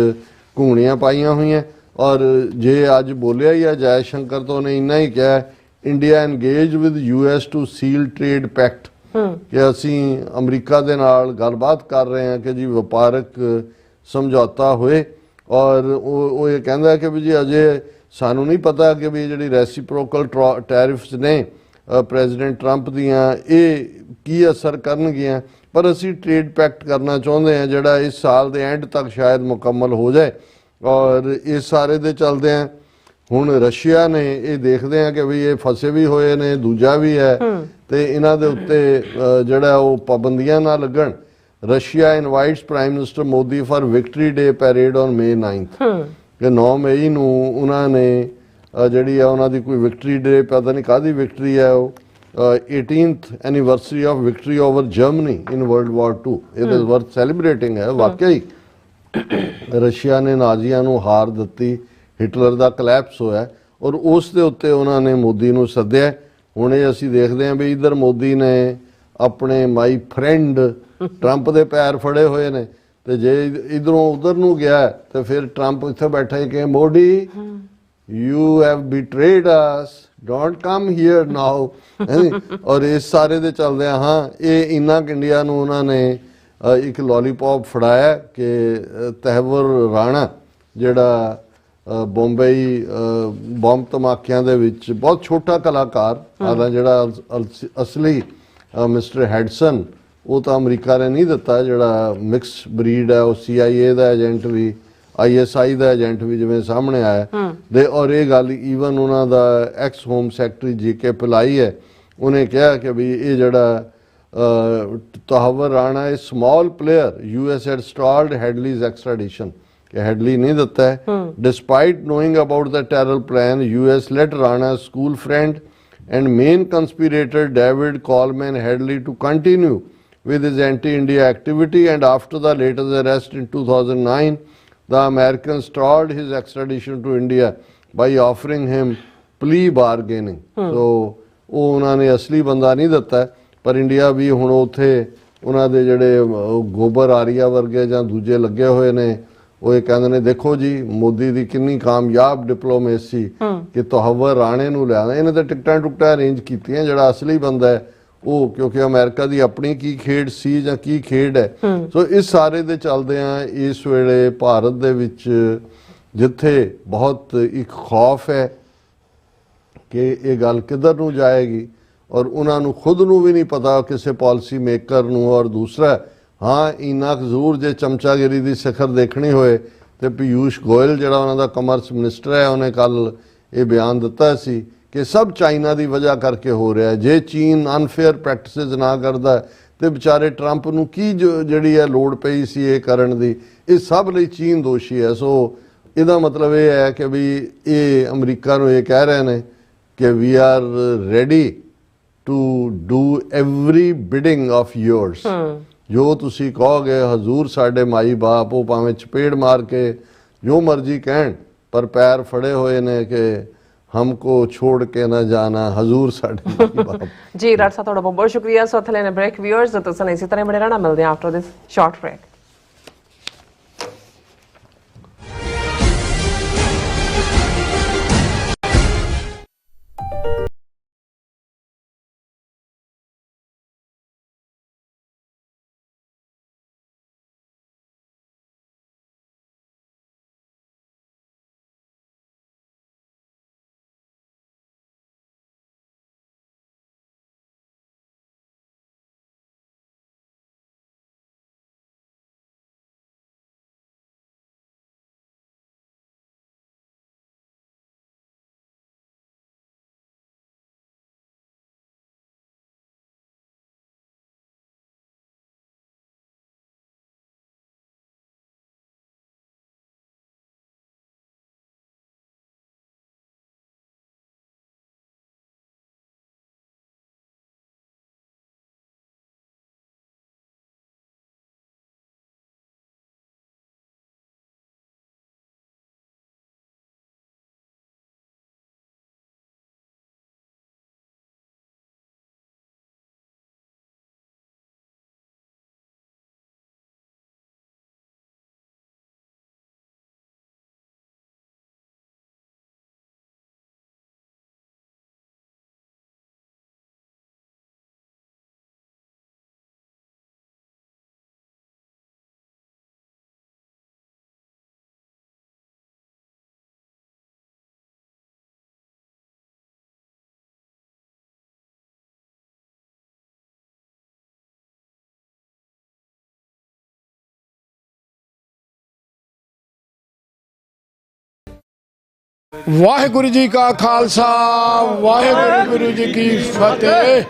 ਘੂਣੀਆਂ ਪਾਈਆਂ ਹੋਈਆਂ। ਔਰ ਜੇ ਅੱਜ ਬੋਲਿਆ ਹੀ ਆ ਜੈ ਸ਼ੰਕਰ ਤੋਂ ਉਹਨੇ ਇੰਨਾ ਹੀ ਕਿਹਾ, India engage with US to seal trade pact, ਕਿ ਅਸੀਂ ਅਮਰੀਕਾ ਦੇ ਨਾਲ ਗੱਲਬਾਤ ਕਰ ਰਹੇ ਹਾਂ ਕਿ ਜੀ ਵਪਾਰਕ ਸਮਝੌਤਾ ਹੋਏ। ਔਰ ਉਹ ਇਹ ਕਹਿੰਦਾ ਕਿ ਵੀ ਜੀ ਅਜੇ ਸਾਨੂੰ ਨਹੀਂ ਪਤਾ ਕਿ ਵੀ ਜਿਹੜੀ ਰੈਸੀਪ੍ਰੋਕਲ ਟੈਰਿਫਸ ਨੇ ਪ੍ਰੈਜ਼ੀਡੈਂਟ ਟਰੰਪ ਦੀਆਂ ਇਹ ਕੀ ਅਸਰ ਕਰਨਗੀਆਂ, ਪਰ ਅਸੀਂ ਟ੍ਰੇਡ ਪੈਕਟ ਕਰਨਾ ਚਾਹੁੰਦੇ ਹਾਂ ਜਿਹੜਾ ਇਸ ਸਾਲ ਦੇ ਐਂਡ ਤੱਕ ਸ਼ਾਇਦ ਮੁਕੰਮਲ ਹੋ ਜਾਏ। ਔਰ ਇਸ ਸਾਰੇ ਦੇ ਚੱਲਦੇ ਆ ਹੁਣ ਰਸ਼ੀਆ ਨੇ ਇਹ ਦੇਖਦੇ ਆ ਕਿ ਵੀ ਇਹ ਫਸੇ ਵੀ ਹੋਏ ਨੇ, ਦੂਜਾ ਵੀ ਹੈ ਤੇ ਇਹਨਾਂ ਦੇ ਉੱਤੇ ਜਿਹੜਾ ਉਹ ਪਾਬੰਦੀਆਂ ਨਾ ਲੱਗਣ। Russia invites prime minister Modi for victory day parade on May 9th ਕਿ 9 ਮਈ ਨੂੰ ਉਹਨਾਂ ਨੇ ਜਿਹੜੀ ਆ ਉਹਨਾਂ ਦੀ ਕੋਈ ਵਿਕਟਰੀ ਡੇ, ਪਤਾ ਨਹੀਂ ਕਾਹਦੀ ਵਿਕਟਰੀ ਹੈ ਉਹ, 18th anniversary of victory over Germany in World War II। It is worth celebrating ਹੈ। ਵਾਕਿਆ ਹੀ ਰਸ਼ੀਆ ਨੇ ਨਾਜ਼ੀਆਂ ਨੂੰ ਹਾਰ ਦਿੱਤੀ, ਹਿਟਲਰ ਦਾ ਕਲੈਪਸ ਹੋਇਆ ਔਰ ਉਸ ਦੇ ਉੱਤੇ ਉਹਨਾਂ ਨੇ ਮੋਦੀ ਨੂੰ ਸੱਦਿਆ। ਹੁਣ ਇਹ ਅਸੀਂ ਦੇਖਦੇ ਹਾਂ ਵੀ ਇੱਧਰ ਮੋਦੀ ਨੇ ਆਪਣੇ ਮਾਈ ਫਰੈਂਡ ਟਰੰਪ ਦੇ ਪੈਰ ਫੜੇ ਹੋਏ ਨੇ, ਤੇ ਜੇ ਇਧਰੋਂ ਉਧਰ ਨੂੰ ਗਿਆ ਤੇ ਫਿਰ ਟਰੰਪ ਇੱਥੇ ਬੈਠਾ ਹੀ ਕਿ Modi you have betrayed us, don't come here now. ਔਰ ਇਸ ਸਾਰੇ ਦੇ ਚੱਲਦੇ ਹਾਂ ਇਹ ਇੰਨਾ ਇੰਡੀਆ ਨੂੰ ਉਹਨਾਂ ਨੇ ਇੱਕ ਲੋਲੀਪੌਪ ਫੜਾਇਆ ਕਿ ਤਹਿਵਰ ਰਾਣਾ ਜਿਹੜਾ ਬੰਬਈ ਬੰਬ ਧਮਾਕਿਆਂ ਦੇ ਵਿੱਚ ਬਹੁਤ ਛੋਟਾ ਕਲਾਕਾਰ, ਹਾਲਾਂ ਜਿਹੜਾ ਅਸਲੀ ਮਿਸਟਰ ਹੈਡਸਨ ਉਹ ਤਾਂ ਅਮਰੀਕਾ ਨੇ ਨਹੀਂ ਦਿੱਤਾ, ਜਿਹੜਾ ਮਿਕਸ ਬਰੀਡ ਹੈ ਉਹ CIA ਦਾ ਏਜੰਟ ਵੀ ISI ਦਾ ਏਜੰਟ ਵੀ ਜਿਵੇਂ ਸਾਹਮਣੇ ਆਇਆ ਦੇ। ਔਰ ਇਹ ਗੱਲ ਈਵਨ ਉਹਨਾਂ ਦਾ ਐਕਸ ਹੋਮ ਸੈਕਟਰੀ JK ਪਿਲਾਈ ਹੈ, ਉਹਨੇ ਕਿਹਾ ਕਿ ਵੀ ਇਹ ਜਿਹੜਾ Tahawar Rana, a small player, US had stalled Headley's extradition. कि हेडली नहीं देता है. Despite knowing about the terror plan, US let Rana's school friend and main conspirator David Coleman Headley to continue with his anti-India activity, and after the latest arrest in 2009, the Americans stalled his extradition to India by offering him plea bargaining. So ਉਹ ਉਹਨਾਂ ਨੇ ਅਸਲੀ ਬੰਦਾ ਨਹੀਂ ਦਿੱਤਾ, ਪਰ India ਵੀ ਹੁਣ ਉੱਥੇ ਉਹਨਾਂ ਦੇ ਜਿਹੜੇ ਗੋਬਰ ਆਰੀਆ ਵਰਗੇ ਜਾਂ ਦੂਜੇ ਲੱਗੇ ਹੋਏ ਨੇ, ਉਹ ਇਹ ਕਹਿੰਦੇ ਨੇ ਦੇਖੋ ਜੀ ਮੋਦੀ ਦੀ ਕਿੰਨੀ ਕਾਮਯਾਬ ਡਿਪਲੋਮੇਸੀ ਕਿ ਤਹੱਵਰ ਰਾਣੇ ਨੂੰ ਲਿਆਣਾ. ਇਹਨੇ ਤਾਂ ਟਿਕਟਾਂ ਟੁਕਟਾਂ ਅਰੇਂਜ ਕੀਤੀਆਂ. ਜਿਹੜਾ ਅਸਲੀ ਬੰਦਾ ਹੈ ਉਹ, ਕਿਉਂਕਿ ਅਮਰੀਕਾ ਦੀ ਆਪਣੀ ਕੀ ਖੇਡ ਸੀ ਜਾਂ ਕੀ ਖੇਡ ਹੈ. ਸੋ ਇਸ ਸਾਰੇ ਦੇ ਚੱਲਦਿਆਂ ਇਸ ਵੇਲੇ ਭਾਰਤ ਦੇ ਵਿੱਚ ਜਿੱਥੇ ਬਹੁਤ ਇੱਕ ਖੌਫ ਹੈ ਕਿ ਇਹ ਗੱਲ ਕਿੱਧਰ ਨੂੰ ਜਾਏਗੀ, ਔਰ ਉਹਨਾਂ ਨੂੰ ਖੁਦ ਨੂੰ ਵੀ ਨਹੀਂ ਪਤਾ ਕਿਸੇ ਪਾਲਿਸੀ ਮੇਕਰ ਨੂੰ. ਔਰ ਦੂਸਰਾ, ਹਾਂ ਇੰਨਾ ਕੁ ਜ਼ਰੂਰ ਜੇ ਚਮਚਾਗਿਰੀ ਦੀ ਸਿਖਰ ਦੇਖਣੀ ਹੋਏ ਤੇ ਪੀਯੂਸ਼ ਗੋਇਲ ਜਿਹੜਾ ਉਹਨਾਂ ਦਾ ਕਮਰਸ ਮਿਨਿਸਟਰ ਹੈ, ਉਹਨੇ ਕੱਲ ਇਹ ਬਿਆਨ ਦਿੱਤਾ ਸੀ ਕਿ ਸਭ ਚਾਈਨਾ ਦੀ ਵਜ੍ਹਾ ਕਰਕੇ ਹੋ ਰਿਹਾ. ਜੇ ਚੀਨ ਅਨਫੇਅਰ ਪ੍ਰੈਕਟਿਸਿਸ ਨਾ ਕਰਦਾ ਤੇ ਵਿਚਾਰੇ ਟਰੰਪ ਨੂੰ ਕੀ ਜਿਹੜੀ ਹੈ ਲੋੜ ਪਈ ਸੀ ਇਹ ਕਰਨ ਦੀ, ਇਹ ਸਭ ਲਈ ਚੀਨ ਦੋਸ਼ੀ ਹੈ. ਸੋ ਇਹਦਾ ਮਤਲਬ ਇਹ ਹੈ ਕਿ ਵੀ ਇਹ ਅਮਰੀਕਾ ਨੂੰ ਇਹ ਕਹਿ ਰਹੇ ਨੇ ਕਿ we are ready to do every bidding of yours. ਜੋ ਤੁਸੀਂ ਕਹੋਗੇ ਹਜ਼ੂਰ ਸਾਡੇ ਮਾਈ ਬਾਪ, ਉਹ ਭਾਵੇਂ ਚਪੇੜ ਮਾਰ ਕੇ ਜੋ ਮਰਜ਼ੀ ਕਹਿਣ, ਪਰ ਪੈਰ ਫੜੇ ਹੋਏ ਨੇ ਕਿ ਹਮਕੋ ਛੋੜ ਕੇ ਨਾ ਜਾਣਾ, ਹਜ਼ੂਰ ਸਾਡੇ ਮਾਈ ਬਾਪ. ਜੀ ਡਾਕਟਰ ਸਾਹਿਬ ਤੁਹਾਡਾ ਬਹੁਤ ਬਹੁਤ ਸ਼ੁਕਰੀਆ. ਸੋ ਥਲੇ ਨੇ ਬ੍ਰੇਕ ਵਿਊਅਰਸ, ਤੁਸੀਂ ਇਸੇ ਤਰ੍ਹਾਂ ਬਣੇ ਰਹਿਣਾ. ਮਿਲਦੇ ਹਾਂ after this short break. Waheguru ji ਕਾ ਖਾਲਸਾ, ਵਾਹਿਗੁਰੂ ਜੀ ਕੀ ਫਤਿਹ।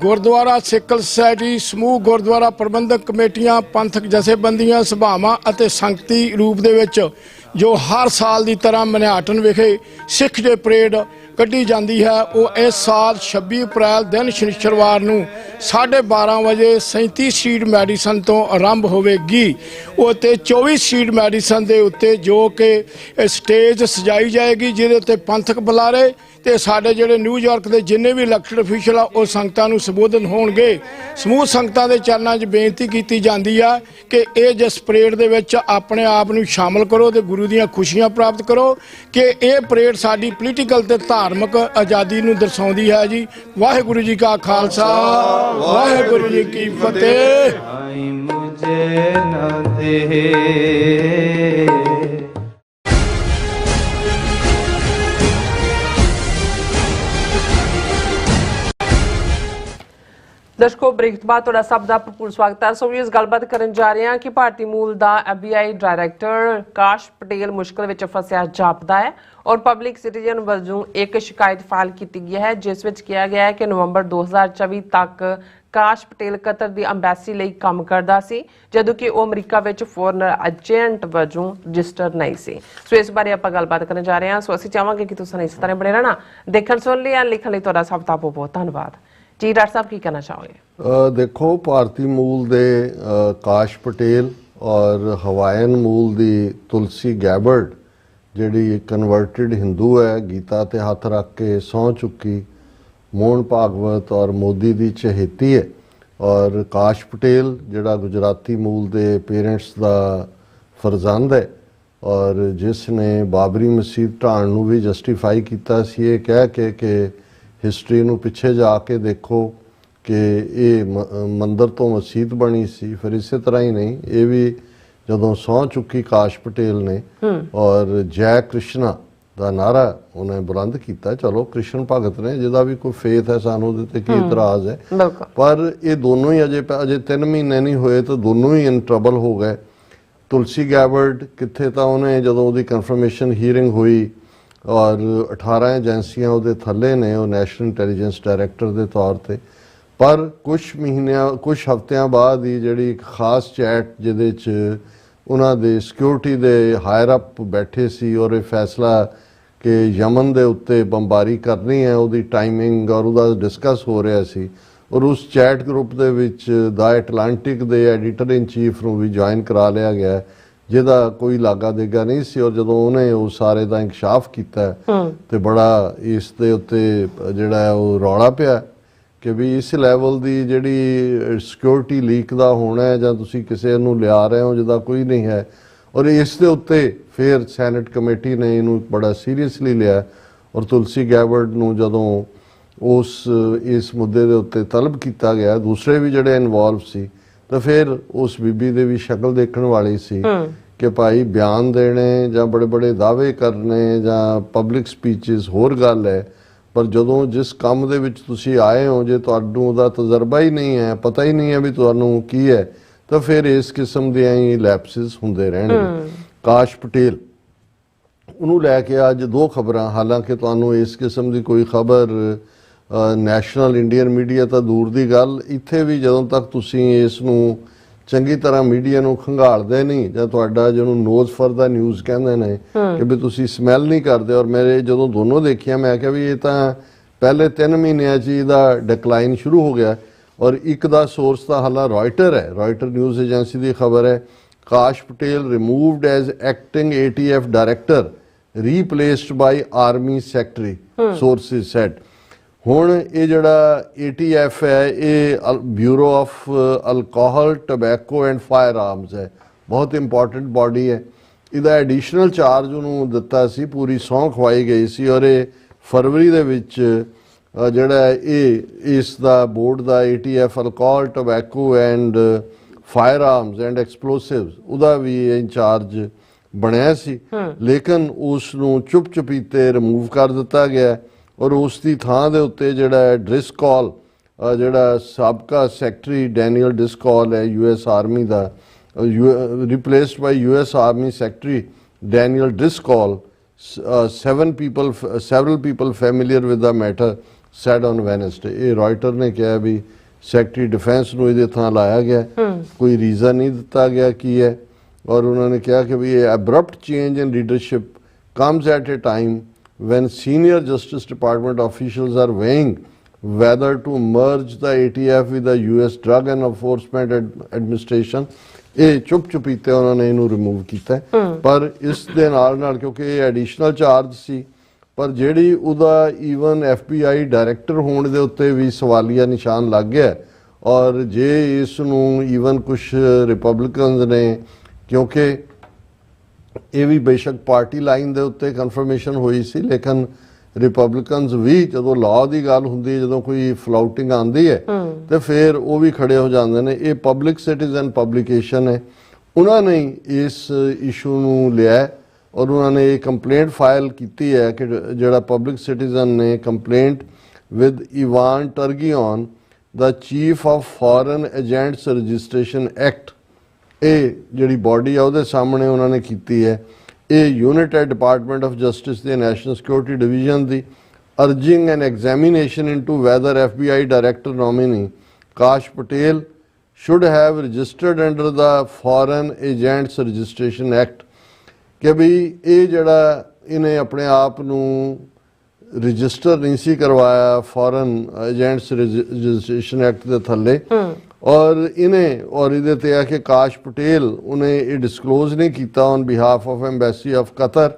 ਗੁਰਦੁਆਰਾ ਸਿੱਕਲ ਸੁਸਾਇਟੀ, ਸਮੂਹ ਗੁਰਦੁਆਰਾ ਪ੍ਰਬੰਧਕ ਕਮੇਟੀਆਂ, ਪੰਥਕ ਜਥੇਬੰਦੀਆਂ, ਸਭਾਵਾਂ ਅਤੇ ਸੰਗਤੀ ਰੂਪ ਦੇ ਵਿੱਚ ਜੋ ਹਰ ਸਾਲ ਦੀ ਤਰ੍ਹਾਂ ਮਨਿਆਟਨ ਵਿਖੇ ਸਿੱਖ ਡੇ ਪਰੇਡ ਕੱਢੀ ਜਾਂਦੀ ਹੈ, ਉਹ ਇਸ ਸਾਲ 26 ਅਪ੍ਰੈਲ ਦਿਨ ਸ਼ਨੀਚਰਵਾਰ ਨੂੰ 12:30 ਵਜੇ 37 ਸਟਰੀਟ ਮੈਡੀਸਨ ਤੋਂ ਆਰੰਭ ਹੋਵੇਗੀ। ਉਹ ਤੇ 24 ਸਟਰੀਟ ਮੈਡੀਸਨ ਦੇ ਉੱਤੇ ਜੋ ਕਿ ਸਟੇਜ ਸਜਾਈ ਜਾਏਗੀ, ਜਿਹਦੇ ਉੱਤੇ ਪੰਥਕ ਬੁਲਾਰੇ ਤੇ ਸਾਡੇ ਜਿਹੜੇ ਨਿਊਯਾਰਕ ਦੇ ਜਿੰਨੇ ਵੀ ਇਲੈਕਟਡ ਅਫੀਸ਼ਲ ਆ ਉਹ ਸੰਗਤਾਂ ਨੂੰ ਸੰਬੋਧਨ ਹੋਣਗੇ। ਸਮੂਹ ਸੰਗਤਾਂ ਦੇ ਚਰਨਾਂ 'ਚ ਬੇਨਤੀ ਕੀਤੀ ਜਾਂਦੀ ਆ ਕਿ ਇਹ ਜਿਸ ਪਰੇਡ ਦੇ ਵਿੱਚ ਆਪਣੇ ਆਪ ਨੂੰ ਸ਼ਾਮਲ ਕਰੋ ਤੇ ਗੁਰੂ ਦੀਆਂ ਖੁਸ਼ੀਆਂ ਪ੍ਰਾਪਤ ਕਰੋ ਕਿ ਇਹ ਪਰੇਡ ਸਾਡੀ ਪੋਲੀਟੀਕਲ ਤੇ ਧਾਰਮਿਕ ਆਜ਼ਾਦੀ ਨੂੰ ਦਰਸਾਉਂਦੀ ਹੈ ਜੀ। ਵਾਹਿਗੁਰੂ ਜੀ ਕਾ ਖਾਲਸਾ, ਵਾਹਿਗੁਰੂ ਜੀ ਕੀ ਫਤਿਹ। ਮੁਝੇ ਨਾ ਦੇ ਦਰਸ਼ਕੋ ਬ੍ਰੇਕ ਤੋਂ ਬਾਅਦ ਤੁਹਾਡਾ ਸਭ ਦਾ ਭਰਪੂਰ ਸਵਾਗਤ ਹੈ। ਸੋ ਇਸ ਗੱਲਬਾਤ ਕਰਨ ਜਾ ਰਹੇ ਹਾਂ ਕਿ ਭਾਰਤੀ ਮੂਲ ਦਾ FBI ਡਾਇਰੈਕਟਰ ਕਾਸ਼ ਪਟੇਲ ਮੁਸ਼ਕਲ ਵਿੱਚ ਫਸਿਆ ਜਾਪਦਾ ਹੈ ਔਰ ਪਬਲਿਕ ਸਿਟੀਜ਼ਨ ਵਜੋਂ ਇੱਕ ਸ਼ਿਕਾਇਤ ਫਾਈਲ ਕੀਤੀ ਗਈ ਹੈ ਜਿਸ ਵਿੱਚ ਕਿਹਾ ਗਿਆ ਹੈ ਕਿ ਨਵੰਬਰ 2024 ਤੱਕ ਕਾਸ਼ ਪਟੇਲ ਕਤਰ ਦੀ ਅੰਬੈਸੀ ਲਈ ਕੰਮ ਕਰਦਾ ਸੀ ਜਦੋਂ ਕਿ ਉਹ ਅਮਰੀਕਾ ਵਿੱਚ ਫੋਰਨਰ ਏਜੰਟ ਵਜੋਂ ਰਜਿਸਟਰ ਨਹੀਂ ਸੀ। ਸੋ ਇਸ ਬਾਰੇ ਆਪਾਂ ਗੱਲਬਾਤ ਕਰਨ ਜਾ ਰਹੇ ਹਾਂ। ਸੋ ਅਸੀਂ ਚਾਹਾਂਗੇ ਕਿ ਤੁਸੀਂ ਇਸ ਤਰ੍ਹਾਂ ਬਣੇ ਰਹਿਣਾ। ਦੇਖਣ ਸੁਣ ਲਈ ਲਿਖਣ ਲਈ ਤੁਹਾਡਾ ਸਭ ਦਾ ਬਹੁਤ ਬਹੁਤ ਧੰਨਵਾਦ ਜੀ। ਡਾਕਟਰ ਸਾਹਿਬ ਕੀ ਕਹਿਣਾ ਚਾਹੋਗੇ? ਦੇਖੋ, ਭਾਰਤੀ ਮੂਲ ਦੇ ਕਾਸ਼ ਪਟੇਲ ਔਰ ਹਵਾਈਅਨ ਮੂਲ ਦੀ ਤੁਲਸੀ ਗੈਬਰਡ ਜਿਹੜੀ ਕਨਵਰਟਡ ਹਿੰਦੂ ਹੈ, ਗੀਤਾ ਤੇ ਹੱਥ ਰੱਖ ਕੇ ਸਹੁੰ ਚੁੱਕੀ, ਮੋਹਨ ਭਾਗਵਤ ਔਰ ਮੋਦੀ ਦੀ ਚਹੇਤੀ ਹੈ, ਔਰ ਕਾਸ਼ ਪਟੇਲ ਜਿਹੜਾ ਗੁਜਰਾਤੀ ਮੂਲ ਦੇ ਪੇਰੈਂਟਸ ਦਾ ਫਰਜ਼ੰਦ ਹੈ ਔਰ ਜਿਸ ਨੇ ਬਾਬਰੀ ਮਸਜਿਦ ਢਾਣ ਨੂੰ ਵੀ ਜਸਟੀਫਾਈ ਕੀਤਾ ਸੀ ਇਹ ਕਹਿ ਕੇ ਕਿ ਹਿਸਟਰੀ ਨੂੰ ਪਿੱਛੇ ਜਾ ਕੇ ਦੇਖੋ ਕਿ ਇਹ ਮੰਦਰ ਤੋਂ ਮਸਜਿਦ ਬਣੀ ਸੀ। ਫਿਰ ਇਸੇ ਤਰ੍ਹਾਂ ਹੀ ਨਹੀਂ, ਇਹ ਵੀ ਜਦੋਂ ਸਹੁੰ ਚੁੱਕੀ ਕਾਸ਼ ਪਟੇਲ ਨੇ ਔਰ ਜੈ ਕ੍ਰਿਸ਼ਨਾ ਦਾ ਨਾਰਾ ਉਹਨੇ ਬੁਲੰਦ ਕੀਤਾ। ਚਲੋ ਕ੍ਰਿਸ਼ਨ ਭਗਤ ਨੇ, ਜਿਹਦਾ ਵੀ ਕੋਈ ਫੇਥ ਹੈ, ਸਾਨੂੰ ਉਹਦੇ ਤੇ ਕੀ ਇਤਰਾਜ਼ ਹੈ, ਪਰ ਇਹ ਦੋਨੋਂ ਹੀ ਅਜੇ 3 ਮਹੀਨੇ ਨਹੀਂ ਹੋਏ ਤਾਂ ਦੋਨੋਂ ਹੀ ਇਨ ਟਰਬਲ ਹੋ ਗਏ। ਤੁਲਸੀ ਗੈਬਰਡ ਕਿੱਥੇ ਤਾਂ ਉਹਨੇ ਜਦੋਂ ਉਹਦੀ ਕਨਫਰਮੇਸ਼ਨ ਹੀਅਰਿੰਗ ਹੋਈ ਔਰ 18 ਏਜੰਸੀਆਂ ਉਹਦੇ ਥੱਲੇ ਨੇ, ਉਹ ਨੈਸ਼ਨਲ ਇੰਟੈਲੀਜੈਂਸ ਡਾਇਰੈਕਟਰ ਦੇ ਤੌਰ ਤੇ, ਪਰ ਕੁਝ ਹਫ਼ਤਿਆਂ ਬਾਅਦ ਹੀ ਜਿਹੜੀ ਇੱਕ ਖਾਸ ਚੈਟ ਜਿਹਦੇ 'ਚ ਉਹਨਾਂ ਦੇ ਸਿਕਿਉਰਿਟੀ ਦੇ ਹਾਇਰ ਅਪ ਬੈਠੇ ਸੀ ਔਰ ਇਹ ਫੈਸਲਾ ਕਿ ਯਮਨ ਦੇ ਉੱਤੇ ਬੰਬਾਰੀ ਕਰਨੀ ਹੈ ਉਹਦੀ ਟਾਈਮਿੰਗ ਔਰ ਉਹਦਾ ਡਿਸਕਸ ਹੋ ਰਿਹਾ ਸੀ। ਔਰ ਉਸ ਚੈਟ ਗਰੁੱਪ ਦੇ ਵਿੱਚ ਦਾ ਐਟਲਾਂਟਿਕ ਦੇ ਐਡੀਟਰ ਇਨ ਚੀਫ ਨੂੰ ਵੀ ਜੁਆਇਨ ਕਰਾ ਲਿਆ ਗਿਆ ਜਿਹਦਾ ਕੋਈ ਲਾਗਾ ਦੇਗਾ ਨਹੀਂ ਸੀ। ਔਰ ਜਦੋਂ ਉਹਨੇ ਉਹ ਸਾਰੇ ਦਾ ਇੰਕਸ਼ਾਫ ਕੀਤਾ ਤੇ ਬੜਾ ਇਸ ਦੇ ਉੱਤੇ ਜਿਹੜਾ ਉਹ ਰੌਲਾ ਪਿਆ ਕਿ ਵੀ ਇਸ ਲੈਵਲ ਦੀ ਜਿਹੜੀ ਸਿਕਿਉਰਿਟੀ ਲੀਕ ਦਾ ਹੋਣਾ ਹੈ ਜਾਂ ਤੁਸੀਂ ਕਿਸੇ ਨੂੰ ਲਿਆ ਰਹੇ ਹੋ ਜਿਹਦਾ ਕੋਈ ਨਹੀਂ ਹੈ। ਔਰ ਇਸ ਦੇ ਉੱਤੇ ਫਿਰ ਸੈਨੇਟ ਕਮੇਟੀ ਨੇ ਇਹਨੂੰ ਬੜਾ ਸੀਰੀਅਸਲੀ ਲਿਆ ਔਰ ਤੁਲਸੀ ਗੈਬਰਡ ਨੂੰ ਜਦੋਂ ਇਸ ਮੁੱਦੇ ਦੇ ਉੱਤੇ ਤਲਬ ਕੀਤਾ ਗਿਆ, ਦੂਸਰੇ ਵੀ ਜਿਹੜੇ ਇਨਵੋਲਵ ਸੀ, ਤਾਂ ਫਿਰ ਉਸ ਬੀਬੀ ਦੇ ਵੀ ਸ਼ਕਲ ਦੇਖਣ ਵਾਲੀ ਸੀ ਕਿ ਭਾਈ ਬਿਆਨ ਦੇਣੇ ਜਾਂ ਬੜੇ ਬੜੇ ਦਾਅਵੇ ਕਰਨੇ ਜਾਂ ਪਬਲਿਕ ਸਪੀਚਸ ਹੋਰ ਗੱਲ ਹੈ, ਪਰ ਜਦੋਂ ਜਿਸ ਕੰਮ ਦੇ ਵਿੱਚ ਤੁਸੀਂ ਆਏ ਹੋ ਜੇ ਤੁਹਾਨੂੰ ਉਹਦਾ ਤਜਰਬਾ ਹੀ ਨਹੀਂ ਹੈ, ਪਤਾ ਹੀ ਨਹੀਂ ਹੈ ਵੀ ਤੁਹਾਨੂੰ ਕੀ ਹੈ, ਤਾਂ ਫਿਰ ਇਸ ਕਿਸਮ ਦੀਆਂ ਹੀ ਲੈਪਸਿਸ ਹੁੰਦੇ ਰਹਿਣਗੇ। ਕਾਸ਼ ਪਟੇਲ ਉਹਨੂੰ ਲੈ ਕੇ ਅੱਜ 2 ਖਬਰਾਂ, ਹਾਲਾਂਕਿ ਤੁਹਾਨੂੰ ਇਸ ਕਿਸਮ ਦੀ ਕੋਈ ਖਬਰ ਨੈਸ਼ਨਲ ਇੰਡੀਅਨ ਮੀਡੀਆ ਤਾਂ ਦੂਰ ਦੀ ਗੱਲ, ਇੱਥੇ ਵੀ ਜਦੋਂ ਤੱਕ ਤੁਸੀਂ ਇਸ ਨੂੰ ਚੰਗੀ ਤਰ੍ਹਾਂ ਮੀਡੀਆ ਨੂੰ ਖੰਗਾਲਦੇ ਨਹੀਂ ਜਾਂ ਤੁਹਾਡਾ ਜਿਹਨੂੰ ਨੋਜ਼ ਫॉर ਦਾ ਨਿਊਜ਼ ਕਹਿੰਦੇ ਨੇ ਕਿ ਵੀ ਤੁਸੀਂ ਸਮੈਲ ਨਹੀਂ ਕਰਦੇ। ਔਰ ਮੇਰੇ ਜਦੋਂ ਦੋਨੋਂ ਦੇਖਿਆ ਮੈਂ ਕਿਹਾ ਵੀ ਇਹ ਤਾਂ ਪਹਿਲੇ 3 ਮਹੀਨਿਆਂ 'ਚ ਇਹਦਾ ਡਿਕਲਾਈਨ ਸ਼ੁਰੂ ਹੋ ਗਿਆ। ਔਰ ਇੱਕ ਦਾ ਸੋਰਸ ਤਾਂ ਹਾਲਾ ਰॉयटर ਹੈ, ਰॉयटर ਨਿਊਜ਼ ਏਜੰਸੀ ਦੀ ਖਬਰ ਹੈ, Kash Patel removed as acting ATF director replaced by army secretary, sources said. ਹੁਣ ਇਹ ਜਿਹੜਾ ATF ਹੈ ਇਹ bureau of alcohol, tobacco and firearms ਹੈ, ਬਹੁਤ ਇੰਪੋਰਟੈਂਟ ਬਾਡੀ ਹੈ। ਇਹਦਾ ਐਡੀਸ਼ਨਲ ਚਾਰਜ ਉਹਨੂੰ ਦਿੱਤਾ ਸੀ, ਪੂਰੀ ਸਹੁੰ ਖਵਾਈ ਗਈ ਸੀ ਔਰ ਇਹ ਫਰਵਰੀ ਦੇ ਵਿੱਚ ਜਿਹੜਾ ਇਸ ਦਾ ਬੋਰਡ ਦਾ ATF alcohol, tobacco and firearms and explosives ਉਹਦਾ ਵੀ ਇੰਚਾਰਜ ਬਣਿਆ ਸੀ, ਲੇਕਿਨ ਉਸ ਨੂੰ ਚੁੱਪ ਚੁਪੀਤੇ ਰਿਮੂਵ ਕਰ ਦਿੱਤਾ ਗਿਆ ਔਰ ਉਸ ਦੀ ਥਾਂ ਦੇ ਉੱਤੇ ਜਿਹੜਾ ਡ੍ਰਿਸਕॉल, ਜਿਹੜਾ ਸਾਬਕਾ ਸੈਕਟਰੀ ਡੈਨੀਅਲ ਡ੍ਰਿਸਕॉल ਹੈ US army the, replaced by US Army Secretary Daniel Driscoll. Several people familiar with the matter said on Wednesday. ਇਹ ਰॉयटर ਨੇ ਕਿਹਾ ਵੀ ਸੈਕਟਰੀ ਡਿਫੈਂਸ ਨੂੰ ਇਹਦੇ ਥਾਂ ਲਾਇਆ ਗਿਆ, ਕੋਈ ਰੀਜ਼ਨ ਨਹੀਂ ਦਿੱਤਾ ਗਿਆ ਕੀ ਹੈ। ਔਰ ਉਹਨਾਂ ਨੇ ਕਿਹਾ ਕਿ ਵੀ ਇਹ abrupt change in leadership comes at a time when senior Justice Department officials are weighing whether to merge the ATF with the US Drug and Enforcement Administration. ਇਹ ਚੁੱਪ ਚੁਪੀਤੇ ਉਹਨਾਂ ਨੇ ਇਹਨੂੰ ਰਿਮੂਵ ਕੀਤਾ, ਪਰ ਇਸ ਦੇ ਨਾਲ ਕਿਉਂਕਿ ਇਹ ਐਡੀਸ਼ਨਲ ਚਾਰਜ ਸੀ, ਪਰ ਜਿਹੜੀ ਉਹਦਾ ਈਵਨ FBI ਡਾਇਰੈਕਟਰ ਹੋਣ ਦੇ ਉੱਤੇ ਵੀ ਸਵਾਲੀਆ ਨਿਸ਼ਾਨ ਲੱਗ ਗਿਆ। ਔਰ ਜੇ ਇਸ ਨੂੰ ਈਵਨ ਕੁਝ ਰਿਪਬਲਿਕਨਸ ਨੇ, ਕਿਉਂਕਿ ਇਹ ਵੀ ਬੇਸ਼ੱਕ ਪਾਰਟੀ ਲਾਈਨ ਦੇ ਉੱਤੇ ਕਨਫਰਮੇਸ਼ਨ ਹੋਈ ਸੀ, ਲੇਕਿਨ ਰਿਪਬਲਿਕਨਸ ਵੀ ਜਦੋਂ ਲਾਅ ਦੀ ਗੱਲ ਹੁੰਦੀ ਹੈ, ਜਦੋਂ ਕੋਈ ਫਲਾਊਟਿੰਗ ਆਉਂਦੀ ਹੈ ਤੇ ਫਿਰ ਉਹ ਵੀ ਖੜੇ ਹੋ ਜਾਂਦੇ ਨੇ। ਇਹ ਪਬਲਿਕ ਸਿਟੀਜ਼ਨ ਪਬਲੀਕੇਸ਼ਨ ਹੈ, ਉਹਨਾਂ ਨੇ ਇਸ ਇਸ਼ੂ ਨੂੰ ਲਿਆ ਔਰ ਉਹਨਾਂ ਨੇ ਇਹ ਕੰਪਲੇਂਟ ਫਾਈਲ ਕੀਤੀ ਹੈ ਕਿ ਜਿਹੜਾ ਪਬਲਿਕ ਸਿਟੀਜ਼ਨ ਨੇ ਕੰਪਲੇਂਟ ਵਿਦ ਇਵਾਨ ਟਰਗੀਓਨ ਦਾ chief of foreign agents registration act, ਇਹ ਜਿਹੜੀ ਬੋਡੀ ਆ ਉਹਦੇ ਸਾਹਮਣੇ ਉਹਨਾਂ ਨੇ ਕੀਤੀ ਹੈ। ਇਹ ਯੂਨਿਟ ਹੈ ਡਿਪਾਰਟਮੈਂਟ ਆਫ ਜਸਟਿਸ ਦੇ ਨੈਸ਼ਨਲ ਸਿਕਿਉਰਿਟੀ ਡਿਵੀਜ਼ਨ ਦੀ, urging an examination into whether FBI director nominee Kash Patel should have registered under the Foreign Agents Registration Act, ਕਿ ਵੀ ਇਹ ਜਿਹੜਾ ਇਹਨੇ ਆਪਣੇ ਆਪ ਨੂੰ ਰਜਿਸਟਰ ਨਹੀਂ ਸੀ ਕਰਵਾਇਆ ਫੋਰਨ ਏਜੰਟਸ ਰਜਿਸਟ੍ਰੇਸ਼ਨ ਐਕਟ ਦੇ ਥੱਲੇ, ਔਰ ਇਹਦੇ ਤੇ ਆ ਕਿ ਕਾਸ਼ ਪਟੇਲ ਉਹਨੇ ਇਹ ਡਿਸਕਲੋਜ਼ ਨਹੀਂ ਕੀਤਾ on behalf of embassy of Qatar,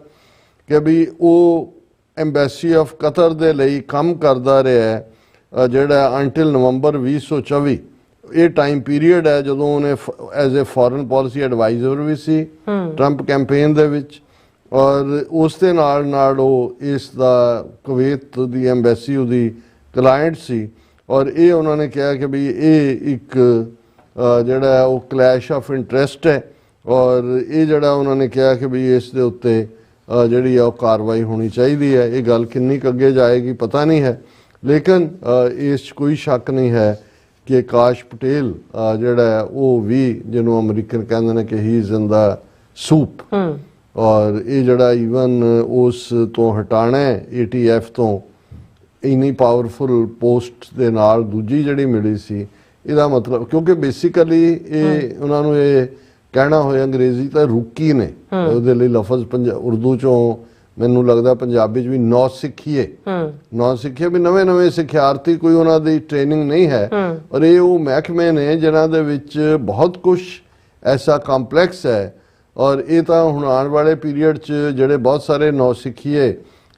ਕਿ ਵੀ ਉਹ ਐਮਬੈਸੀ ਆਫ ਕਤਰ ਦੇ ਲਈ ਕੰਮ ਕਰਦਾ ਰਿਹਾ ਜਿਹੜਾ ਅੰਟਿਲ ਨਵੰਬਰ 2024। ਇਹ ਟਾਈਮ ਪੀਰੀਅਡ ਹੈ ਜਦੋਂ ਉਹਨੇ as a foreign policy adviser ਵੀ ਸੀ ਟਰੰਪ ਕੈਂਪੇਨ ਦੇ ਵਿੱਚ, ਔਰ ਉਸ ਦੇ ਨਾਲ ਉਹ ਇਸ ਦਾ ਕੁਵੈਤ ਦੀ ਐਮਬੈਸੀ ਉਹਦੀ ਕਲਾਇੰਟ ਸੀ। ਔਰ ਇਹ ਉਹਨਾਂ ਨੇ ਕਿਹਾ ਕਿ ਵੀ ਇਹ ਇੱਕ ਜਿਹੜਾ ਉਹ ਕਲੈਸ਼ ਆਫ ਇੰਟਰਸਟ ਹੈ, ਔਰ ਇਹ ਜਿਹੜਾ ਉਹਨਾਂ ਨੇ ਕਿਹਾ ਕਿ ਵੀ ਇਸ ਦੇ ਉੱਤੇ ਜਿਹੜੀ ਆ ਉਹ ਕਾਰਵਾਈ ਹੋਣੀ ਚਾਹੀਦੀ ਹੈ। ਇਹ ਗੱਲ ਕਿੰਨੀ ਕੁ ਅੱਗੇ ਜਾਏਗੀ ਪਤਾ ਨਹੀਂ ਹੈ, ਲੇਕਿਨ ਇਸ 'ਚ ਕੋਈ ਸ਼ੱਕ ਨਹੀਂ ਹੈ ਕਿ ਕਾਸ਼ ਪਟੇਲ ਜਿਹੜਾ ਉਹ ਵੀ ਜਿਹਨੂੰ ਅਮਰੀਕਨ ਕਹਿੰਦੇ ਨੇ ਕਿ ਹੀ ਇਜ਼ ਇਨ ਦਾ ਸੂਪ, ਔਰ ਇਹ ਜਿਹੜਾ ਈਵਨ ਉਸ ਤੋਂ ਹਟਾਣਾ ਹੈ ATF ਤੋਂ ਇੰਨੀ ਪਾਵਰਫੁਲ ਪੋਸਟ ਦੇ ਨਾਲ ਦੂਜੀ ਜਿਹੜੀ ਮਿਲੀ ਸੀ, ਇਹਦਾ ਮਤਲਬ ਕਿਉਂਕਿ ਬੇਸਿਕਲੀ ਇਹ ਉਹਨਾਂ ਨੂੰ ਇਹ ਕਹਿਣਾ ਹੋਇਆ ਅੰਗਰੇਜ਼ੀ ਤਾਂ ਰੁਕੀ ਨੇ, ਉਹਦੇ ਲਈ ਲਫ਼ਜ਼ ਉਰਦੂ ਚੋਂ ਮੈਨੂੰ ਲੱਗਦਾ ਪੰਜਾਬੀ 'ਚ ਵੀ ਨੌ ਸਿੱਖੀਏ ਵੀ ਨਵੇਂ ਸਿੱਖਿਆਰਥੀ, ਕੋਈ ਉਹਨਾਂ ਦੀ ਟ੍ਰੇਨਿੰਗ ਨਹੀਂ ਹੈ। ਔਰ ਇਹ ਉਹ ਮਹਿਕਮੇ ਨੇ ਜਿਨ੍ਹਾਂ ਦੇ ਵਿੱਚ ਬਹੁਤ ਕੁਛ ਐਸਾ ਕੰਪਲੈਕਸ ਹੈ, ਔਰ ਇਹ ਤਾਂ ਹੁਣ ਆਉਣ ਵਾਲੇ ਪੀਰੀਅਡ 'ਚ ਜਿਹੜੇ ਬਹੁਤ ਸਾਰੇ ਨੌ ਸਿੱਖੀਏ,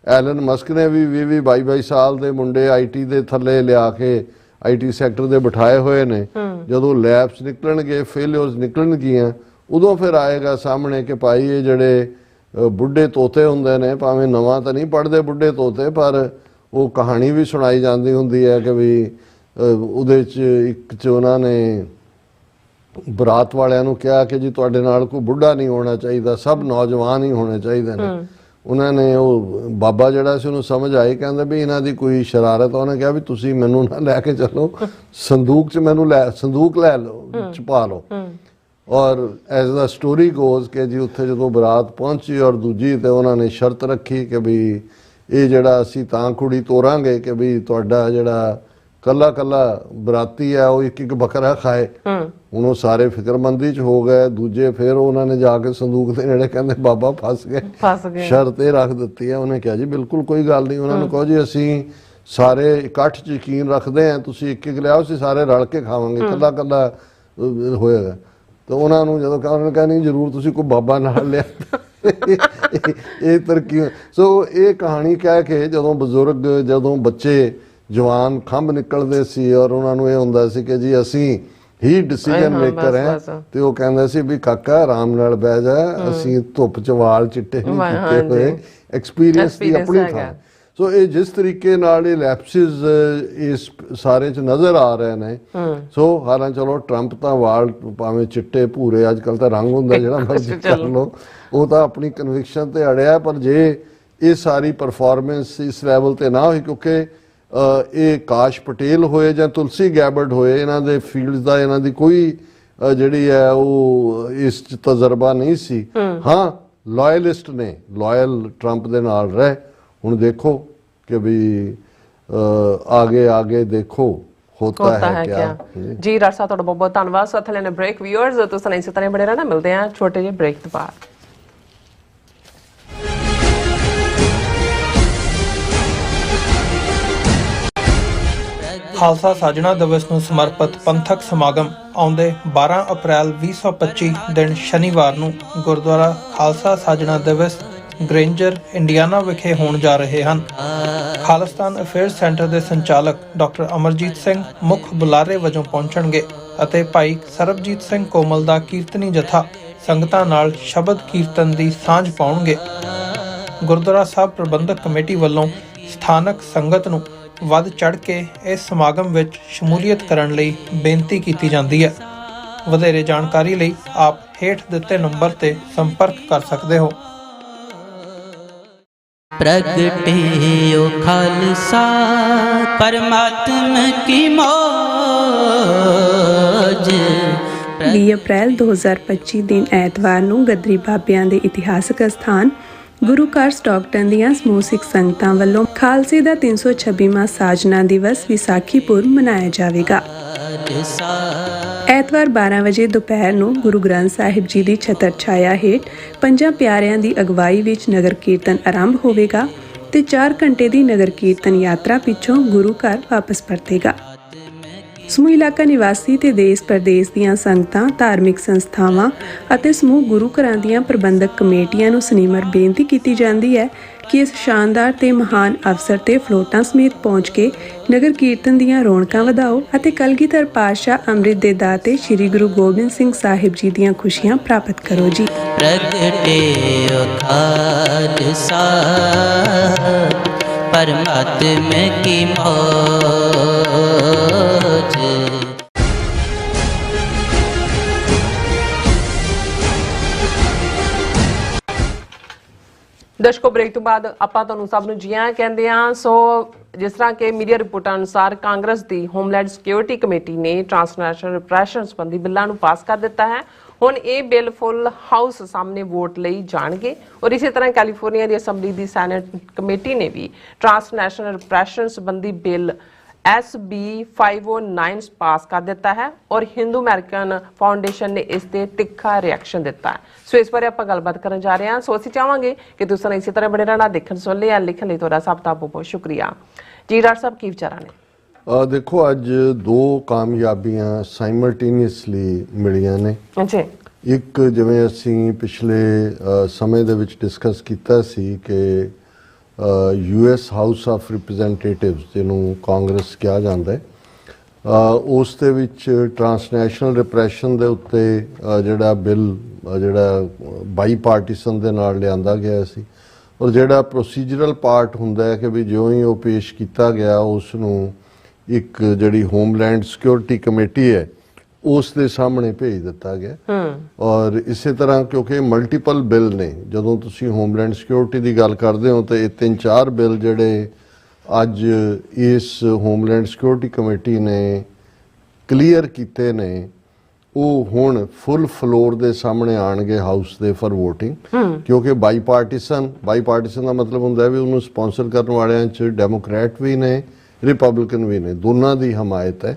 ਐਲਨ ਮਸਕ ਨੇ ਵੀ 20-22 ਸਾਲ ਦੇ ਮੁੰਡੇ IT ਦੇ ਥੱਲੇ ਲਿਆ ਕੇ IT ਸੈਕਟਰ ਦੇ ਬਿਠਾਏ ਹੋਏ ਨੇ। ਜਦੋਂ ਲੈਬਸ ਨਿਕਲਣਗੇ, ਫੇਲਿਅਰਸ ਨਿਕਲਣਗੀਆਂ, ਉਦੋਂ ਫਿਰ ਆਏਗਾ ਸਾਹਮਣੇ ਕਿ ਭਾਈ ਇਹ ਜਿਹੜੇ ਬੁੱਢੇ ਤੋਤੇ ਹੁੰਦੇ ਨੇ, ਭਾਵੇਂ ਨਵਾਂ ਤਾਂ ਨਹੀਂ ਪੜ੍ਹਦੇ ਬੁੱਢੇ ਤੋਤੇ, ਪਰ ਉਹ ਕਹਾਣੀ ਵੀ ਸੁਣਾਈ ਜਾਂਦੀ ਹੁੰਦੀ ਹੈ ਕਿ ਵੀ ਉਹਦੇ 'ਚ ਇੱਕ 'ਚ ਉਹਨਾਂ ਨੇ ਬਰਾਤ ਵਾਲਿਆਂ ਨੂੰ ਕਿਹਾ ਕਿ ਜੀ ਤੁਹਾਡੇ ਨਾਲ ਕੋਈ ਬੁੱਢਾ ਨਹੀਂ ਹੋਣਾ ਚਾਹੀਦਾ, ਸਭ ਨੌਜਵਾਨ ਹੀ ਹੋਣੇ ਚਾਹੀਦੇ ਨੇ। ਉਹਨਾਂ ਨੇ ਉਹ ਬਾਬਾ ਜਿਹੜਾ ਸੀ ਉਹਨੂੰ ਸਮਝ ਆਈ, ਕਹਿੰਦੇ ਵੀ ਇਹਨਾਂ ਦੀ ਕੋਈ ਸ਼ਰਾਰਤ। ਉਹਨੇ ਕਿਹਾ ਵੀ ਤੁਸੀਂ ਮੈਨੂੰ ਨਾ ਲੈ ਕੇ ਚੱਲੋ, ਸੰਦੂਕ 'ਚ ਮੈਨੂੰ ਸੰਦੂਕ ਲੈ ਲਓ, ਛੁਪਾ ਲਓ। ਔਰ ਐਜ਼ ਦਾ ਸਟੋਰੀ ਗੋਜ਼ ਕਿ ਜੀ ਉੱਥੇ ਜਦੋਂ ਬਰਾਤ ਪਹੁੰਚੀ ਔਰ ਦੂਜੀ ਤੇ ਉਹਨਾਂ ਨੇ ਸ਼ਰਤ ਰੱਖੀ ਕਿ ਵੀ ਇਹ ਜਿਹੜਾ ਅਸੀਂ ਤਾਂ ਕੁੜੀ ਤੋਰਾਂਗੇ ਕਿ ਵੀ ਤੁਹਾਡਾ ਜਿਹੜਾ ਕੱਲਾ ਬਰਾਤੀ ਹੈ ਉਹ ਇੱਕ ਬੱਕਰਾ ਖਾਏ। ਹੁਣ ਉਹ ਸਾਰੇ ਫਿਕਰਮੰਦੀ 'ਚ ਹੋ ਗਏ। ਦੂਜੇ ਫਿਰ ਉਹਨਾਂ ਨੇ ਜਾ ਕੇ ਸੰਦੂਕ ਦੇ ਨੇੜੇ ਕਹਿੰਦੇ ਬਾਬਾ ਫਸ ਗਏ, ਸ਼ਰਤ ਇਹ ਰੱਖ ਦਿੱਤੀ ਹੈ। ਉਹਨੇ ਕਿਹਾ ਜੀ ਬਿਲਕੁਲ ਕੋਈ ਗੱਲ ਨਹੀਂ। ਉਹਨਾਂ ਨੂੰ ਕਹੋ ਜੀ ਅਸੀਂ ਸਾਰੇ ਇਕੱਠ 'ਚ ਯਕੀਨ ਰੱਖਦੇ ਹਾਂ, ਤੁਸੀਂ ਇੱਕ ਲਿਆਓ, ਅਸੀਂ ਸਾਰੇ ਰਲ ਕੇ ਖਾਵਾਂਗੇ, ਕੱਲਾ ਹੋਏਗਾ। ਤਾਂ ਉਹਨਾਂ ਨੂੰ ਜਦੋਂ ਉਹਨਾਂ ਨੇ ਕਿਹਾ ਨਹੀਂ ਜ਼ਰੂਰ ਤੁਸੀਂ ਕੋਈ ਬਾਬਾ ਨਾਲ ਲਿਆ। ਇਹ ਤਰੱਕੀ। ਸੋ ਇਹ ਕਹਾਣੀ ਕਹਿ ਕੇ ਜਦੋਂ ਬਜ਼ੁਰਗ, ਜਦੋਂ ਬੱਚੇ ਜਵਾਨ ਖੰਭ ਨਿਕਲਦੇ ਸੀ ਔਰ ਉਹਨਾਂ ਨੂੰ ਇਹ ਹੁੰਦਾ ਸੀ ਕਿ ਜੀ ਅਸੀਂ ਹੀ ਡਿਸੀਜਨ ਮੇਕਰ ਹੈ, ਤੇ ਉਹ ਕਹਿੰਦਾ ਸੀ ਵੀ ਕਾਕਾ ਆਰਾਮ ਨਾਲ ਬਹਿ ਜਾ, ਅਸੀਂ ਧੁੱਪ 'ਚ ਵਾਲ ਚਿੱਟੇ ਨਹੀਂ ਕੀਤੇ ਹੋਏ, ਐਕਸਪੀਰੀਅੰਸ ਦੀ ਆਪਣੀ ਥਾਂ। ਸੋ ਇਹ ਜਿਸ ਤਰੀਕੇ ਨਾਲ ਇਹ ਲੈਪਸਿਸ ਇਸ ਸਾਰੇ 'ਚ ਨਜ਼ਰ ਆ ਰਹੇ ਨੇ। ਸੋ ਹਾਲਾਂ ਚਲੋ ਟਰੰਪ ਤਾਂ ਵਾਲ ਭਾਵੇਂ ਚਿੱਟੇ ਭੂਰੇ ਅੱਜ ਕੱਲ੍ਹ ਤਾਂ ਰੰਗ ਹੁੰਦਾ ਜਿਹੜਾ ਮਰਜ਼ੀ ਕਰ ਲਓ, ਉਹ ਤਾਂ ਆਪਣੀ ਕਨਵਿਕਸ਼ਨ ਤੇ ਅੜਿਆ। ਪਰ ਜੇ ਇਹ ਸਾਰੀ ਪਰਫਾਰਮੈਂਸ ਇਸ ਲੈਵਲ ਤੇ ਨਾ ਹੋਈ, ਕਿਉਂਕਿ ਇਹ ਕਾਸ਼ ਪਟੇਲ ਹੋਏ ਜਾਂ ਤੁਲਸੀ ਗੈਬਰਡ ਹੋਏ, ਇਹਨਾਂ ਦੇ ਫੀਲਡਸ ਦਾ ਇਹਨਾਂ ਦੀ ਕੋਈ ਜਿਹੜੀ ਹੈ ਉਹ ਇਸ 'ਚ ਤਜਰਬਾ ਨਹੀਂ ਸੀ। ਹਾਂ, ਲਾਇਲਿਸਟ ਨੇ, ਲਾਇਲ ਟਰੰਪ ਦੇ ਨਾਲ ਰਹੇ। ਹੁਣ ਦੇਖੋ ਕਿ ਵੀ ਆਗੇ ਦੇਖੋ ਹੋਤਾ ਹੈ ਕਿਆ। ਜੀ ਡਾਕਟਰ ਸਾਹਿਬ ਤੁਹਾਡਾ ਬਹੁਤ ਬਹੁਤ ਧੰਨਵਾਦ। ਸੋ ਥਲੇ ਨੇ ਬ੍ਰੇਕ ਵਿਊਅਰਸ, ਤੁਸੀਂ ਇਸੇ ਤਰ੍ਹਾਂ ਬਣੇ ਰਹਿਣਾ। ਮਿਲਦੇ ਹਾਂ ਛੋਟੇ ਜਿਹੇ ਬ੍ਰੇਕ ਤੋਂ ਬਾਅਦ। ਖਾਲਸਾ ਸਾਜਣਾ ਦਿਵਸ ਨੂੰ ਸਮਰਪਿਤ ਪੰਥਕ ਸਮਾਗਮ ਆਉਂਦੇ 12 ਅਪ੍ਰੈਲ 2025 ਦਿਨ ਸ਼ਨੀਵਾਰ ਨੂੰ ਗੁਰਦੁਆਰਾ ਖਾਲਸਾ ਸਾਜਣਾ ਦਿਵਸ ਗ੍ਰੇਂਜਰ ਇੰਡੀਆਨਾ ਵਿਖੇ ਹੋਣ ਜਾ ਰਹੇ ਹਨ। ਖਾਲਿਸਤਾਨ ਅਫੇਅਰਸ ਸੈਂਟਰ ਦੇ ਸੰਚਾਲਕ ਡਾਕਟਰ ਅਮਰਜੀਤ ਸਿੰਘ ਮੁੱਖ ਬੁਲਾਰੇ ਵਜੋਂ ਪਹੁੰਚਣਗੇ ਅਤੇ ਭਾਈ ਸਰਬਜੀਤ ਸਿੰਘ ਕੋਮਲ ਦਾ ਕੀਰਤਨੀ ਜਥਾ ਸੰਗਤਾਂ ਨਾਲ ਸ਼ਬਦ ਕੀਰਤਨ ਦੀ ਸਾਂਝ ਪਾਉਣਗੇ। ਗੁਰਦੁਆਰਾ ਸਾਹਿਬ ਪ੍ਰਬੰਧਕ ਕਮੇਟੀ ਵੱਲੋਂ ਸਥਾਨਕ ਸੰਗਤ ਨੂੰ ਵੱਧ ਚੜ੍ਹ ਕੇ ਇਸ ਸਮਾਗਮ ਵਿੱਚ ਸ਼ਮੂਲੀਅਤ ਕਰਨ ਲਈ ਬੇਨਤੀ ਕੀਤੀ ਜਾਂਦੀ ਹੈ। ਵਧੇਰੇ ਜਾਣਕਾਰੀ ਲਈ ਆਪ ਹੇਠ ਦਿੱਤੇ ਨੰਬਰ ਤੇ ਸੰਪਰਕ ਕਰ ਸਕਦੇ ਹੋ। प्रगटे ओ खालसा परमात्मा की मौज। 20 ਅਪ੍ਰੈਲ 2025 ਦਿਨ ਐਤਵਾਰ ਨੂੰ ਗੱਦਰੀ ਬਾਬਿਆਂ ਦੇ ਇਤਿਹਾਸਕ ਅਸਥਾਨ ਗੁਰੂ ਘਰ ਸਟਾਕਟਨ ਦੀਆਂ ਸਮੂਹ ਸਿੱਖ ਸੰਗਤਾਂ ਵੱਲੋਂ ਖਾਲਸੇ ਦਾ 326ਵਾਂ ਸਾਜਨਾ ਦਿਵਸ ਵਿਸਾਖੀ ਪੁਰਬ ਮਨਾਇਆ ਜਾਵੇਗਾ। ਐਤਵਾਰ 12 ਵਜੇ ਦੁਪਹਿਰ ਨੂੰ ਗੁਰੂ ਗ੍ਰੰਥ ਸਾਹਿਬ ਜੀ ਦੀ ਛਤਰ ਛਾਇਆ ਹੇਠ ਪੰਜਾਂ ਪਿਆਰਿਆਂ ਦੀ ਅਗਵਾਈ ਵਿੱਚ ਨਗਰ ਕੀਰਤਨ ਆਰੰਭ ਹੋਵੇਗਾ ਤੇ 4 ਘੰਟੇ ਦੀ ਨਗਰ ਕੀਰਤਨ ਯਾਤਰਾ ਪਿੱਛੋਂ ਗੁਰੂ ਘਰ ਵਾਪਸ ਪਰਤੇਗਾ। ਸਮੂਹ ਇਲਾਕਾ ਨਿਵਾਸੀ ਤੇ ਦੇਸ਼ ਪ੍ਰਦੇਸ਼ ਦੀਆਂ ਸੰਗਤਾਂ, ਧਾਰਮਿਕ ਸੰਸਥਾਵਾਂ ਅਤੇ ਸਮੂਹ ਗੁਰੂ ਘਰਾਂ ਦੀਆਂ ਪ੍ਰਬੰਧਕ ਕਮੇਟੀਆਂ ਨੂੰ ਸਨਿਮਰ ਬੇਨਤੀ ਕੀਤੀ ਜਾਂਦੀ ਹੈ ਕਿ ਇਸ ਸ਼ਾਨਦਾਰ ਤੇ ਮਹਾਨ ਅਵਸਰ ਤੇ ਫਲੋਟਾਂ ਸਮੇਤ ਪਹੁੰਚ ਕੇ ਨਗਰ ਕੀਰਤਨ ਦੀਆਂ ਰੌਣਕਾਂ ਵਧਾਓ ਅਤੇ ਕਲਗੀਧਰ ਪਾਤਸ਼ਾਹ ਅੰਮ੍ਰਿਤ ਦੇ ਦਾਤੇ ਸ੍ਰੀ ਗੁਰੂ ਗੋਬਿੰਦ ਸਿੰਘ ਸਾਹਿਬ ਜੀ ਦੀਆਂ ਖੁਸ਼ੀਆਂ ਪ੍ਰਾਪਤ ਕਰੋ ਜੀ। ਪ੍ਰਗਟਿਓ ਖਾਲਸਾ ਪਰਮਾਤਮਾ ਕੀ ਮੌਜ। ਦਰਸ਼ਕੋ, ਬ੍ਰੇਕ ਤੋਂ ਬਾਅਦ ਆਪਾਂ ਤੁਹਾਨੂੰ ਸਭ ਨੂੰ ਜੀ ਆਇਆਂ ਕਹਿੰਦੇ ਹਾਂ। ਸੋ ਜਿਸ ਤਰ੍ਹਾਂ ਕਿ ਮੀਡੀਆ ਰਿਪੋਰਟਾਂ ਅਨੁਸਾਰ ਕਾਂਗਰਸ ਦੀ ਹੋਮਲੈਂਡ ਸਿਕਿਉਰਿਟੀ ਕਮੇਟੀ ਨੇ ਟ੍ਰਾਂਸਨੈਸ਼ਨਲ ਰਿਪਰੈਸ਼ਨ ਸੰਬੰਧੀ ਬਿੱਲਾਂ ਨੂੰ ਪਾਸ ਕਰ ਦਿੱਤਾ ਹੈ। ਹੁਣ ਇਹ ਬਿੱਲ ਫੁੱਲ ਹਾਊਸ ਸਾਹਮਣੇ ਵੋਟ ਲਈ ਜਾਣਗੇ ਔਰ ਇਸੇ ਤਰ੍ਹਾਂ ਕੈਲੀਫੋਰਨੀਆ ਦੀ ਅਸੈਂਬਲੀ ਦੀ ਸੈਨੇਟ ਕਮੇਟੀ ਨੇ ਵੀ ਟ੍ਰਾਂਸਨੈਸ਼ਨਲ ਰਿਪਰੈਸ਼ਨ ਸੰਬੰਧੀ ਬਿੱਲ SB 509 ਪਾਸ ਕਰ ਦਿੱਤਾ ਹੈ ਔਰ ਹਿੰਦੂ ਅਮਰੀਕਨ ਫਾਊਂਡੇਸ਼ਨ ਨੇ ਇਸ ਤੇ ਤਿੱਖਾ ਰਿਐਕਸ਼ਨ ਦਿੱਤਾ ਹੈ। ਸੋ ਇਸ ਬਾਰੇ ਆਪਾਂ ਗੱਲਬਾਤ ਕਰਨ ਜਾ ਰਹੇ ਹਾਂ। ਸੋ ਅਸੀਂ ਚਾਹਾਂਗੇ ਕਿ ਤੁਸੀਂ ਇਸੇ ਤਰ੍ਹਾਂ ਬਣੇ ਰਹਿਣਾ, ਦੇਖਣ ਸੁਣ ਲਿਆ, ਲਿਖਣ ਲਈ ਤੁਹਾਡਾ ਸਭ ਦਾ ਬਹੁਤ ਬਹੁਤ ਸ਼ੁਕਰੀਆ ਜੀ। ਡਾਕਟਰ ਸਾਹਿਬ, ਕੀ ਵਿਚਾਰਾਂ ਨੇ? ਦੇਖੋ, ਅੱਜ 2 ਕਾਮਯਾਬੀਆਂ ਸਾਈਮਲਟੇਨੀਅਸਲੀ ਮਿਲੀਆਂ ਨੇ। ਜੀ, ਇੱਕ ਜਿਵੇਂ ਅਸੀਂ ਪਿਛਲੇ ਸਮੇਂ ਦੇ ਵਿੱਚ ਡਿਸਕਸ ਕੀਤਾ ਸੀ ਕਿ US ਹਾਊਸ ਆਫ ਰਿਪਰੈਜ਼ੈਂਟੇਟਿਵਸ ਜਿਹਨੂੰ ਕਾਂਗਰਸ ਕਿਹਾ ਜਾਂਦਾ ਹੈ, ਉਸ ਦੇ ਵਿੱਚ ਟ੍ਰਾਂਸਨੈਸ਼ਨਲ ਰਿਪਰੈਸ਼ਨ ਦੇ ਉੱਤੇ ਜਿਹੜਾ ਬਿੱਲ ਜਿਹੜਾ ਬਾਈ ਪਾਰਟੀਸਨ ਦੇ ਨਾਲ ਲਿਆਂਦਾ ਗਿਆ ਸੀ ਔਰ ਜਿਹੜਾ ਪ੍ਰੋਸੀਜਰਲ ਪਾਰਟ ਹੁੰਦਾ ਹੈ ਕਿ ਵੀ ਜਿਉਂ ਹੀ ਉਹ ਪੇਸ਼ ਕੀਤਾ ਗਿਆ ਉਸ ਨੂੰ ਇੱਕ ਜਿਹੜੀ ਹੋਮਲੈਂਡ ਸਿਕਿਉਰਿਟੀ ਕਮੇਟੀ ਹੈ ਉਸ ਦੇ ਸਾਹਮਣੇ ਭੇਜ ਦਿੱਤਾ ਗਿਆ। ਔਰ ਇਸੇ ਤਰ੍ਹਾਂ ਕਿਉਂਕਿ ਮਲਟੀਪਲ ਬਿੱਲ ਨੇ, ਜਦੋਂ ਤੁਸੀਂ ਹੋਮਲੈਂਡ ਸਿਕਿਉਰਿਟੀ ਦੀ ਗੱਲ ਕਰਦੇ ਹੋ ਤਾਂ ਇਹ 3-4 ਬਿੱਲ ਜਿਹੜੇ ਅੱਜ ਇਸ ਹੋਮਲੈਂਡ ਸਿਕਿਉਰਿਟੀ ਕਮੇਟੀ ਨੇ ਕਲੀਅਰ ਕੀਤੇ ਨੇ ਉਹ ਹੁਣ ਫੁੱਲ ਫਲੋਰ ਦੇ ਸਾਹਮਣੇ ਆਣਗੇ ਹਾਊਸ ਦੇ ਫॉर VOTING, ਕਿਉਂਕਿ ਬਾਈ ਪਾਰਟੀਸਨ ਦਾ ਮਤਲਬ ਹੁੰਦਾ ਹੈ ਵੀ ਉਹਨੂੰ ਸਪਾਂਸਰ ਕਰਨ ਵਾਲਿਆਂ 'ਚ ਡੈਮੋਕ੍ਰੈਟ ਵੀ ਨੇ, ਰਿਪਬਲਿਕਨ ਵੀ ਨੇ, ਦੋਨਾਂ ਦੀ ਹਮਾਇਤ ਹੈ।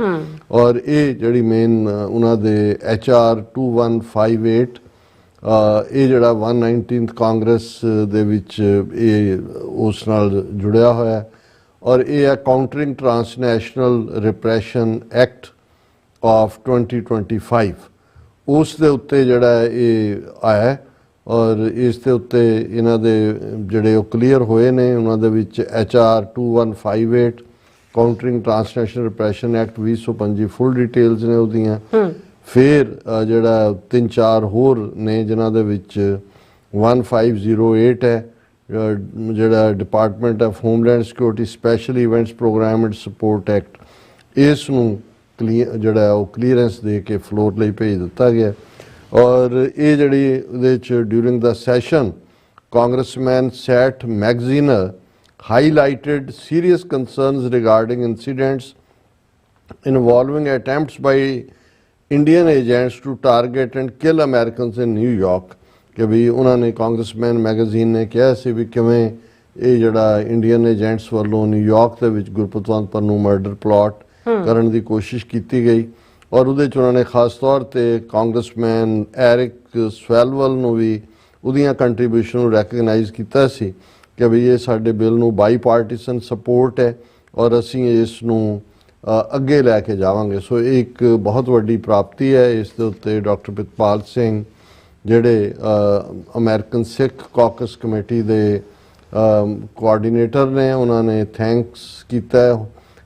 ਔਰ ਇਹ ਜਿਹੜੀ ਮੇਨ ਉਹਨਾਂ ਦੇ HR 2158 ਇਹ ਜਿਹੜਾ 119th ਕਾਂਗਰਸ ਦੇ ਵਿੱਚ ਇਹ ਉਸ ਨਾਲ ਜੁੜਿਆ ਹੋਇਆ ਔਰ ਇਹ ਹੈ ਕਾਊਂਟਰਿੰਗ ਟ੍ਰਾਂਸਨੈਸ਼ਨਲ ਰਿਪਰੈਸ਼ਨ ਐਕਟ ਆਫ 2025, ਉਸ ਦੇ ਉੱਤੇ ਜਿਹੜਾ ਇਹ ਆਇਆ ਔਰ ਇਸ ਦੇ ਉੱਤੇ ਇਹਨਾਂ ਦੇ ਜਿਹੜੇ ਉਹ ਕਲੀਅਰ ਹੋਏ ਨੇ। ਉਹਨਾਂ ਦੇ ਵਿੱਚ HR 2158 ਕਾਊਂਟਰਿੰਗ ਟ੍ਰਾਂਸਨੈਸ਼ਨਲ ਰਿਪਰੈਸ਼ਨ ਐਕਟ 2025 ਫੁੱਲ ਡਿਟੇਲਸ ਨੇ ਉਹਦੀਆਂ। ਫਿਰ ਜਿਹੜਾ 3-4 ਹੋਰ ਨੇ ਜਿਨ੍ਹਾਂ ਦੇ ਵਿੱਚ 1508 ਹੈ ਜਿਹੜਾ department of homeland security special events program and support act, ਇਸ ਨੂੰ ਜਿਹੜਾ ਉਹ ਕਲੀਅਰੈਂਸ ਦੇ ਕੇ ਫਲੋਰ ਲਈ ਭੇਜ ਦਿੱਤਾ ਗਿਆ। ਔਰ ਇਹ ਜਿਹੜੀ ਉਹਦੇ 'ਚ during the session congressman Seth Magaziner highlighted serious concerns regarding incidents involving attempts by Indian agents to target and kill Americans in New York ਕਿ ਵੀ ਉਹਨਾਂ ਨੇ ਕਾਂਗਰਸਮੈਨ ਮੈਗਜ਼ੀਨ ਨੇ ਕਿਹਾ ਸੀ ਵੀ ਕਿਵੇਂ ਇਹ ਜਿਹੜਾ ਇੰਡੀਅਨ ਏਜੰਟਸ ਵੱਲੋਂ ਨਿਊਯਾਰਕ ਦੇ ਵਿੱਚ ਗੁਰਪਤਵੰਤ ਨੂੰ ਮਰਡਰ ਪਲਾਟ ਕਰਨ ਦੀ ਕੋਸ਼ਿਸ਼ ਕੀਤੀ ਗਈ ਔਰ ਉਹਦੇ 'ਚ ਉਹਨਾਂ ਨੇ ਖਾਸ ਤੌਰ 'ਤੇ ਕਾਂਗਰਸਮੈਨ ਐਰਿਕ ਸਵੈਲਵਲ ਨੂੰ ਵੀ ਉਹਦੀਆਂ ਕੰਟਰੀਬਿਊਸ਼ਨ ਨੂੰ ਰੈਕਗਨਾਈਜ਼ ਕੀਤਾ ਸੀ ਕਿ ਵੀ ਇਹ ਸਾਡੇ ਬਿੱਲ ਨੂੰ ਬਾਈ ਪਾਰਟੀਸਨ ਸਪੋਰਟ ਹੈ ਔਰ ਅਸੀਂ ਇਸ ਨੂੰ ਅੱਗੇ ਲੈ ਕੇ ਜਾਵਾਂਗੇ। ਸੋ ਇਹ ਇੱਕ ਬਹੁਤ ਵੱਡੀ ਪ੍ਰਾਪਤੀ ਹੈ। ਇਸ ਦੇ ਉੱਤੇ ਡਾਕਟਰ ਪ੍ਰਿਤਪਾਲ ਸਿੰਘ ਜਿਹੜੇ ਅਮਰੀਕਨ ਸਿੱਖ ਕਾਕਸ ਕਮੇਟੀ ਦੇ ਕੋਆਰਡੀਨੇਟਰ ਨੇ, ਉਹਨਾਂ ਨੇ ਥੈਂਕਸ ਕੀਤਾ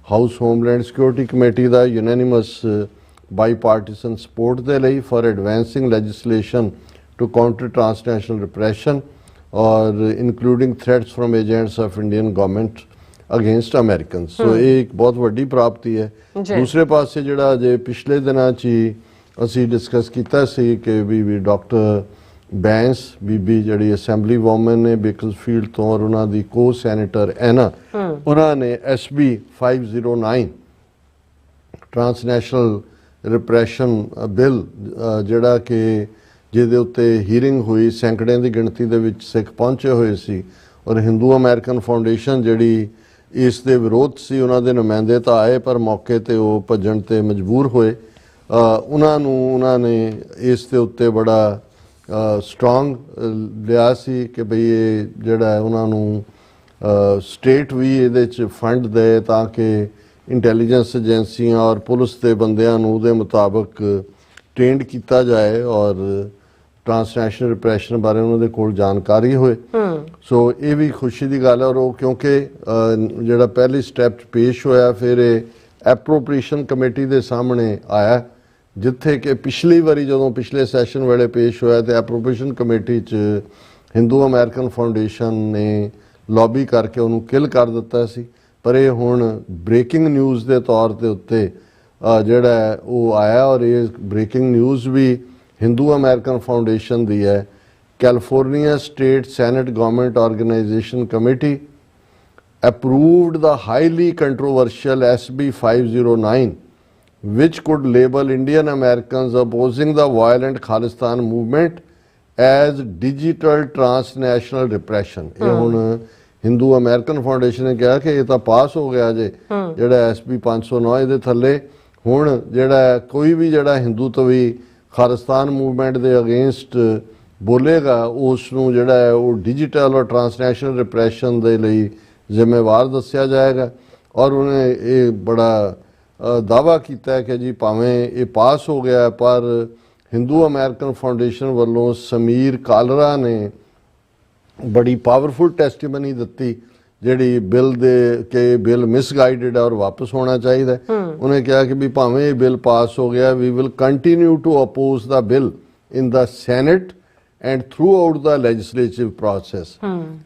ਹਾਊਸ ਹੋਮਲੈਂਡ ਸਿਕਿਉਰਿਟੀ ਕਮੇਟੀ ਦਾ ਯੂਨੈਨਿਮਸ ਬਾਈ ਪਾਰਟੀਸਨ ਸਪੋਰਟ ਦੇ ਲਈ for advancing legislation to counter transnational repression ਔਰ including threats from agents of Indian government against Americans. So ਇਹ ਇੱਕ ਬਹੁਤ ਵੱਡੀ ਪ੍ਰਾਪਤੀ ਹੈ। ਦੂਸਰੇ ਪਾਸੇ ਜਿਹੜਾ ਜੇ ਪਿਛਲੇ ਦਿਨਾਂ 'ਚ ਹੀ ਅਸੀਂ ਡਿਸਕਸ ਕੀਤਾ ਸੀ ਕਿ ਵੀ ਡਾਕਟਰ ਬੈਂਸ ਬੀਬੀ ਜਿਹੜੀ ਅਸੈਂਬਲੀ ਵੂਮਨ ਨੇ ਬੇਕਰਸਫੀਲਡ ਤੋਂ ਔਰ ਉਹਨਾਂ ਦੀ ਕੋ ਸੈਨੇਟਰ ਐਨਾ, ਉਹਨਾਂ ਨੇ SB 509 ਟਰਾਂਸਨੈਸ਼ਨਲ ਰਿਪਰੈਸ਼ਨ ਬਿੱਲ ਜਿਹੜਾ ਕਿ ਜਿਹਦੇ ਉੱਤੇ ਹੀਅਰਿੰਗ ਹੋਈ, ਸੈਂਕੜਿਆਂ ਦੀ ਗਿਣਤੀ ਦੇ ਵਿੱਚ ਸਿੱਖ ਪਹੁੰਚੇ ਹੋਏ ਸੀ ਔਰ ਹਿੰਦੂ ਅਮਰੀਕਨ ਫਾਊਂਡੇਸ਼ਨ ਜਿਹੜੀ ਇਸ ਦੇ ਵਿਰੋਧ ਸੀ, ਉਹਨਾਂ ਦੇ ਨੁਮਾਇੰਦੇ ਤਾਂ ਆਏ ਪਰ ਮੌਕੇ ਤੇ ਉਹ ਭੱਜਣ ਤੇ ਮਜਬੂਰ ਹੋਏ। ਉਹਨਾਂ ਨੇ ਇਸ ਦੇ ਉੱਤੇ ਬੜਾ ਸਟਰੋਂਗ ਲਿਆ ਸੀ ਕਿ ਬਈ ਇਹ ਜਿਹੜਾ ਹੈ ਉਹਨਾਂ ਨੂੰ ਸਟੇਟ ਵੀ ਇਹਦੇ 'ਚ ਫੰਡ ਦੇ ਤਾਂ ਕਿ ਇੰਟੈਲੀਜੈਂਸ ਏਜੰਸੀਆਂ ਔਰ ਪੁਲਿਸ ਦੇ ਬੰਦਿਆਂ ਨੂੰ ਉਹਦੇ ਮੁਤਾਬਕ ਟ੍ਰੇਨਡ ਕੀਤਾ ਜਾਏ ਔਰ ਟਰਾਂਸਨੈਸ਼ਨਲ ਰਿਪਰੈਸ਼ਨ ਬਾਰੇ ਉਹਨਾਂ ਦੇ ਕੋਲ ਜਾਣਕਾਰੀ ਹੋਏ। ਸੋ ਇਹ ਵੀ ਖੁਸ਼ੀ ਦੀ ਗੱਲ ਹੈ ਔਰ ਉਹ ਕਿਉਂਕਿ ਜਿਹੜਾ ਪਹਿਲੀ ਸਟੈਪ 'ਚ ਪੇਸ਼ ਹੋਇਆ ਫਿਰ ਇਹ ਐਪਰੋਪ੍ਰੀਏਸ਼ਨ ਕਮੇਟੀ ਦੇ ਸਾਹਮਣੇ ਆਇਆ, ਜਿੱਥੇ ਕਿ ਪਿਛਲੀ ਵਾਰੀ ਜਦੋਂ ਪਿਛਲੇ ਸੈਸ਼ਨ ਵੇਲੇ ਪੇਸ਼ ਹੋਇਆ ਤੇ ਐਪਰੋਪ੍ਰੀਏਸ਼ਨ ਕਮੇਟੀ 'ਚ ਹਿੰਦੂ ਅਮਰੀਕਨ ਫਾਊਂਡੇਸ਼ਨ ਨੇ ਲੌਬੀ ਕਰਕੇ ਉਹਨੂੰ ਕਿਲ ਕਰ ਦਿੱਤਾ ਸੀ। ਪਰ ਇਹ ਹੁਣ ਬ੍ਰੇਕਿੰਗ ਨਿਊਜ਼ ਦੇ ਤੌਰ ਦੇ ਉੱਤੇ ਜਿਹੜਾ ਹੈ ਉਹ ਆਇਆ ਔਰ ਇਹ ਬ੍ਰੇਕਿੰਗ ਨਿਊਜ਼ ਵੀ ਹਿੰਦੂ ਅਮਰੀਕਨ ਫਾਊਂਡੇਸ਼ਨ ਦੀ ਹੈ। California state senate government organisation committee approved the highly controversial SB 509 which could label Indian Americans opposing the violent Khalistan movement as digital transnational repression। ਇਹ ਹੁਣ ਹਿੰਦੂ ਅਮਰੀਕਨ ਫਾਊਂਡੇਸ਼ਨ ਨੇ ਕਿਹਾ ਕਿ ਇਹ ਤਾਂ ਪਾਸ ਹੋ ਗਿਆ ਜੇ ਜਿਹੜਾ SB 509 ਇਹਦੇ ਥੱਲੇ ਹੁਣ ਜਿਹੜਾ ਕੋਈ ਵੀ ਜਿਹੜਾ ਹਿੰਦੂਤਵੀ ਖਾਲਿਸਤਾਨ ਮੂਵਮੈਂਟ ਦੇ ਅਗੇਂਸਟ ਬੋਲੇਗਾ ਉਸ ਨੂੰ ਜਿਹੜਾ ਹੈ ਉਹ ਡਿਜੀਟਲ ਔਰ ਟਰਾਂਸਨੈਸ਼ਨਲ ਰਿਪਰੈਸ਼ਨ ਦੇ ਲਈ ਜ਼ਿੰਮੇਵਾਰ ਦੱਸਿਆ ਜਾਏਗਾ। ਔਰ ਉਹਨੇ ਇਹ ਬੜਾ ਦਾਅਵਾ ਕੀਤਾ ਹੈ ਕਿ ਜੀ ਭਾਵੇਂ ਇਹ ਪਾਸ ਹੋ ਗਿਆ ਪਰ ਹਿੰਦੂ ਅਮਰੀਕਨ ਫਾਊਂਡੇਸ਼ਨ ਵੱਲੋਂ ਸਮੀਰ ਕਾਲਰਾ ਨੇ ਬੜੀ ਪਾਵਰਫੁਲ ਟੈਸਟੀਮਨੀ ਦਿੱਤੀ ਜਿਹੜੀ ਬਿੱਲ ਦੇ ਕਿ ਬਿੱਲ ਮਿਸਗਾਈਡਡ ਔਰ ਵਾਪਸ ਹੋਣਾ ਚਾਹੀਦਾ। ਉਹਨੇ ਕਿਹਾ ਕਿ ਵੀ ਭਾਵੇਂ ਇਹ ਬਿੱਲ ਪਾਸ ਹੋ ਗਿਆ we will continue to oppose the bill in the Senate and throughout the legislative process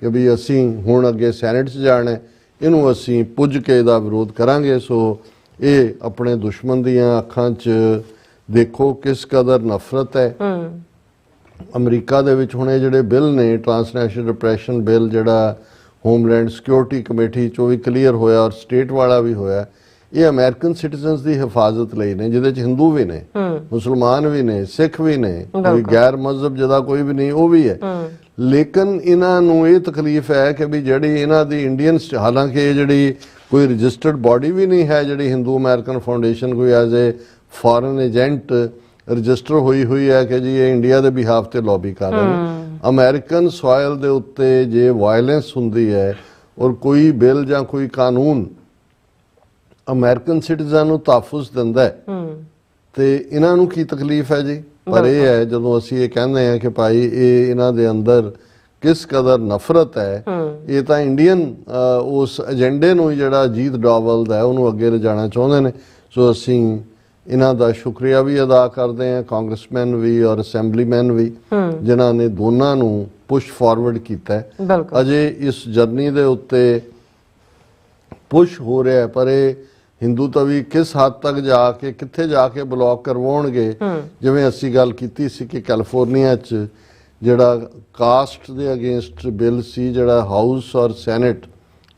ਕਿ ਵੀ ਅਸੀਂ ਹੁਣ ਅੱਗੇ ਸੈਨੇਟ 'ਚ ਜਾਣਾ, ਇਹਨੂੰ ਅਸੀਂ ਪੁੱਜ ਕੇ ਇਹਦਾ ਵਿਰੋਧ ਕਰਾਂਗੇ। ਸੋ ਇਹ ਆਪਣੇ ਦੁਸ਼ਮਣ ਦੀਆਂ ਅੱਖਾਂ 'ਚ ਦੇਖੋ ਕਿਸ ਕਦਰ ਨਫ਼ਰਤ ਹੈ। ਅਮਰੀਕਾ ਦੇ ਵਿੱਚ ਹੁਣ ਇਹ ਜਿਹੜੇ ਬਿੱਲ ਨੇ ਟਰਾਂਸਨੈਸ਼ਨਲ ਰਿਪਰੈਸ਼ਨ ਬਿੱਲ ਜਿਹੜਾ ਹੋਮਲੈਂਡ ਸਿਕਿਉਰਿਟੀ ਕਮੇਟੀ 'ਚੋਂ ਵੀ ਕਲੀਅਰ ਹੋਇਆ ਔਰ ਸਟੇਟ ਵਾਲਾ ਵੀ ਹੋਇਆ, ਇਹ ਅਮਰੀਕਨ ਸਿਟੀਜ਼ਨਸ ਦੀ ਹਿਫਾਜ਼ਤ ਲਈ ਨੇ ਜਿਹਦੇ 'ਚ ਹਿੰਦੂ ਵੀ ਨੇ, ਮੁਸਲਮਾਨ ਵੀ ਨੇ, ਸਿੱਖ ਵੀ ਨੇ, ਕੋਈ ਗੈਰ ਮਜ਼ਹਬ ਜਿਹਦਾ ਕੋਈ ਵੀ ਨਹੀਂ ਉਹ ਵੀ ਹੈ। ਲੇਕਿਨ ਇਹਨਾਂ ਨੂੰ ਇਹ ਤਕਲੀਫ ਹੈ ਕਿ ਵੀ ਜਿਹੜੀ ਇਹਨਾਂ ਦੀ ਇੰਡੀਅਨ ਹਾਲਾਂਕਿ ਇਹ ਜਿਹੜੀ ਕੋਈ ਰਜਿਸਟਰਡ ਬਾਡੀ ਵੀ ਨਹੀਂ ਹੈ ਜਿਹੜੀ ਹਿੰਦੂ ਅਮਰੀਕਨ ਫਾਊਂਡੇਸ਼ਨ ਕੋਈ as a foreign agent register ਹੋਈ ਹੈ ਕਿ ਜੀ ਇਹ ਇੰਡੀਆ ਦੇ ਬਿਹਾਫ ਤੇ ਲੌਬੀ ਕਰ ਰਹੇ ਨੇ। ਅਮਰੀਕਨ ਸੋਇਲ ਦੇ ਉੱਤੇ ਜੇ ਵਾਇਲੈਂਸ ਹੁੰਦੀ ਹੈ ਔਰ ਕੋਈ ਬਿੱਲ ਜਾਂ ਕੋਈ ਕਾਨੂੰਨ ਅਮਰੀਕਨ ਸਿਟੀਜ਼ਨ ਨੂੰ ਤਹਫੁਜ਼ ਦਿੰਦਾ ਹੈ ਤੇ ਇਹਨਾਂ ਨੂੰ ਕੀ ਤਕਲੀਫ ਹੈ ਜੀ। ਪਰ ਇਹ ਹੈ ਜਦੋਂ ਅਸੀਂ ਇਹ ਕਹਿੰਦੇ ਹਾਂ ਕਿ ਭਾਈ ਇਹ ਇਹਨਾਂ ਦੇ ਅੰਦਰ ਕਿਸ ਕਦਰ ਨਫ਼ਰਤ ਹੈ, ਇਹ ਤਾਂ ਇੰਡੀਅਨ ਉਸ ਏਜੰਡੇ ਨੂੰ ਜਿਹੜਾ ਅਜੀਤ ਡੋਵਲ ਦਾ ਉਹਨੂੰ ਅੱਗੇ ਲਿਜਾਣਾ ਚਾਹੁੰਦੇ ਨੇ। ਸੋ ਅਸੀਂ ਇਹਨਾਂ ਦਾ ਸ਼ੁਕਰੀਆ ਵੀ ਅਦਾ ਕਰਦੇ ਹਾਂ, ਕਾਂਗਰਸਮੈਨ ਵੀ ਔਰ ਅਸੈਂਬਲੀਮੈਨ ਵੀ ਜਿਨ੍ਹਾਂ ਨੇ ਦੋਨਾਂ ਨੂੰ ਪੁਸ਼ ਫਾਰਵਰਡ ਕੀਤਾ ਹੈ। ਅਜੇ ਇਸ ਜਰਨੀ ਦੇ ਉੱਤੇ ਪੁਸ਼ ਹੋ ਰਿਹਾ ਪਰ ਇਹ ਹਿੰਦੂਤਵੀ ਕਿਸ ਹੱਦ ਤੱਕ ਜਾ ਕੇ ਕਿੱਥੇ ਜਾ ਕੇ ਬਲੌਕ ਕਰਵਾਉਣਗੇ। ਜਿਵੇਂ ਅਸੀਂ ਗੱਲ ਕੀਤੀ ਸੀ ਕਿ ਕੈਲੀਫੋਰਨੀਆ 'ਚ ਜਿਹੜਾ ਕਾਸਟ ਦੇ ਅਗੇਂਸਟ ਬਿੱਲ ਸੀ ਜਿਹੜਾ ਹਾਊਸ ਔਰ ਸੈਨੇਟ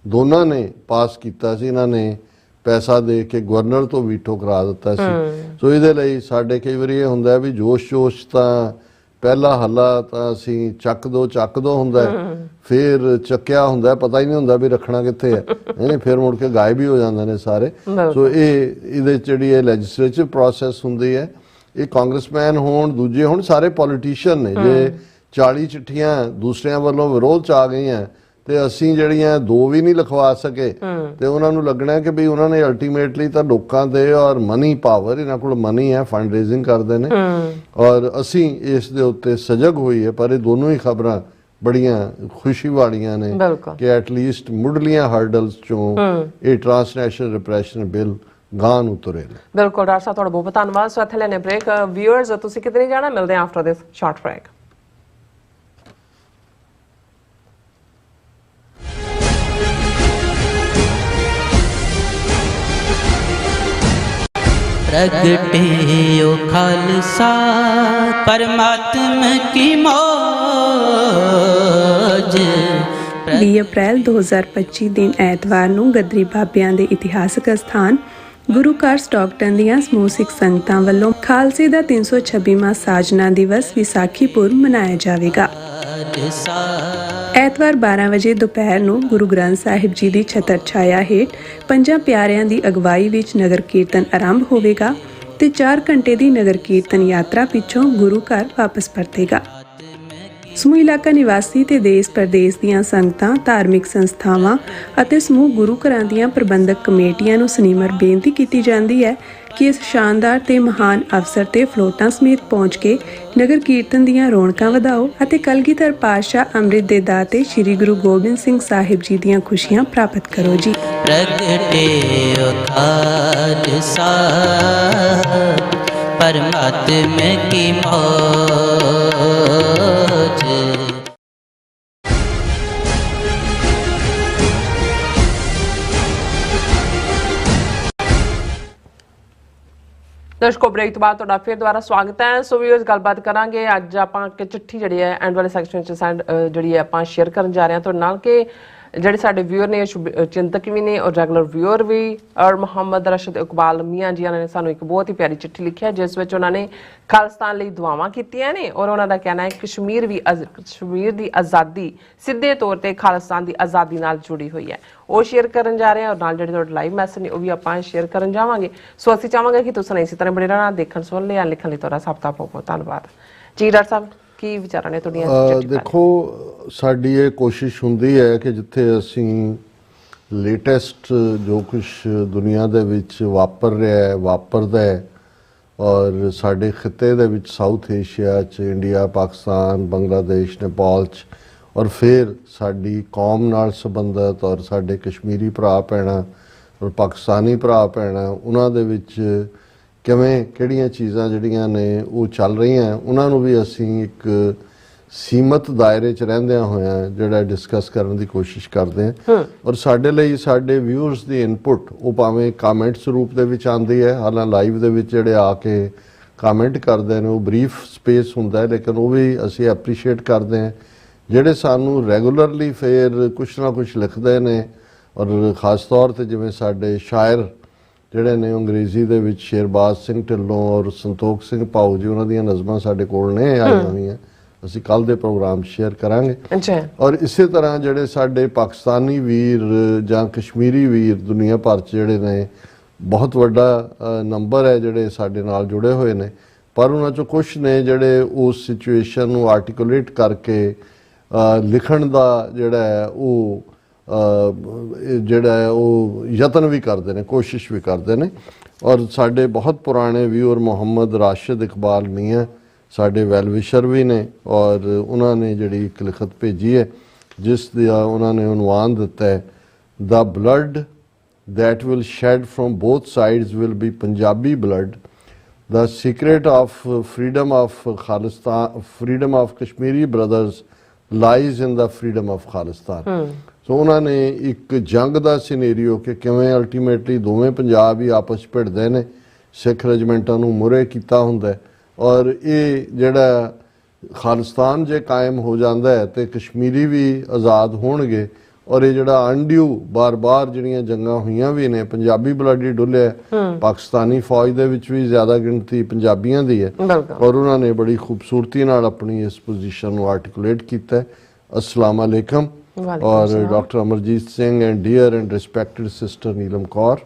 ਦੋਨਾਂ ਨੇ ਪਾਸ ਕੀਤਾ ਸੀ, ਇਹਨਾਂ ਨੇ ਪੈਸਾ ਦੇ ਕੇ ਗਵਰਨਰ ਤੋਂ ਵੀਟੋ ਕਰਾ ਦਿੱਤਾ ਸੀ। ਸੋ ਇਹਦੇ ਲਈ ਸਾਡੇ ਕਈ ਵਾਰੀ ਇਹ ਹੁੰਦਾ ਵੀ ਜੋਸ਼ ਤਾਂ ਪਹਿਲਾ ਹੱਲਾ ਤਾਂ ਅਸੀਂ ਚੱਕ ਦੋ ਹੁੰਦਾ, ਫਿਰ ਚੱਕਿਆ ਹੁੰਦਾ ਪਤਾ ਹੀ ਨਹੀਂ ਹੁੰਦਾ ਵੀ ਰੱਖਣਾ ਕਿੱਥੇ ਹੈ, ਫਿਰ ਮੁੜ ਕੇ ਗਾਇਬ ਹੀ ਹੋ ਜਾਂਦੇ ਨੇ ਸਾਰੇ। ਸੋ ਇਹਦੇ ਜਿਹੜੀ ਇਹ ਲੈਜਿਸਲੇਟਿਵ ਪ੍ਰੋਸੈਸ ਹੁੰਦੀ ਹੈ, ਇਹ ਕਾਂਗਰਸਮੈਨ ਹੋਣ ਦੂਜੇ ਹੋਣ ਸਾਰੇ ਪੋਲੀਟੀਸ਼ੀਅਨ ਨੇ। ਜੇ 40 ਚਿੱਠੀਆਂ ਦੂਸਰਿਆਂ ਵੱਲੋਂ ਵਿਰੋਧ 'ਚ ਆ ਗਈਆਂ ਤੇ ਅਸੀਂ ਜਿਹੜੀਆਂ 2 ਵੀ ਨਹੀਂ ਲਿਖਵਾ ਸਕੇ ਤੇ ਉਹਨਾਂ ਨੂੰ ਲੱਗਣਾ ਕਿ ਵੀ ਉਹਨਾਂ ਨੇ ਅਲਟੀਮੇਟਲੀ ਤਾਂ ਲੋਕਾਂ ਦੇ ਔਰ ਮਨੀ ਪਾਵਰ, ਇਹਨਾਂ ਕੋਲ ਮਨੀ ਹੈ, ਫੰਡ ਰੇਜ਼ਿੰਗ ਕਰਦੇ ਨੇ ਔਰ ਅਸੀਂ ਇਸ ਦੇ ਉੱਤੇ ਸਜਗ ਹੋਈ ਹੈ। ਪਰ ਇਹ ਦੋਨੋਂ ਹੀ ਖਬਰਾਂ ਬੜੀਆਂ ਖੁਸ਼ੀ ਵਾਲੀਆਂ ਨੇ ਕਿ ਐਟਲੀਸਟ ਮੁੱਢਲੀਆਂ ਹਰਡਲਸ ਚੋਂ ਇਹ ਟਰਾਂਸਨੈਸ਼ਨਲ ਰਿਪਰੈਸ਼ਨ ਬਿੱਲ ਗਾਂ ਨੂੰ ਤੁਰੇ ਨੇ। ਬਿਲਕੁਲ ਡਾਕਟਰ ਸਾਹਿਬ ਤੁਹਾਡਾ ਬਹੁਤ ਧੰਨਵਾਦ। ਸੋ ਇੱਥੇ ਲੈਣੇ ਬ੍ਰੇਕ। ਵਿਊਅਰਸ ਤੁਸੀਂ ਕਿਤੇ ਨਹੀਂ ਜਾਣਾ, ਮਿਲਦੇ ਆਫਟਰ ਦਿਸ ਸ਼ਾਰਟ ਬ੍ਰੇਕ। प्रगटे ओ खालसा परमात्मा की मौज। 20 ਅਪ੍ਰੈਲ 2025 ਦਿਨ ਐਤਵਾਰ ਨੂੰ ਗੱਦਰੀ ਬਾਬਿਆਂ ਦੇ ਇਤਿਹਾਸਕ ਸਥਾਨ ਗੁਰੂ ਘਰ ਸਟਾਕਟਨ ਦੀਆਂ ਸਮੂਹ ਸਿੱਖ ਸੰਗਤਾਂ ਵੱਲੋਂ ਖਾਲਸੇ ਦਾ 326ਵਾਂ ਸਾਜਨਾ ਦਿਵਸ ਵਿਸਾਖੀਪੁਰ ਮਨਾਇਆ ਜਾਵੇਗਾ। ਐਤਵਾਰ 12 ਵਜੇ ਦੁਪਹਿਰ ਨੂੰ ਗੁਰੂ ਗ੍ਰੰਥ ਸਾਹਿਬ ਜੀ ਦੀ ਛਤਰ ਛਾਇਆ ਹੇਠ ਪੰਜਾਂ ਪਿਆਰਿਆਂ ਦੀ ਅਗਵਾਈ ਵਿੱਚ ਨਗਰ ਕੀਰਤਨ ਆਰੰਭ ਹੋਵੇਗਾ ਤੇ 4 ਘੰਟੇ ਦੀ ਨਗਰ ਕੀਰਤਨ ਯਾਤਰਾ ਪਿੱਛੋਂ ਗੁਰੂ ਘਰ ਵਾਪਸ ਪਰਤੇਗਾ। ਸਮੂਹ ਇਲਾਕਾ ਨਿਵਾਸੀ ਤੇ ਦੇਸ਼ ਪ੍ਰਦੇਸ਼ ਦੀਆਂ ਸੰਗਤਾਂ, ਧਾਰਮਿਕ ਸੰਸਥਾਵਾਂ ਅਤੇ ਸਮੂਹ ਗੁਰੂ ਘਰਾਂ ਦੀਆਂ ਪ੍ਰਬੰਧਕ ਕਮੇਟੀਆਂ ਨੂੰ ਸਨਿਮਰ ਬੇਨਤੀ ਕੀਤੀ ਜਾਂਦੀ ਹੈ ਕਿ ਇਸ ਸ਼ਾਨਦਾਰ ਤੇ ਮਹਾਨ ਅਵਸਰ ਤੇ ਫਲੋਟਾਂ ਸਮੇਤ ਪਹੁੰਚ ਕੇ ਨਗਰ ਕੀਰਤਨ ਦੀਆਂ ਰੌਣਕਾਂ ਵਧਾਓ ਅਤੇ ਕਲਗੀਧਰ ਪਾਤਸ਼ਾਹ ਅੰਮ੍ਰਿਤ ਦੇ ਦਾਤੇ ਸ੍ਰੀ ਗੁਰੂ ਗੋਬਿੰਦ ਸਿੰਘ ਸਾਹਿਬ ਜੀ ਦੀਆਂ ਖੁਸ਼ੀਆਂ ਪ੍ਰਾਪਤ ਕਰੋ ਜੀ। ਪ੍ਰਗਟਿਓ ਖਾਲਸਾ ਪਰਮਾਤਮਾ ਕੀ ਮੌਜ। ਦਰਸ਼ਕੋ, ਬ੍ਰੇਕ ਤੋਂ ਬਾਅਦ ਤੁਹਾਡਾ ਫਿਰ ਦੁਬਾਰਾ ਸਵਾਗਤ ਹੈ। ਸੋ ਵੀਅਰਸ, ਗੱਲਬਾਤ ਕਰਾਂਗੇ। ਅੱਜ ਆਪਾਂ ਇੱਕ ਚਿੱਠੀ ਜਿਹੜੀ ਹੈ ਐਂਡ ਵਾਲੇ ਸੈਕਸ਼ਨ 'ਚ ਜਿਹੜੀ ਹੈ ਆਪਾਂ ਸ਼ੇਅਰ ਕਰਨ ਜਾ ਰਹੇ ਹਾਂ ਤੁਹਾਡੇ ਨਾਲ ਕਿ ਜਿਹੜੇ ਸਾਡੇ ਵਿਊਅਰ ਨੇ, ਚਿੰਤਕ ਵੀ ਨੇ ਔਰ ਰੈਗੂਲਰ ਵਿਊਅਰ ਵੀ, ਔਰ ਮੁਹੰਮਦ ਰਸ਼ਦ ਇਕਬਾਲ ਮੀਆਂ ਜੀ ਨੇ ਸਾਨੂੰ ਇੱਕ ਬਹੁਤ ਹੀ ਪਿਆਰੀ ਚਿੱਠੀ ਲਿਖੀ ਹੈ ਜਿਸ ਵਿੱਚ ਉਹਨਾਂ ਨੇ ਖਾਲਿਸਤਾਨ ਲਈ ਦੁਆਵਾਂ ਕੀਤੀਆਂ ਨੇ ਔਰ ਉਹਨਾਂ ਦਾ ਕਹਿਣਾ ਹੈ ਕਸ਼ਮੀਰ ਦੀ ਆਜ਼ਾਦੀ ਸਿੱਧੇ ਤੌਰ ਤੇ ਖਾਲਿਸਤਾਨ ਦੀ ਆਜ਼ਾਦੀ ਨਾਲ ਜੁੜੀ ਹੋਈ ਹੈ। ਉਹ ਸ਼ੇਅਰ ਕਰਨ ਜਾ ਰਹੇ ਹਾਂ ਔਰ ਨਾਲ ਜਿਹੜੇ ਤੁਹਾਡੇ ਲਾਈਵ ਮੈਸੇਜ ਨੇ ਉਹ ਵੀ ਆਪਾਂ ਸ਼ੇਅਰ ਕਰਨ ਜਾਵਾਂਗੇ। ਸੋ ਅਸੀਂ ਚਾਹਾਂਗੇ ਕਿ ਤੁਸੀਂ ਇਸੇ ਤਰ੍ਹਾਂ ਬਣੇ ਰਹਿਣਾ। ਦੇਖਣ ਸੁਣ ਲਿਆ ਲਿਖਣ ਲਈ ਤੁਹਾਡਾ ਸਭ ਦਾ ਬਹੁਤ ਬਹੁਤ ਧੰਨਵਾਦ ਜੀ। ਡਾਕਟਰ ਸਾਹਿਬ, ਕੀ ਵਿਚਾਰਾਂ ਨੇ ਤੁਹਾਡੀਆਂ? ਦੇਖੋ, ਸਾਡੀ ਇਹ ਕੋਸ਼ਿਸ਼ ਹੁੰਦੀ ਹੈ ਕਿ ਜਿੱਥੇ ਅਸੀਂ ਲੇਟੈਸਟ ਜੋ ਕੁਝ ਦੁਨੀਆ ਦੇ ਵਿੱਚ ਵਾਪਰ ਰਿਹਾ ਹੈ, ਵਾਪਰਦਾ ਹੈ, ਔਰ ਸਾਡੇ ਖਿੱਤੇ ਦੇ ਵਿੱਚ ਸਾਊਥ ਏਸ਼ੀਆ 'ਚ, ਇੰਡੀਆ, ਪਾਕਿਸਤਾਨ, ਬੰਗਲਾਦੇਸ਼, ਨੇਪਾਲ 'ਚ, ਔਰ ਫਿਰ ਸਾਡੀ ਕੌਮ ਨਾਲ ਸੰਬੰਧਿਤ ਔਰ ਸਾਡੇ ਕਸ਼ਮੀਰੀ ਭਰਾ ਭੈਣਾਂ ਔਰ ਪਾਕਿਸਤਾਨੀ ਭਰਾ ਭੈਣਾਂ, ਉਹਨਾਂ ਦੇ ਵਿੱਚ ਕਿਵੇਂ ਕਿਹੜੀਆਂ ਚੀਜ਼ਾਂ ਜਿਹੜੀਆਂ ਨੇ ਉਹ ਚੱਲ ਰਹੀਆਂ, ਉਹਨਾਂ ਨੂੰ ਵੀ ਅਸੀਂ ਇੱਕ ਸੀਮਤ ਦਾਇਰੇ 'ਚ ਰਹਿੰਦਿਆਂ ਹੋਇਆਂ ਜਿਹੜਾ ਡਿਸਕਸ ਕਰਨ ਦੀ ਕੋਸ਼ਿਸ਼ ਕਰਦੇ ਹਾਂ। ਔਰ ਸਾਡੇ ਲਈ ਸਾਡੇ ਵਿਊਅਰਸ ਦੀ ਇਨਪੁਟ ਉਹ ਭਾਵੇਂ ਕਾਮੈਂਟਸ ਰੂਪ ਦੇ ਵਿੱਚ ਆਉਂਦੀ ਹੈ, ਹਾਲਾਂ ਲਾਈਵ ਦੇ ਵਿੱਚ ਜਿਹੜੇ ਆ ਕੇ ਕਾਮੈਂਟ ਕਰਦੇ ਨੇ ਉਹ ਬਰੀਫ ਸਪੇਸ ਹੁੰਦਾ ਹੈ, ਲੇਕਿਨ ਉਹ ਵੀ ਅਸੀਂ ਐਪਰੀਸ਼ੀਏਟ ਕਰਦੇ ਹਾਂ। ਜਿਹੜੇ ਸਾਨੂੰ ਰੈਗੂਲਰਲੀ ਫਿਰ ਕੁਛ ਨਾ ਕੁਛ ਲਿਖਦੇ ਨੇ ਔਰ ਖ਼ਾਸ ਤੌਰ 'ਤੇ ਜਿਵੇਂ ਸਾਡੇ ਸ਼ਾਇਰ ਜਿਹੜੇ ਨੇ ਅੰਗਰੇਜ਼ੀ ਦੇ ਵਿੱਚ ਸ਼ੇਰਬਾਜ਼ ਸਿੰਘ ਢਿੱਲੋਂ ਔਰ ਸੰਤੋਖ ਸਿੰਘ ਭਾਊ ਜੀ, ਉਹਨਾਂ ਦੀਆਂ ਨਜ਼ਮਾਂ ਸਾਡੇ ਕੋਲ ਨੇ ਆਈਆਂ ਹੋਈਆਂ, ਅਸੀਂ ਕੱਲ ਦੇ ਪ੍ਰੋਗਰਾਮ ਸ਼ੇਅਰ ਕਰਾਂਗੇ। ਔਰ ਇਸੇ ਤਰ੍ਹਾਂ ਜਿਹੜੇ ਸਾਡੇ ਪਾਕਿਸਤਾਨੀ ਵੀਰ ਜਾਂ ਕਸ਼ਮੀਰੀ ਵੀਰ ਦੁਨੀਆ ਭਰ 'ਚ ਜਿਹੜੇ ਨੇ, ਬਹੁਤ ਵੱਡਾ ਨੰਬਰ ਹੈ ਜਿਹੜੇ ਸਾਡੇ ਨਾਲ ਜੁੜੇ ਹੋਏ ਨੇ, ਪਰ ਉਹਨਾਂ 'ਚੋਂ ਕੁਛ ਨੇ ਜਿਹੜੇ ਉਸ ਸਿਚੁਏਸ਼ਨ ਨੂੰ ਆਰਟੀਕੂਲੇਟ ਕਰਕੇ ਲਿਖਣ ਦਾ ਜਿਹੜਾ ਹੈ ਉਹ ਯਤਨ ਵੀ ਕਰਦੇ ਨੇ, ਕੋਸ਼ਿਸ਼ ਵੀ ਕਰਦੇ ਨੇ। ਔਰ ਸਾਡੇ ਬਹੁਤ ਪੁਰਾਣੇ ਵਿਊਅਰ ਮੁਹੰਮਦ ਰਾਸ਼ਿਦ ਇਕਬਾਲ ਮੀਆਂ ਸਾਡੇ ਵੈਲਵਿਸ਼ਰ ਵੀ ਨੇ, ਔਰ ਉਹਨਾਂ ਨੇ ਜਿਹੜੀ ਇੱਕ ਲਿਖਤ ਭੇਜੀ ਹੈ ਜਿਸ ਦਾ ਉਹਨਾਂ ਨੇ ਉਨਵਾਨ ਦਿੱਤਾ ਹੈ, ਦ blood that will shed from both sides will be Punjabi blood. The secret of freedom of Khalistan, freedom of Kashmiri brothers lies in the freedom of Khalistan. ਸੋ ਉਹਨਾਂ ਨੇ ਇੱਕ ਜੰਗ ਦਾ ਸਿਨੈਰੀਓ ਕਿ ਕਿਵੇਂ ਅਲਟੀਮੇਟਲੀ ਦੋਵੇਂ ਪੰਜਾਬ ਹੀ ਆਪਸ 'ਚ ਭਿੜਦੇ ਨੇ, ਸਿੱਖ ਰੈਜੀਮੈਂਟਾਂ ਨੂੰ ਮੂਹਰੇ ਕੀਤਾ ਹੁੰਦਾ, ਔਰ ਇਹ ਜਿਹੜਾ ਖਾਲਿਸਤਾਨ ਜੇ ਕਾਇਮ ਹੋ ਜਾਂਦਾ ਹੈ ਤੇ ਕਸ਼ਮੀਰੀ ਵੀ ਆਜ਼ਾਦ ਹੋਣਗੇ। ਔਰ ਇਹ ਜਿਹੜਾ ਅਨਡਿਊ ਬਾਰ-ਬਾਰ ਜਿਹੜੀਆਂ ਜੰਗਾਂ ਹੋਈਆਂ ਵੀ ਨੇ, ਪੰਜਾਬੀ ਬਲੱਡ ਹੀ ਡੁੱਲਿਆ, ਪਾਕਿਸਤਾਨੀ ਫੌਜ ਦੇ ਵਿੱਚ ਵੀ ਜ਼ਿਆਦਾ ਗਿਣਤੀ ਪੰਜਾਬੀਆਂ ਦੀ ਹੈ, ਔਰ ਉਹਨਾਂ ਨੇ ਬੜੀ ਖੂਬਸੂਰਤੀ ਨਾਲ ਆਪਣੀ ਇਸ ਪੋਜੀਸ਼ਨ ਨੂੰ ਆਰਟੀਕੂਲੇਟ ਕੀਤਾ ਹੈ। अस्सलाम वालेकुम। और doctor Amarjeet Singh and dear and respected sister Neelam Kaur.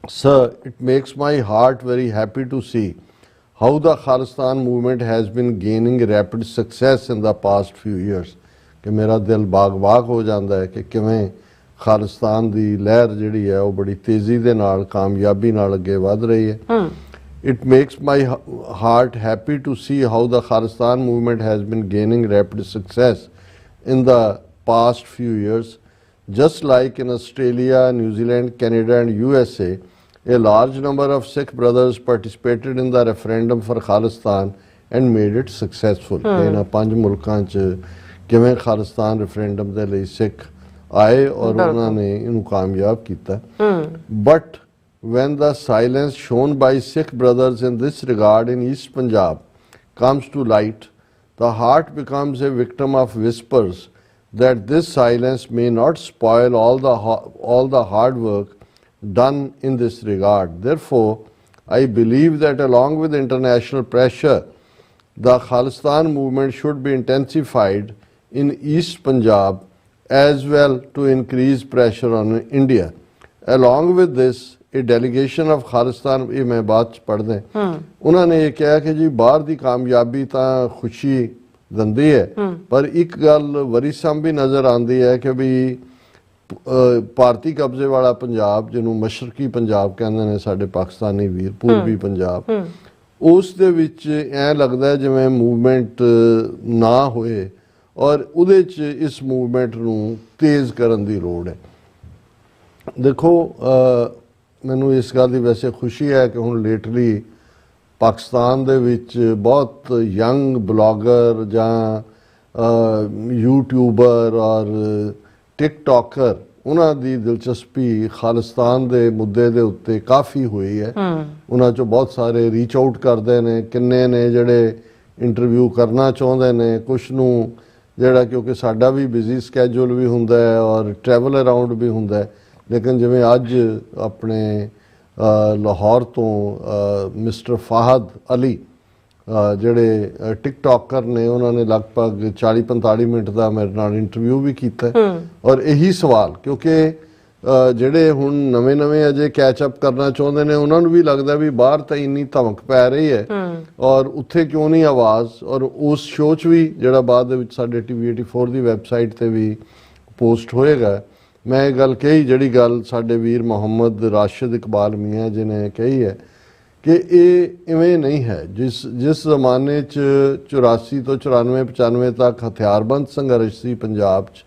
Sir, it makes my heart very happy to see how the Khalistan movement has been gaining rapid success in the past few years. कि मेरा दिल बाग-बाग हो जाता है कि किवें खालिस्तान दी लहर जिहड़ी है वो बड़ी तेज़ी दे नाल कामयाबी नाल अगे वध रही है। It makes my heart happy to see how the Khalistan movement has been gaining rapid success in the past few years. Just like in Australia, New Zealand, Canada and USA, a large number of Sikh brothers participated in the referendum for Khalistan and made it successful. In 5 मुल्कां च किवें Khalistan referendum दे लई सिख आए और उन्होंने इनू कामयाब किया। But when the silence shown by Sikh brothers in this regard in East Punjab comes to light, the heart becomes a victim of whispers that this silence may not spoil all the hard work done in this regard. Therefore, I believe that along with international pressure, the Khalistan movement should be intensified in East Punjab as well to increase pressure on India. Along with this, a delegation of Khalistan, ਇਹ ਮੈਂ ਬਾਅਦ ਚ ਪੜ੍ਹਦੇ ਉਹਨਾਂ ਨੇ ਇਹ ਕਿਹਾ ਕਿ ਜੀ ਬਾਹਰ ਦੀ ਕਾਮਯਾਬੀ ਤਾਂ ਖੁਸ਼ੀ ਦਿੰਦੀ ਹੈ, ਪਰ ਇੱਕ ਗੱਲ ਵਰੀਸਮ ਵੀ ਨਜ਼ਰ ਆਉਂਦੀ ਹੈ ਕਿ ਵੀ ਭਾਰਤੀ ਕਬਜ਼ੇ ਵਾਲਾ ਪੰਜਾਬ, ਜਿਹਨੂੰ ਮਸ਼ਰਕੀ ਪੰਜਾਬ ਕਹਿੰਦੇ ਨੇ ਸਾਡੇ ਪਾਕਿਸਤਾਨੀ ਵੀਰ, ਪੂਰਬੀ ਪੰਜਾਬ, ਉਸ ਦੇ ਵਿੱਚ ਐਂ ਲੱਗਦਾ ਜਿਵੇਂ ਮੂਵਮੈਂਟ ਨਾ ਹੋਏ ਔਰ ਉਹਦੇ 'ਚ ਇਸ ਮੂਵਮੈਂਟ ਨੂੰ ਤੇਜ਼ ਕਰਨ ਦੀ ਲੋੜ ਹੈ। ਦੇਖੋ ਮੈਨੂੰ ਇਸ ਗੱਲ ਦੀ ਵੈਸੇ ਖੁਸ਼ੀ ਹੈ ਕਿ ਹੁਣ ਲੇਟਲੀ ਪਾਕਿਸਤਾਨ ਦੇ ਵਿੱਚ ਬਹੁਤ ਯੰਗ ਬਲੌਗਰ ਜਾਂ ਯੂਟਿਊਬਰ ਔਰ ਟਿਕਟੋਕਰ, ਉਹਨਾਂ ਦੀ ਦਿਲਚਸਪੀ ਖਾਲਿਸਤਾਨ ਦੇ ਮੁੱਦੇ ਦੇ ਉੱਤੇ ਕਾਫੀ ਹੋਈ ਹੈ। ਉਹਨਾਂ 'ਚੋਂ ਬਹੁਤ ਸਾਰੇ ਰੀਚ ਆਊਟ ਕਰਦੇ ਨੇ, ਕਿੰਨੇ ਨੇ ਜਿਹੜੇ ਇੰਟਰਵਿਊ ਕਰਨਾ ਚਾਹੁੰਦੇ ਨੇ, ਕੁਛ ਨੂੰ ਜਿਹੜਾ ਕਿਉਂਕਿ ਸਾਡਾ ਵੀ ਬਿਜ਼ੀ ਸਕੈਜੂਲ ਵੀ ਹੁੰਦਾ ਹੈ ਔਰ ਟਰੈਵਲ ਅਰਾਊਂਡ ਵੀ ਹੁੰਦਾ ਹੈ, ਲੇਕਿਨ ਜਿਵੇਂ ਅੱਜ ਆਪਣੇ ਲਾਹੌਰ ਤੋਂ ਮਿਸਟਰ ਫਾਹਦ ਅਲੀ ਜਿਹੜੇ ਟਿਕਟੋਕਰ ਨੇ, ਉਹਨਾਂ ਨੇ ਲਗਭਗ 40-45 ਮਿੰਟ ਦਾ ਮੇਰੇ ਨਾਲ ਇੰਟਰਵਿਊ ਵੀ ਕੀਤਾ ਔਰ ਇਹੀ ਸਵਾਲ, ਕਿਉਂਕਿ ਜਿਹੜੇ ਹੁਣ ਨਵੇਂ ਅਜੇ ਕੈਚ ਅਪ ਕਰਨਾ ਚਾਹੁੰਦੇ ਨੇ, ਉਹਨਾਂ ਨੂੰ ਵੀ ਲੱਗਦਾ ਵੀ ਬਾਹਰ ਤਾਂ ਇੰਨੀ ਧਮਕ ਪੈ ਰਹੀ ਹੈ ਔਰ ਉੱਥੇ ਕਿਉਂ ਨਹੀਂ ਆਵਾਜ਼। ਔਰ ਉਸ ਸ਼ੋਅ 'ਚ ਵੀ ਜਿਹੜਾ ਬਾਅਦ ਦੇ ਵਿੱਚ ਸਾਡੇ TV84 ਦੀ ਵੈਬਸਾਈਟ ਤੇ ਵੀ ਪੋਸਟ ਹੋਏਗਾ, ਮੈਂ ਇਹ ਗੱਲ ਕਹੀ, ਜਿਹੜੀ ਗੱਲ ਸਾਡੇ ਵੀਰ ਮੁਹੰਮਦ ਰਾਸ਼ਿਦ ਇਕਬਾਲ ਮੀਆਂ ਜੀ ਨੇ ਕਹੀ ਹੈ ਕਿ ਇਹ ਇਵੇਂ ਨਹੀਂ ਹੈ। ਜਿਸ ਜ਼ਮਾਨੇ 'ਚ 84 ਤੋਂ 94-95 ਤੱਕ ਹਥਿਆਰਬੰਦ ਸੰਘਰਸ਼ ਸੀ ਪੰਜਾਬ 'ਚ,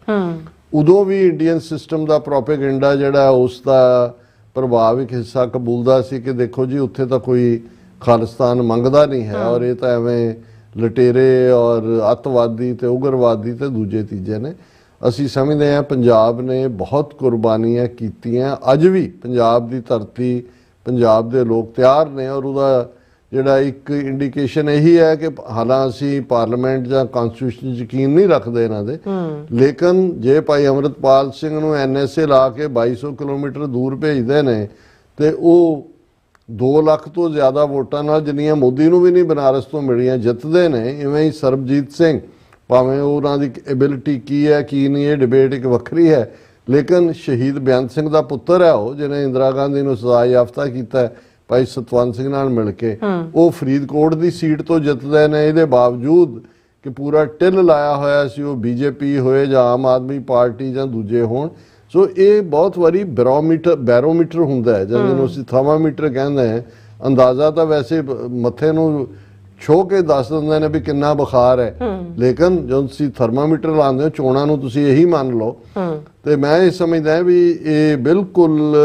ਉਦੋਂ ਵੀ ਇੰਡੀਅਨ ਸਿਸਟਮ ਦਾ ਪ੍ਰੋਪੇਗੈਂਡਾ ਜਿਹੜਾ ਉਸ ਦਾ ਪ੍ਰਭਾਵ ਇੱਕ ਹਿੱਸਾ ਕਬੂਲਦਾ ਸੀ ਕਿ ਦੇਖੋ ਜੀ ਉੱਥੇ ਤਾਂ ਕੋਈ ਖਾਲਿਸਤਾਨ ਮੰਗਦਾ ਨਹੀਂ ਹੈ ਔਰ ਇਹ ਤਾਂ ਐਵੇਂ ਲਟੇਰੇ ਔਰ ਅੱਤਵਾਦੀ ਤੇ ਉਗਰਵਾਦੀ ਤੇ ਦੂਜੇ ਤੀਜੇ ਨੇ। ਅਸੀਂ ਸਮਝਦੇ ਹਾਂ ਪੰਜਾਬ ਨੇ ਬਹੁਤ ਕੁਰਬਾਨੀਆਂ ਕੀਤੀਆਂ, ਅੱਜ ਵੀ ਪੰਜਾਬ ਦੀ ਧਰਤੀ, ਪੰਜਾਬ ਦੇ ਲੋਕ ਤਿਆਰ ਨੇ ਔਰ ਉਹਦਾ ਜਿਹੜਾ ਇੱਕ ਇੰਡੀਕੇਸ਼ਨ ਇਹੀ ਹੈ ਕਿ ਹਾਲਾਂ ਅਸੀਂ ਪਾਰਲੀਮੈਂਟ ਜਾਂ ਕਨਸਟੀਟਿਊਸ਼ਨ 'ਚ ਯਕੀਨ ਨਹੀਂ ਰੱਖਦੇ ਇਹਨਾਂ ਦੇ, ਲੇਕਿਨ ਜੇ ਭਾਈ ਅਮਰਿਤਪਾਲ ਸਿੰਘ ਨੂੰ NSA ਲਾ ਕੇ 2200 ਕਿਲੋਮੀਟਰ ਦੂਰ ਭੇਜਦੇ ਨੇ ਤੇ ਉਹ 2 ਲੱਖ ਤੋਂ ਜ਼ਿਆਦਾ ਵੋਟਾਂ ਨਾਲ, ਜਿੰਨੀਆਂ ਮੋਦੀ ਨੂੰ ਵੀ ਨਹੀਂ ਬਨਾਰਸ ਤੋਂ ਮਿਲੀਆਂ, ਜਿੱਤਦੇ ਨੇ। ਇਵੇਂ ਹੀ ਸਰਬਜੀਤ ਸਿੰਘ, ਭਾਵੇਂ ਉਹਨਾਂ ਦੀ ਐਬਿਲਿਟੀ ਕੀ ਹੈ ਕੀ ਨਹੀਂ, ਇਹ ਡਿਬੇਟ ਇੱਕ ਵੱਖਰੀ ਹੈ, ਲੇਕਿਨ ਸ਼ਹੀਦ ਬੇਅੰਤ ਸਿੰਘ ਦਾ ਪੁੱਤਰ ਹੈ ਉਹ, ਜਿਹਨੇ ਇੰਦਰਾ ਗਾਂਧੀ ਨੂੰ ਸਜ਼ਾ ਯਾਫਤਾ ਕੀਤਾ ਭਾਈ ਸਤਵੰਤ ਸਿੰਘ ਨਾਲ ਮਿਲ ਕੇ। ਉਹ ਫਰੀਦਕੋਟ ਦੀ ਸੀਟ ਤੋਂ ਜਿੱਤਦੇ ਨੇ, ਇਹਦੇ ਬਾਵਜੂਦ ਕਿ ਪੂਰਾ ਟਿਲ ਲਾਇਆ ਹੋਇਆ ਸੀ, ਉਹ BJP ਹੋਏ ਜਾਂ ਆਮ ਆਦਮੀ ਪਾਰਟੀ ਜਾਂ ਦੂਜੇ ਹੋਣ। ਸੋ ਇਹ ਬਹੁਤ ਵਾਰੀ ਬੈਰੋਮੀਟਰ ਹੁੰਦਾ ਹੈ, ਜਿਹਨੂੰ ਅਸੀਂ ਥਰਮਾਮੀਟਰ ਕਹਿੰਦੇ ਹਾਂ। ਅੰਦਾਜ਼ਾ ਤਾਂ ਵੈਸੇ ਮੱਥੇ ਨੂੰ ਛੋ ਕੇ ਦੱਸ ਦਿੰਦੇ ਨੇ ਵੀ ਕਿੰਨਾ ਬੁਖਾਰ ਹੈ, ਲੇਕਿਨ ਜਦੋਂ ਤੁਸੀਂ ਥਰਮਾਮੀਟਰ ਲਾਉਂਦੇ ਹੋ ਚੋਣਾਂ ਨੂੰ, ਤੁਸੀਂ ਇਹੀ ਮੰਨ ਲਓ। ਤੇ ਮੈਂ ਇਹ ਸਮਝਦਾ ਵੀ ਇਹ ਬਿਲਕੁਲ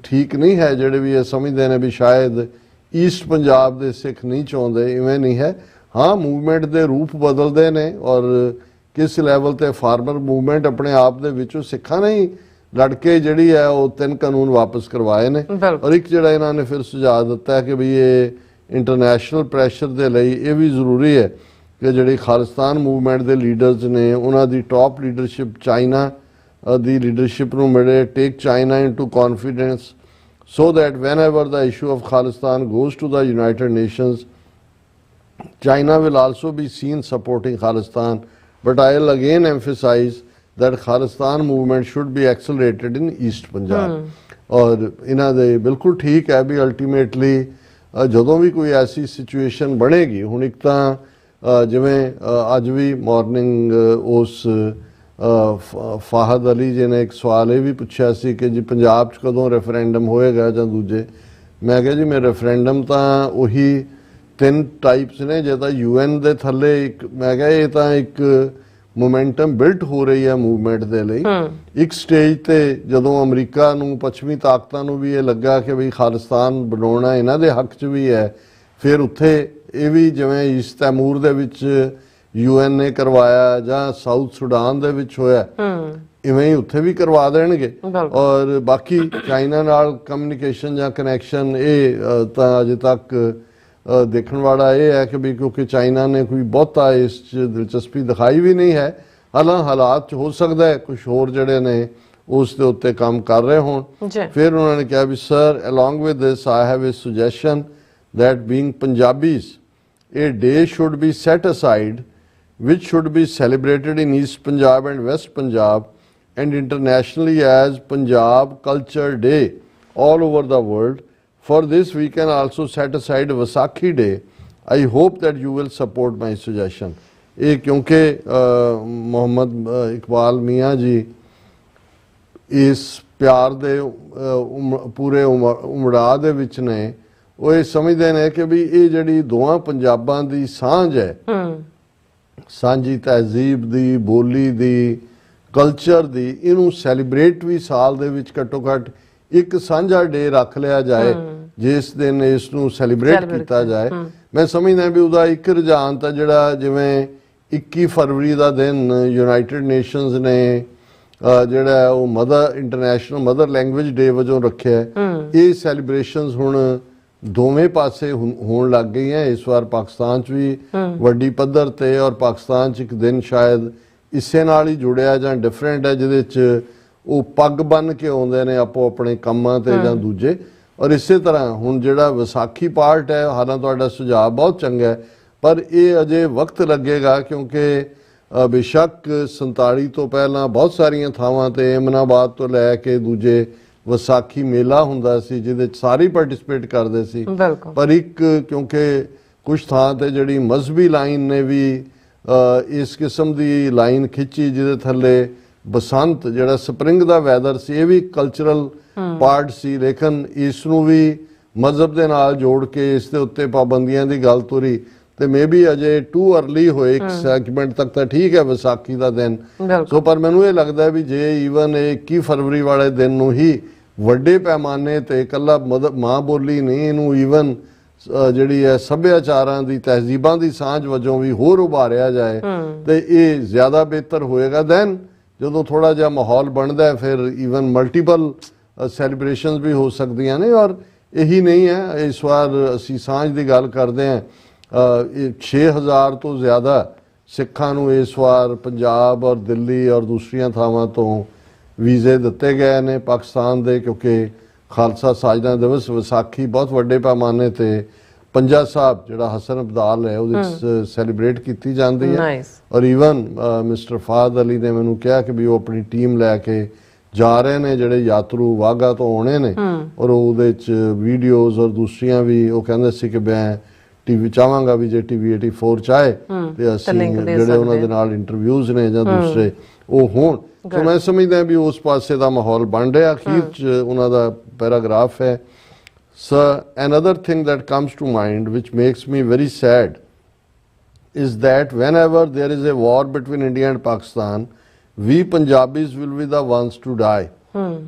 ਠੀਕ ਨਹੀਂ ਹੈ ਜਿਹੜੇ ਵੀ ਇਹ ਸਮਝਦੇ ਨੇ ਵੀ ਸ਼ਾਇਦ ਈਸਟ ਪੰਜਾਬ ਦੇ ਸਿੱਖ ਨਹੀਂ ਚਾਹੁੰਦੇ, ਇਵੇਂ ਨਹੀਂ ਹੈ। ਹਾਂ, ਮੂਵਮੈਂਟ ਦੇ ਰੂਪ ਬਦਲਦੇ ਨੇ ਔਰ ਕਿਸ ਲੈਵਲ ਤੇ ਫਾਰਮਰ ਮੂਵਮੈਂਟ ਆਪਣੇ ਆਪ ਦੇ ਵਿੱਚੋਂ ਸਿੱਖਾਂ ਨੇ ਹੀ ਲੜ ਕੇ ਜਿਹੜੀ ਹੈ ਉਹ 3 ਕਾਨੂੰਨ ਵਾਪਸ ਕਰਵਾਏ ਨੇ ਔਰ ਇੱਕ ਜਿਹੜਾ ਇਹਨਾਂ ਨੇ ਫਿਰ ਸੁਝਾਅ ਦਿੱਤਾ ਹੈ ਕਿ ਵੀ ਇਹ ਇੰਟਰਨੈਸ਼ਨਲ ਪ੍ਰੈਸ਼ਰ ਦੇ ਲਈ ਇਹ ਵੀ ਜ਼ਰੂਰੀ ਹੈ ਕਿ ਜਿਹੜੀ ਖਾਲਿਸਤਾਨ ਮੂਵਮੈਂਟ ਦੇ ਲੀਡਰਸ ਨੇ, ਉਹਨਾਂ ਦੀ ਟੌਪ ਲੀਡਰਸ਼ਿਪ ਚਾਈਨਾ ਦੀ ਲੀਡਰਸ਼ਿਪ ਨੂੰ ਮਿਲੇ, take China into confidence so that whenever the issue of Khalistan goes to the United Nations, China will also be seen supporting Khalistan. But I will again emphasize that Khalistan movement should be accelerated in East Punjab. और इन्हां दे बिल्कुल ठीक है भी ultimately ਜਦੋਂ ਵੀ ਕੋਈ ਐਸੀ situation ਬਣੇਗੀ, ਹੁਣ ਇੱਕ ਤਾਂ ਜਿਵੇਂ ਅੱਜ ਵੀ ਮਾਰਨਿੰਗ ਉਸ ਫਾਹਦ ਅਲੀ ਜੀ ਨੇ ਇੱਕ ਸਵਾਲ ਇਹ ਵੀ ਪੁੱਛਿਆ ਸੀ ਕਿ ਜੀ ਪੰਜਾਬ 'ਚ ਕਦੋਂ ਰੈਫਰੈਂਡਮ ਹੋਏਗਾ ਜਾਂ ਦੂਜੇ। ਮੈਂ ਕਿਹਾ ਜੀ ਮੈਂ ਰੈਫਰੈਂਡਮ ਤਾਂ ਉਹੀ 3 ਟਾਈਪਸ ਨੇ, ਜੇ ਤਾਂ UN ਦੇ ਥੱਲੇ ਇੱਕ, ਮੈਂ ਕਿਹਾ ਇਹ ਤਾਂ ਇੱਕ ਮੋਮੈਂਟਮ ਬਿਲਟ ਹੋ ਰਹੀ ਹੈ ਮੂਵਮੈਂਟ ਦੇ ਲਈ। ਇੱਕ ਸਟੇਜ ਤੇ ਜਦੋਂ ਅਮਰੀਕਾ ਨੂੰ, ਪੱਛਮੀ ਤਾਕਤਾਂ ਨੂੰ ਵੀ ਇਹ ਲੱਗਾ ਕਿ ਵੀ ਖਾਲਿਸਤਾਨ ਬਣਾਉਣਾ ਇਹਨਾਂ ਦੇ ਹੱਕ 'ਚ ਵੀ ਹੈ, ਫਿਰ ਉੱਥੇ ਇਹ ਵੀ ਜਿਵੇਂ ਈਸਟ ਤੈਮੂਰ ਦੇ ਵਿੱਚ UN ਨੇ ਕਰਵਾਇਆ ਜਾਂ ਸਾਊਥ ਸੁਡਾਨ ਦੇ ਵਿੱਚ ਹੋਇਆ, ਇਵੇਂ ਹੀ ਉੱਥੇ ਵੀ ਕਰਵਾ ਦੇਣਗੇ। ਔਰ ਬਾਕੀ ਚਾਈਨਾ ਨਾਲ ਕਮਿਊਨੀਕੇਸ਼ਨ ਜਾਂ ਕਨੈਕਸ਼ਨ ਇਹ ਤਾਂ ਅਜੇ ਤੱਕ ਦੇਖਣ ਵਾਲਾ ਇਹ ਹੈ ਕਿ ਵੀ ਕਿਉਂਕਿ ਚਾਈਨਾ ਨੇ ਕੋਈ ਬਹੁਤਾ ਇਸ 'ਚ ਦਿਲਚਸਪੀ ਦਿਖਾਈ ਵੀ ਨਹੀਂ ਹੈ। ਹਾਲਾਤ 'ਚ ਹੋ ਸਕਦਾ ਹੈ ਕੁਛ ਹੋਰ ਜਿਹੜੇ ਨੇ ਉਸ ਦੇ ਉੱਤੇ ਕੰਮ ਕਰ ਰਹੇ ਹੋਣ। ਜੀ ਫਿਰ ਉਹਨਾਂ ਨੇ ਕਿਹਾ ਵੀ sir along with this I have a suggestion that being Punjabis a day should be set aside which should be celebrated in East Punjab and West Punjab and internationally as Punjab Culture Day all over the world. For this we can also set aside Vaisakhi Day. I hope that you will support my suggestion. ਇਹ ਕਿਉਂਕਿ ਮੁਹੰਮਦ ਇਕਬਾਲ ਮੀਆਂ ਜੀ ਇਸ ਪਿਆਰ ਦੇ ਪੂਰੇ ਉਮੜਾ ਦੇ ਵਿੱਚ ਨੇ, ਉਹ ਇਹ ਸਮਝਦੇ ਨੇ ਕਿ ਵੀ ਇਹ ਜਿਹੜੀ ਦੋਵਾਂ ਪੰਜਾਬਾਂ ਦੀ ਸਾਂਝ ਹੈ, ਸਾਂਝੀ ਤਹਿਜ਼ੀਬ ਦੀ, ਬੋਲੀ ਦੀ, ਕਲਚਰ ਦੀ, ਇਹਨੂੰ ਸੈਲੀਬ੍ਰੇਟ ਵੀ ਸਾਲ ਦੇ ਵਿੱਚ ਘੱਟੋ ਘੱਟ ਇੱਕ ਸਾਂਝਾ ਡੇ ਰੱਖ ਲਿਆ ਜਾਏ ਜਿਸ ਦਿਨ ਇਸ ਨੂੰ ਸੈਲੀਬ੍ਰੇਟ ਕੀਤਾ ਜਾਏ। ਮੈਂ ਸਮਝਦਾ ਵੀ ਉਹਦਾ ਇੱਕ ਰੁਝਾਨ ਤਾਂ ਜਿਹੜਾ ਜਿਵੇਂ 21 ਫਰਵਰੀ ਦਾ ਦਿਨ ਯੂਨਾਈਟਿਡ ਨੇਸ਼ਨਸ ਨੇ ਜਿਹੜਾ ਉਹ ਇੰਟਰਨੈਸ਼ਨਲ ਮਦਰ ਲੈਂਗੁਏਜ ਡੇ ਵਜੋਂ ਰੱਖਿਆ, ਇਹ ਸੈਲੀਬ੍ਰੇਸ਼ਨਸ ਹੁਣ ਦੋਵੇਂ ਪਾਸੇ ਹੋਣ ਲੱਗ ਗਈਆਂ। ਇਸ ਵਾਰ ਪਾਕਿਸਤਾਨ 'ਚ ਵੀ ਵੱਡੀ ਪੱਧਰ ਤੇ, ਔਰ ਪਾਕਿਸਤਾਨ 'ਚ ਇੱਕ ਦਿਨ ਸ਼ਾਇਦ ਇਸੇ ਨਾਲ ਹੀ ਜੁੜਿਆ ਜਾਂ ਡਿਫਰੈਂਟ ਹੈ ਜਿਹਦੇ 'ਚ ਉਹ ਪੱਗ ਬੰਨ੍ਹ ਕੇ ਆਉਂਦੇ ਨੇ ਆਪੋ ਆਪਣੇ ਕੰਮਾਂ ਤੇ ਜਾਂ ਦੂਜੇ। ਔਰ ਇਸੇ ਤਰ੍ਹਾਂ ਹੁਣ ਜਿਹੜਾ ਵਿਸਾਖੀ ਪਾਰਟ ਹੈ, ਹਾਲਾਂ ਤੁਹਾਡਾ ਸੁਝਾਅ ਬਹੁਤ ਚੰਗਾ ਹੈ, ਪਰ ਇਹ ਅਜੇ ਵਕਤ ਲੱਗੇਗਾ ਕਿਉਂਕਿ ਬੇਸ਼ੱਕ 47 ਤੋਂ ਪਹਿਲਾਂ ਬਹੁਤ ਸਾਰੀਆਂ ਥਾਵਾਂ ਤੇ ਅਮਨਾਬਾਦ ਤੋਂ ਲੈ ਕੇ ਦੂਜੇ ਵਿਸਾਖੀ ਮੇਲਾ ਹੁੰਦਾ ਸੀ ਜਿਹਦੇ 'ਚ ਸਾਰੇ ਪਾਰਟਿਸਿਪੇਟ ਕਰਦੇ ਸੀ, ਪਰ ਇੱਕ ਕਿਉਂਕਿ ਕੁਝ ਥਾਂ ਤੇ ਜਿਹੜੀ ਮਜ਼ਹਬੀ ਲਾਈਨ ਨੇ ਵੀ ਇਸ ਕਿਸਮ ਦੀ ਲਾਈਨ ਖਿੱਚੀ ਜਿਹਦੇ ਥੱਲੇ ਬਸੰਤ ਜਿਹੜਾ ਸਪਰਿੰਗ ਦਾ ਵੈਦਰ ਸੀ ਇਹ ਵੀ ਕਲਚਰਲ ਪਾਰਟ ਸੀ, ਲੇਕਿਨ ਇਸ ਨੂੰ ਵੀ ਮਜ਼ਹਬ ਦੇ ਨਾਲ ਜੋੜ ਕੇ ਇਸ ਦੇ ਉੱਤੇ ਪਾਬੰਦੀਆਂ ਦੀ ਗੱਲ ਤੁਰੀ ਤੇ ਮੇਬੀ ਅਜੇ ਟੂ ਅਰਲੀ ਹੋਏ ਇੱਕ ਸੈਗਮੈਂਟ ਤੱਕ ਤਾਂ ਠੀਕ ਹੈ ਵਿਸਾਖੀ ਦਾ ਦਿਨ। ਸੋ ਪਰ ਮੈਨੂੰ ਇਹ ਲੱਗਦਾ ਵੀ ਜੇ ਈਵਨ 21 ਫਰਵਰੀ ਵਾਲੇ ਦਿਨ ਨੂੰ ਹੀ ਵੱਡੇ ਪੈਮਾਨੇ ਤੇ ਇਕੱਲਾ ਮਾਂ ਬੋਲੀ ਨਹੀਂ, ਇਹਨੂੰ ਈਵਨ ਜਿਹੜੀ ਹੈ ਸੱਭਿਆਚਾਰਾਂ ਦੀ ਤਹਿਜ਼ੀਬਾਂ ਦੀ ਸਾਂਝ ਵਜੋਂ ਵੀ ਹੋਰ ਉਭਾਰਿਆ ਜਾਏ ਤੇ ਇਹ ਜ਼ਿਆਦਾ ਬਿਹਤਰ ਹੋਏਗਾ। ਦੈਨ ਜਦੋਂ ਥੋੜਾ ਜਿਹਾ ਮਾਹੌਲ ਬਣਦਾ ਹੈ ਫਿਰ ਈਵਨ ਮਲਟੀਪਲ ਸੈਲੀਬ੍ਰੇਸ਼ਨਸ ਵੀ ਹੋ ਸਕਦੀਆਂ ਨੇ। ਔਰ ਇਹੀ ਨਹੀਂ ਹੈ, ਇਸ ਵਾਰ ਅਸੀਂ ਸਾਂਝ ਦੀ ਗੱਲ ਕਰਦੇ ਹਾਂ, 6000 ਤੋਂ ਜ਼ਿਆਦਾ ਸਿੱਖਾਂ ਨੂੰ ਇਸ ਵਾਰ ਪੰਜਾਬ ਔਰ ਦਿੱਲੀ ਔਰ ਦੂਸਰੀਆਂ ਥਾਵਾਂ ਤੋਂ ਵੀਜ਼ੇ ਦਿੱਤੇ ਗਏ ਨੇ ਪਾਕਿਸਤਾਨ ਦੇ, ਕਿਉਂਕਿ ਖਾਲਸਾ ਸਾਜਨਾ ਦਿਵਸ ਵਿਸਾਖੀ ਬਹੁਤ ਵੱਡੇ ਪੈਮਾਨੇ ਤੇ ਪੰਜਾ ਸਾਹਿਬ ਜਿਹੜਾ ਹਸਨ ਅਬਦਾਲ ਹੈ ਉਹਦੇ ਵਿੱਚ ਸੈਲੀਬ੍ਰੇਟ ਕੀਤੀ ਜਾਂਦੀ ਹੈ। ਔਰ ਈਵਨ ਮਿਸਟਰ ਫਾਦ ਅਲੀ ਨੇ ਮੈਨੂੰ ਕਿਹਾ ਕਿ ਵੀ ਉਹ ਆਪਣੀ ਟੀਮ ਲੈ ਕੇ ਜਾ ਰਹੇ ਨੇ ਜਿਹੜੇ ਯਾਤਰੂ ਵਾਘਾ ਤੋਂ ਆਉਣੇ ਨੇ, ਔਰ ਉਹਦੇ ਵਿੱਚ ਵੀਡੀਓਜ਼ ਔਰ ਦੂਸਰੀਆਂ ਵੀ ਉਹ ਕਹਿੰਦੇ ਸੀ ਕਿ ਮੈਂ ਟੀਵੀ ਚਾਹਾਂਗਾ ਵੀ ਜੇ ਟੀਵੀ 84 ਚਾਹੇ ਤੇ ਅਸੀਂ ਜਿਹੜੇ ਉਹਨਾਂ ਦੇ ਨਾਲ ਇੰਟਰਵਿਊਜ਼ ਨੇ ਜਾਂ ਦੂਸਰੇ ਉਹ ਹੋਣ। ਸੋ ਮੈਂ ਸਮਝਦਾ ਵੀ ਉਸ ਪਾਸੇ ਦਾ ਮਾਹੌਲ ਬਣ ਰਿਹਾ। ਅਖੀਰ 'ਚ ਉਹਨਾਂ ਦਾ ਪੈਰਾਗ੍ਰਾਫ ਹੈ, Sir, another thing that comes to mind which makes me very sad is that whenever there is a war between India and Pakistan, we Punjabis will be the ones to die.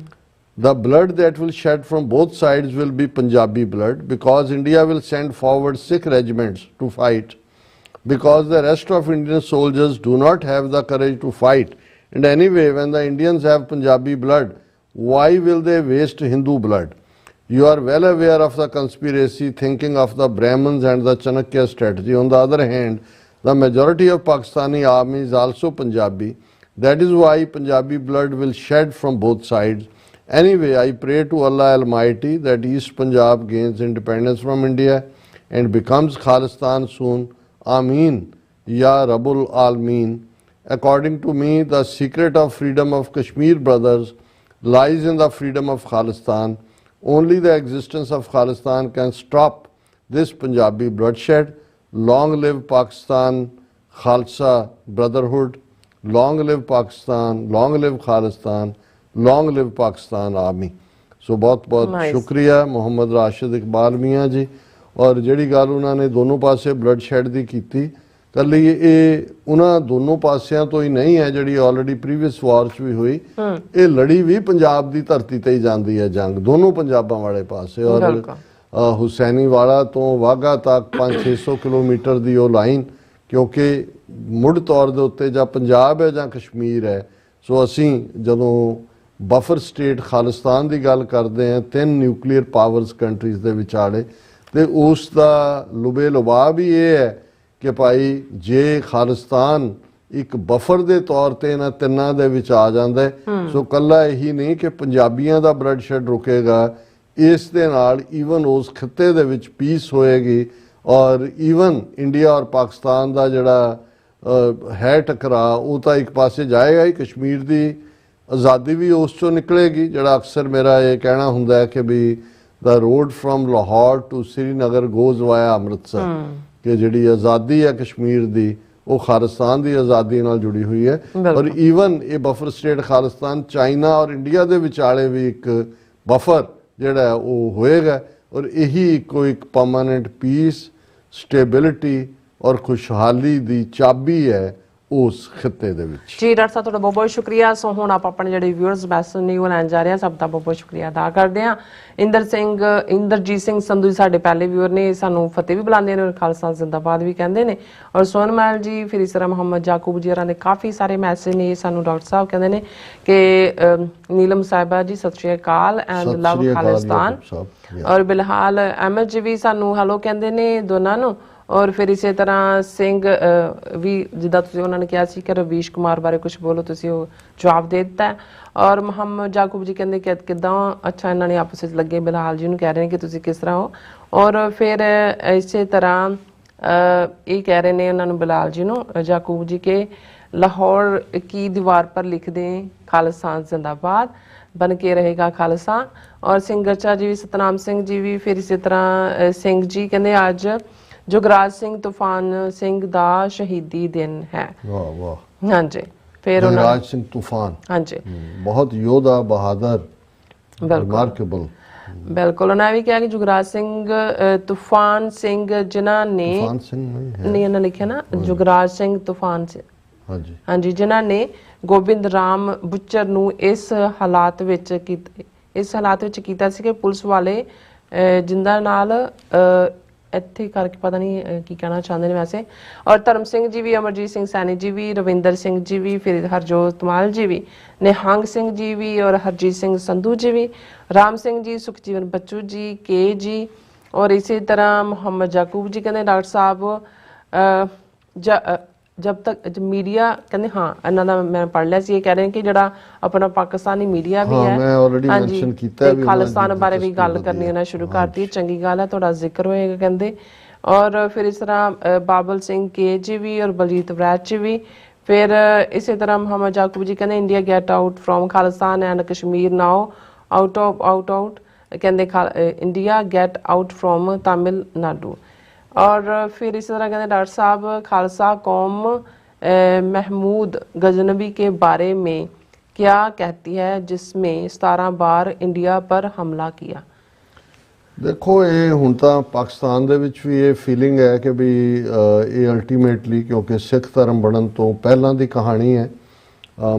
The blood that will shed from both sides will be Punjabi blood, because India will send forward Sikh regiments to fight, because the rest of Indian soldiers do not have the courage to fight. And anyway, when the Indians have Punjabi blood, why will they waste Hindu blood? You are well aware of the conspiracy thinking of the Brahmins and the Chanakya strategy. On the other hand, the majority of Pakistani army is also Punjabi. That is why Punjabi blood will shed from both sides. Anyway, I pray to Allah Almighty that East Punjab gains independence from India and becomes Khalistan soon. Ameen. Ya Rabbul Alameen. According to me, the secret of freedom of Kashmir brothers lies in the freedom of Khalistan. Only the existence of Khalistan can stop this Punjabi bloodshed. Long live Pakistan Khalsa Brotherhood. Long live Pakistan. Long live Khalistan. Long live Pakistan Army. So बहुत बहुत शुक्रिया मोहम्मद राशिद इकबाल मियाँ जी। और ਜਿਹੜੀ ਗੱਲ ਉਹਨਾਂ ਨੇ ਦੋਨੋਂ ਪਾਸੇ ਬਲੱਡਸ਼ੈਡ ਦੀ ਕੀਤੀ, ਕੱਲੀ ਇਹ ਉਹਨਾਂ ਦੋਨੋਂ ਪਾਸਿਆਂ ਤੋਂ ਹੀ ਨਹੀਂ ਹੈ ਜਿਹੜੀ ਆਲਰੇਡੀ ਪ੍ਰੀਵੀਅਸ ਵਾਰ 'ਚ ਵੀ ਹੋਈ, ਇਹ ਲੜੀ ਵੀ ਪੰਜਾਬ ਦੀ ਧਰਤੀ ਤੇ ਹੀ ਜਾਂਦੀ ਹੈ ਜੰਗ, ਦੋਨੋਂ ਪੰਜਾਬਾਂ ਵਾਲੇ ਪਾਸੇ। ਔਰ ਹੁਸੈਨੀ ਵਾਲਾ ਤੋਂ ਵਾਘਾ ਤੱਕ 500-600 ਕਿਲੋਮੀਟਰ ਦੀ ਉਹ ਲਾਈਨ, ਕਿਉਂਕਿ ਮੁੱਢ ਤੌਰ ਦੇ ਉੱਤੇ ਜਾਂ ਪੰਜਾਬ ਹੈ ਜਾਂ ਕਸ਼ਮੀਰ ਹੈ। ਸੋ ਅਸੀਂ ਜਦੋਂ ਬਫਰ ਸਟੇਟ ਖਾਲਿਸਤਾਨ ਦੀ ਗੱਲ ਕਰਦੇ ਹਾਂ 3 ਨਿਊਕਲੀਅਰ ਪਾਵਰਸ ਕੰਟਰੀਜ਼ ਦੇ ਵਿਚਾਲੇ, ਤੇ ਉਸ ਦਾ ਲੁਬੇ ਲੁਬਾਬ ਹੀ ਇਹ ਹੈ ਕਿ ਭਾਈ ਜੇ ਖਾਲਿਸਤਾਨ ਇੱਕ ਬਫਰ ਦੇ ਤੌਰ ਤੇ ਇਹਨਾਂ ਤਿੰਨਾਂ ਦੇ ਵਿੱਚ ਆ ਜਾਂਦਾ ਹੈ। ਸੋ ਕੱਲਾ ਇਹੀ ਨਹੀਂ ਕਿ ਪੰਜਾਬੀਆਂ ਦਾ ਬਲੱਡ ਸ਼ੈਡ ਰੁਕੇਗਾ, ਇਸ ਦੇ ਨਾਲ ਈਵਨ ਉਸ ਖਿੱਤੇ ਦੇ ਵਿੱਚ ਪੀਸ ਹੋਏਗੀ ਔਰ ਈਵਨ ਇੰਡੀਆ ਔਰ ਪਾਕਿਸਤਾਨ ਦਾ ਜਿਹੜਾ ਹੈ ਟਕਰਾ ਉਹ ਤਾਂ ਇੱਕ ਪਾਸੇ ਜਾਏਗਾ ਹੀ। ਕਸ਼ਮੀਰ ਦੀ ਆਜ਼ਾਦੀ ਵੀ ਉਸ ਚੋਂ ਨਿਕਲੇਗੀ। ਜਿਹੜਾ ਅਕਸਰ ਮੇਰਾ ਇਹ ਕਹਿਣਾ ਹੁੰਦਾ ਹੈ ਕਿ we the road from Lahore to Srinagar goes via Amritsar, ਕਿ ਜਿਹੜੀ ਆਜ਼ਾਦੀ ਹੈ ਕਸ਼ਮੀਰ ਦੀ ਉਹ ਖਾਲਿਸਤਾਨ ਦੀ ਆਜ਼ਾਦੀ ਨਾਲ ਜੁੜੀ ਹੋਈ ਹੈ। ਔਰ ਈਵਨ ਇਹ ਬਫਰ ਸਟੇਟ ਖਾਲਿਸਤਾਨ ਚਾਈਨਾ ਔਰ ਇੰਡੀਆ ਦੇ ਵਿਚਾਲੇ ਵੀ ਇੱਕ ਬਫਰ ਜਿਹੜਾ ਉਹ ਹੋਏਗਾ ਔਰ ਇਹੀ ਇੱਕ ਪਰਮਾਨੈਂਟ ਪੀਸ, ਸਟੇਬਿਲਿਟੀ ਔਰ ਖੁਸ਼ਹਾਲੀ ਦੀ ਚਾਬੀ ਹੈ ਉਸ ਖਿੱਤੇ ਦੇ ਵਿੱਚ। ਜੀ ਡਾਕਟਰ ਸਾਹਿਬ ਤੁਹਾਡਾ ਬਹੁਤ ਬਹੁਤ ਸ਼ੁਕਰੀਆ। ਸੋ ਹੁਣ ਆਪਾਂ ਆਪਣੇ ਜਿਹੜੇ ਵਿਊਅਰਸ ਬੈਸਟ ਨਿਊ ਲੈਣ ਜਾ ਰਹੇ ਹਾਂ, ਸਭ ਦਾ ਬਹੁਤ ਬਹੁਤ ਸ਼ੁਕਰੀਆ ਅਦਾ ਕਰਦੇ ਹਾਂ। ਇੰਦਰਜੀਤ ਸਿੰਘ ਸੰਧੂ ਜੀ ਸਾਡੇ ਪਹਿਲੇ ਵਿਊਅਰ ਨੇ, ਸਾਨੂੰ ਫਤਿਹ ਵੀ ਬੁਲਾਉਂਦੇ ਨੇ ਔਰ ਖਾਲਸਾ ਜ਼ਿੰਦਾਬਾਦ ਵੀ ਕਹਿੰਦੇ ਨੇ। ਔਰ ਸੋਨਮਹਿਲ ਜੀ, ਫਿਰ ਇਸ ਤਰ੍ਹਾਂ ਮੁਹੰਮਦ ਯਾਕੂਬ ਜੀ ਹੋਰਾਂ ਦੇ ਕਾਫੀ ਸਾਰੇ ਮੈਸੇਜ ਨੇ। ਸਾਨੂੰ ਡਾਕਟਰ ਸਾਹਿਬ ਕਹਿੰਦੇ ਨੇ ਕਿ ਨੀਲਮ ਸਾਹਿਬਾ ਜੀ ਸਤਿ ਸ਼੍ਰੀ ਅਕਾਲ ਐਂਡ ਲਵ ਖਾਲਿਸਤਾਨ। ਔਰ ਬਿਲਹਾਲ ਅਹਿਮਦ ਜੀ ਵੀ ਸਾਨੂੰ ਹੈਲੋ ਕਹਿੰਦੇ ਨੇ ਦੋਨਾਂ ਨੂੰ। ਔਰ ਫਿਰ ਇਸੇ ਤਰ੍ਹਾਂ ਸਿੰਘ ਵੀ, ਜਿੱਦਾਂ ਤੁਸੀਂ ਉਹਨਾਂ ਨੇ ਕਿਹਾ ਸੀ ਕਿ ਰਵੀਸ਼ ਕੁਮਾਰ ਬਾਰੇ ਕੁਝ ਬੋਲੋ, ਤੁਸੀਂ ਉਹ ਜਵਾਬ ਦੇ ਦਿੱਤਾ। ਔਰ ਮੁਹੰਮਦ ਯਾਕੂਬ ਜੀ ਕਹਿੰਦੇ ਕਿ ਕਿੱਦਾਂ, ਅੱਛਾ ਇਹਨਾਂ ਨੇ ਆਪਸ ਵਿੱਚ ਲੱਗੇ ਬਿਲਾਲ ਜੀ ਨੂੰ ਕਹਿ ਰਹੇ ਨੇ ਕਿ ਤੁਸੀਂ ਕਿਸ ਤਰ੍ਹਾਂ ਹੋ। ਔਰ ਫਿਰ ਇਸੇ ਤਰ੍ਹਾਂ ਇਹ ਕਹਿ ਰਹੇ ਨੇ ਉਹਨਾਂ ਨੂੰ ਬਿਲਾਲ ਜੀ ਨੂੰ ਯਾਕੂਬ ਜੀ के लाहौर की दीवार पर लिख दें खालिस्तान जिंदाबाद, बन के रहेगा खालिस्तान। और सिंह गचा जी भी, सतनाम सिंह जी भी, फिर इसी तरह सिंह जी कहते आज जुगराज सिंह तूफान सिंह दा शहीदी दिन है। वाह वाह। हाँ जी, फिर जुगराज सिंह तूफान, हाँ जी, बहुत योद्धा बहादुर, रिमार्केबल। बिल्कुल उन्होंने भी कहा कि जुगराज सिंह तूफान सिंह जिन्हों ने नहीं उन्होंने लिखा ना जुगराज सिंह तूफान से, हाँ जी, जिन्हों ने गोबिंद राम बुच्चर नूं इस हालात विच कीता सी कि पुलिस वाले जिंदा नाल ਇੱਥੇ ਕਰਕੇ ਪਤਾ ਨਹੀਂ ਕੀ ਕਹਿਣਾ ਚਾਹੁੰਦੇ ਨੇ ਵੈਸੇ। ਔਰ ਧਰਮ ਸਿੰਘ ਜੀ ਵੀ, ਅਮਰਜੀਤ ਸਿੰਘ ਸੈਣੀ ਜੀ ਵੀ, ਰਵਿੰਦਰ ਸਿੰਘ ਜੀ ਵੀ, ਫਿਰ ਹਰਜੋਤ ਮਾਲ ਜੀ ਵੀ, ਨਿਹੰਗ ਸਿੰਘ ਜੀ ਵੀ, ਔਰ ਹਰਜੀਤ ਸਿੰਘ ਸੰਧੂ ਜੀ ਵੀ, ਰਾਮ ਸਿੰਘ ਜੀ, ਸੁਖਜੀਵਨ ਬੱਚੂ ਜੀ, ਕੇ ਜੀ, ਔਰ ਇਸੇ ਤਰ੍ਹਾਂ ਮੁਹੰਮਦ ਯਾਕੂਬ ਜੀ ਕਹਿੰਦੇ ਡਾਕਟਰ ਸਾਹਿਬ जब तक मीडिया कहते हाँ इन्हों का मैं पढ़ लिया ये कह रहे हैं कि जड़ा अपना पाकिस्तानी मीडिया भी है, हाँ जी, खालिस्तान बारे भी गल करनी उन्हें शुरू करती, चंगी गल है, थोड़ा जिक्र होएगा कहते। और फिर इस तरह बाबल सिंह के जी भी और बलजीत वरैच जी भी। फिर इसी तरह मुहम्मद याकूब जी कहते India get out from Khalistan and Kashmir now out कहते India get out from Tamil Nadu. और फिर इस तरह कहते डॉक्टर साहब खालसा कौम महमूद गजनवी के बारे में क्या कहती है जिसमें 17 बार इंडिया पर हमला किया। देखो ये हुण तां पाकिस्तान दे विच भी ये फीलिंग है कि भी ये अल्टीमेटली क्योंकि सिख धर्म बनन तो पहलां दी कहानी है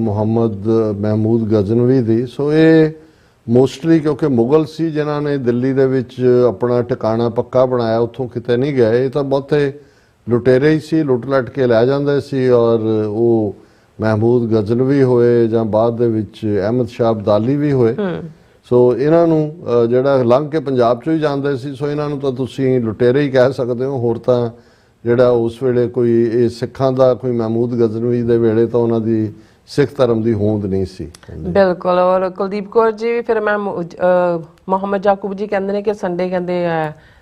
मुहम्मद महमूद गजनवी दी। सो ये मोस्टली क्योंकि मुगल सी जिन्हों ने दिल्ली दे विच अपना ठिकाना पक्का बनाया, उत्थों किते नहीं गए। ये तो बहुते लुटेरे ही सी, लुट लट के लै जांदे सी। और वो महमूद गजनवी होए जां बाद दे विच अहमद शाह अब्दाली भी होए। सो इन्हां नूं जिहड़ा लंघ के पंजाब चों ही जांदे सी, सो इन्हां नूं तां तुसीं लुटेरे ही कह सकदे हो। होर तां जिहड़ा उस वेले कोई ये सिखां दा कोई महमूद गजनवी दे वेले तां उन्हां दी सिख धर्म की होंद नहीं सी। बिल्कुल। और कुलदीप कौर जी भी, फिर मैं मुहम्मद याकूब जी कहते हैं कि संडे कहते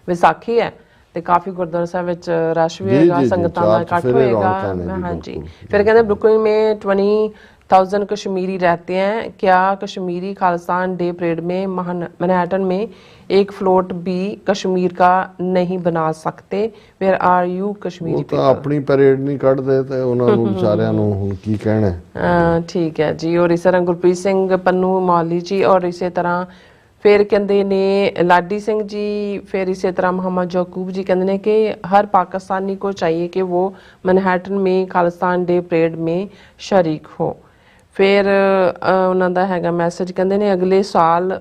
विसाखी है तो काफ़ी गुरुद्वारा साहब विच रश भी होएगा, संगतां दा इकट्ठ होएगा, हाँ जी। फिर कहते ब्रुकलिन में 20,000 कश्मीरी रहते हैं, क्या कश्मीरी खालिस्तान डे परेड में मैनहट्टन में एक फ्लोट भी कश्मीर का नहीं बना सकते। Where are you Kashmiri people. अपनी परेड नहीं कढ़दे ते उन्हां नूं सारियां नूं हुण की कहना है। ठीक है जी। और इस तरह गुरप्रीत सिंह पन्नू मौली जी, और इसी तरह फिर कहते ने लाडी सिंह जी, फिर इसी तरह मोहम्मद याकूब जी कहते हैं कि हर पाकिस्तानी को चाहिए कि वो मैनहट्टन में खालिस्तान डे परेड में शरीक हो। फिर उन्होंने हैगा मैसेज कहते हैं अगले साल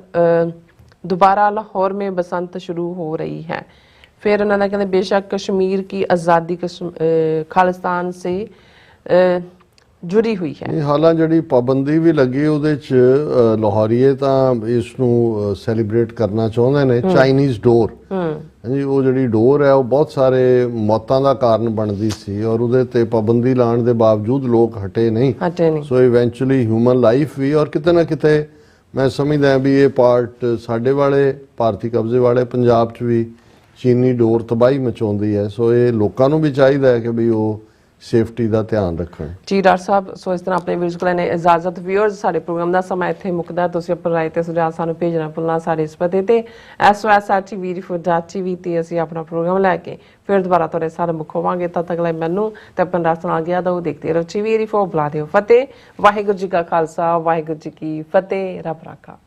दोबारा लाहौर में बसंत शुरू हो रही है। फिर उन्होंने कहते बेशक कश्मीर की आज़ादी खालिस्तान से ਜੁੜੀ ਹੋਈ ਹੈ। ਇਹ ਹਾਲਾਂ ਜਿਹੜੀ ਪਾਬੰਦੀ ਵੀ ਲੱਗੀ ਉਹਦੇ ਚ ਲਾਹੌਰੀਏ ਤਾਂ ਇਸ ਨੂੰ ਸੈਲੀਬ੍ਰੇਟ ਕਰਨਾ ਚਾਹੁੰਦੇ ਨੇ। ਚਾਈਨੀਜ਼ ਡੋਰ, ਹਾਂਜੀ, ਉਹ ਜਿਹੜੀ ਡੋਰ ਹੈ ਉਹ ਬਹੁਤ ਸਾਰੇ ਮੌਤਾਂ ਦਾ ਕਾਰਨ ਬਣਦੀ ਸੀ ਔਰ ਉਹਦੇ ਤੇ ਪਾਬੰਦੀ ਲਾਉਣ ਦੇ ਬਾਵਜੂਦ ਲੋਕ ਹਟੇ ਨਹੀਂ। ਸੋ ਇਵੈਂਚੁਅਲੀ ਹਿਊਮਨ ਲਾਈਫ ਵੀ, ਔਰ ਕਿਤੇ ਨਾ ਕਿਤੇ ਮੈਂ ਸਮਝਦਾ ਵੀ ਇਹ ਪਾਰਟ ਸਾਡੇ ਵਾਲੇ ਭਾਰਤੀ ਕਬਜ਼ੇ ਵਾਲੇ ਪੰਜਾਬ 'ਚ ਵੀ ਚੀਨੀ ਡੋਰ ਤਬਾਹੀ ਮਚਾਉਂਦੀ ਹੈ। ਸੋ ਇਹ ਲੋਕਾਂ ਨੂੰ ਵੀ ਚਾਹੀਦਾ ਹੈ ਕਿ ਵੀ ਉਹ ਸੇਫਟੀ ਦਾ ਧਿਆਨ ਰੱਖਣ। ਜੀ ਡਾਕਟਰ ਸਾਹਿਬ, ਸੋ ਇਸ ਤਰ੍ਹਾਂ ਆਪਣੇ ਵੀਰਸ ਕੋਲ ਨੇ ਇਜਾਜ਼ਤ। ਵਿਊਅਰਸ, ਸਾਡੇ ਪ੍ਰੋਗਰਾਮ ਦਾ ਸਮਾਂ ਇੱਥੇ ਮੁੱਕਦਾ। ਤੁਸੀਂ ਆਪਣੀ ਰਾਏ ਤੇ ਸੁਝਾਅ ਸਾਨੂੰ ਭੇਜਣਾ ਭੁੱਲਣਾ ਸਾਡੇ ਇਸ ਪਤੇ ਤੇ SOS@tvrefor.tv ਤੇ ਅਸੀਂ ਆਪਣਾ ਪ੍ਰੋਗਰਾਮ ਲੈ ਕੇ ਫਿਰ ਦੁਬਾਰਾ ਤੁਹਾਡੇ ਸਾਰੇ ਮੁੱਖ ਹੋਵਾਂਗੇ। ਤਦ ਤੱਕ ਲਈ ਮੈਨੂੰ ਤੇ ਆਪਣੇ ਰਾਸਤੇ ਨਾਲ ਗਿਆ ਦੋ ਦੇਖਦੇ ਰਹੋ। TVRE4 ਬੁਲਾ ਦਿਓ ਫਤਿਹ। ਵਾਹਿਗੁਰੂ ਜੀ ਕਾ ਖਾਲਸਾ, ਵਾਹਿਗੁਰੂ ਜੀ ਕੀ ਫਤਿਹ। ਰੱਬ ਰਾਖਾ।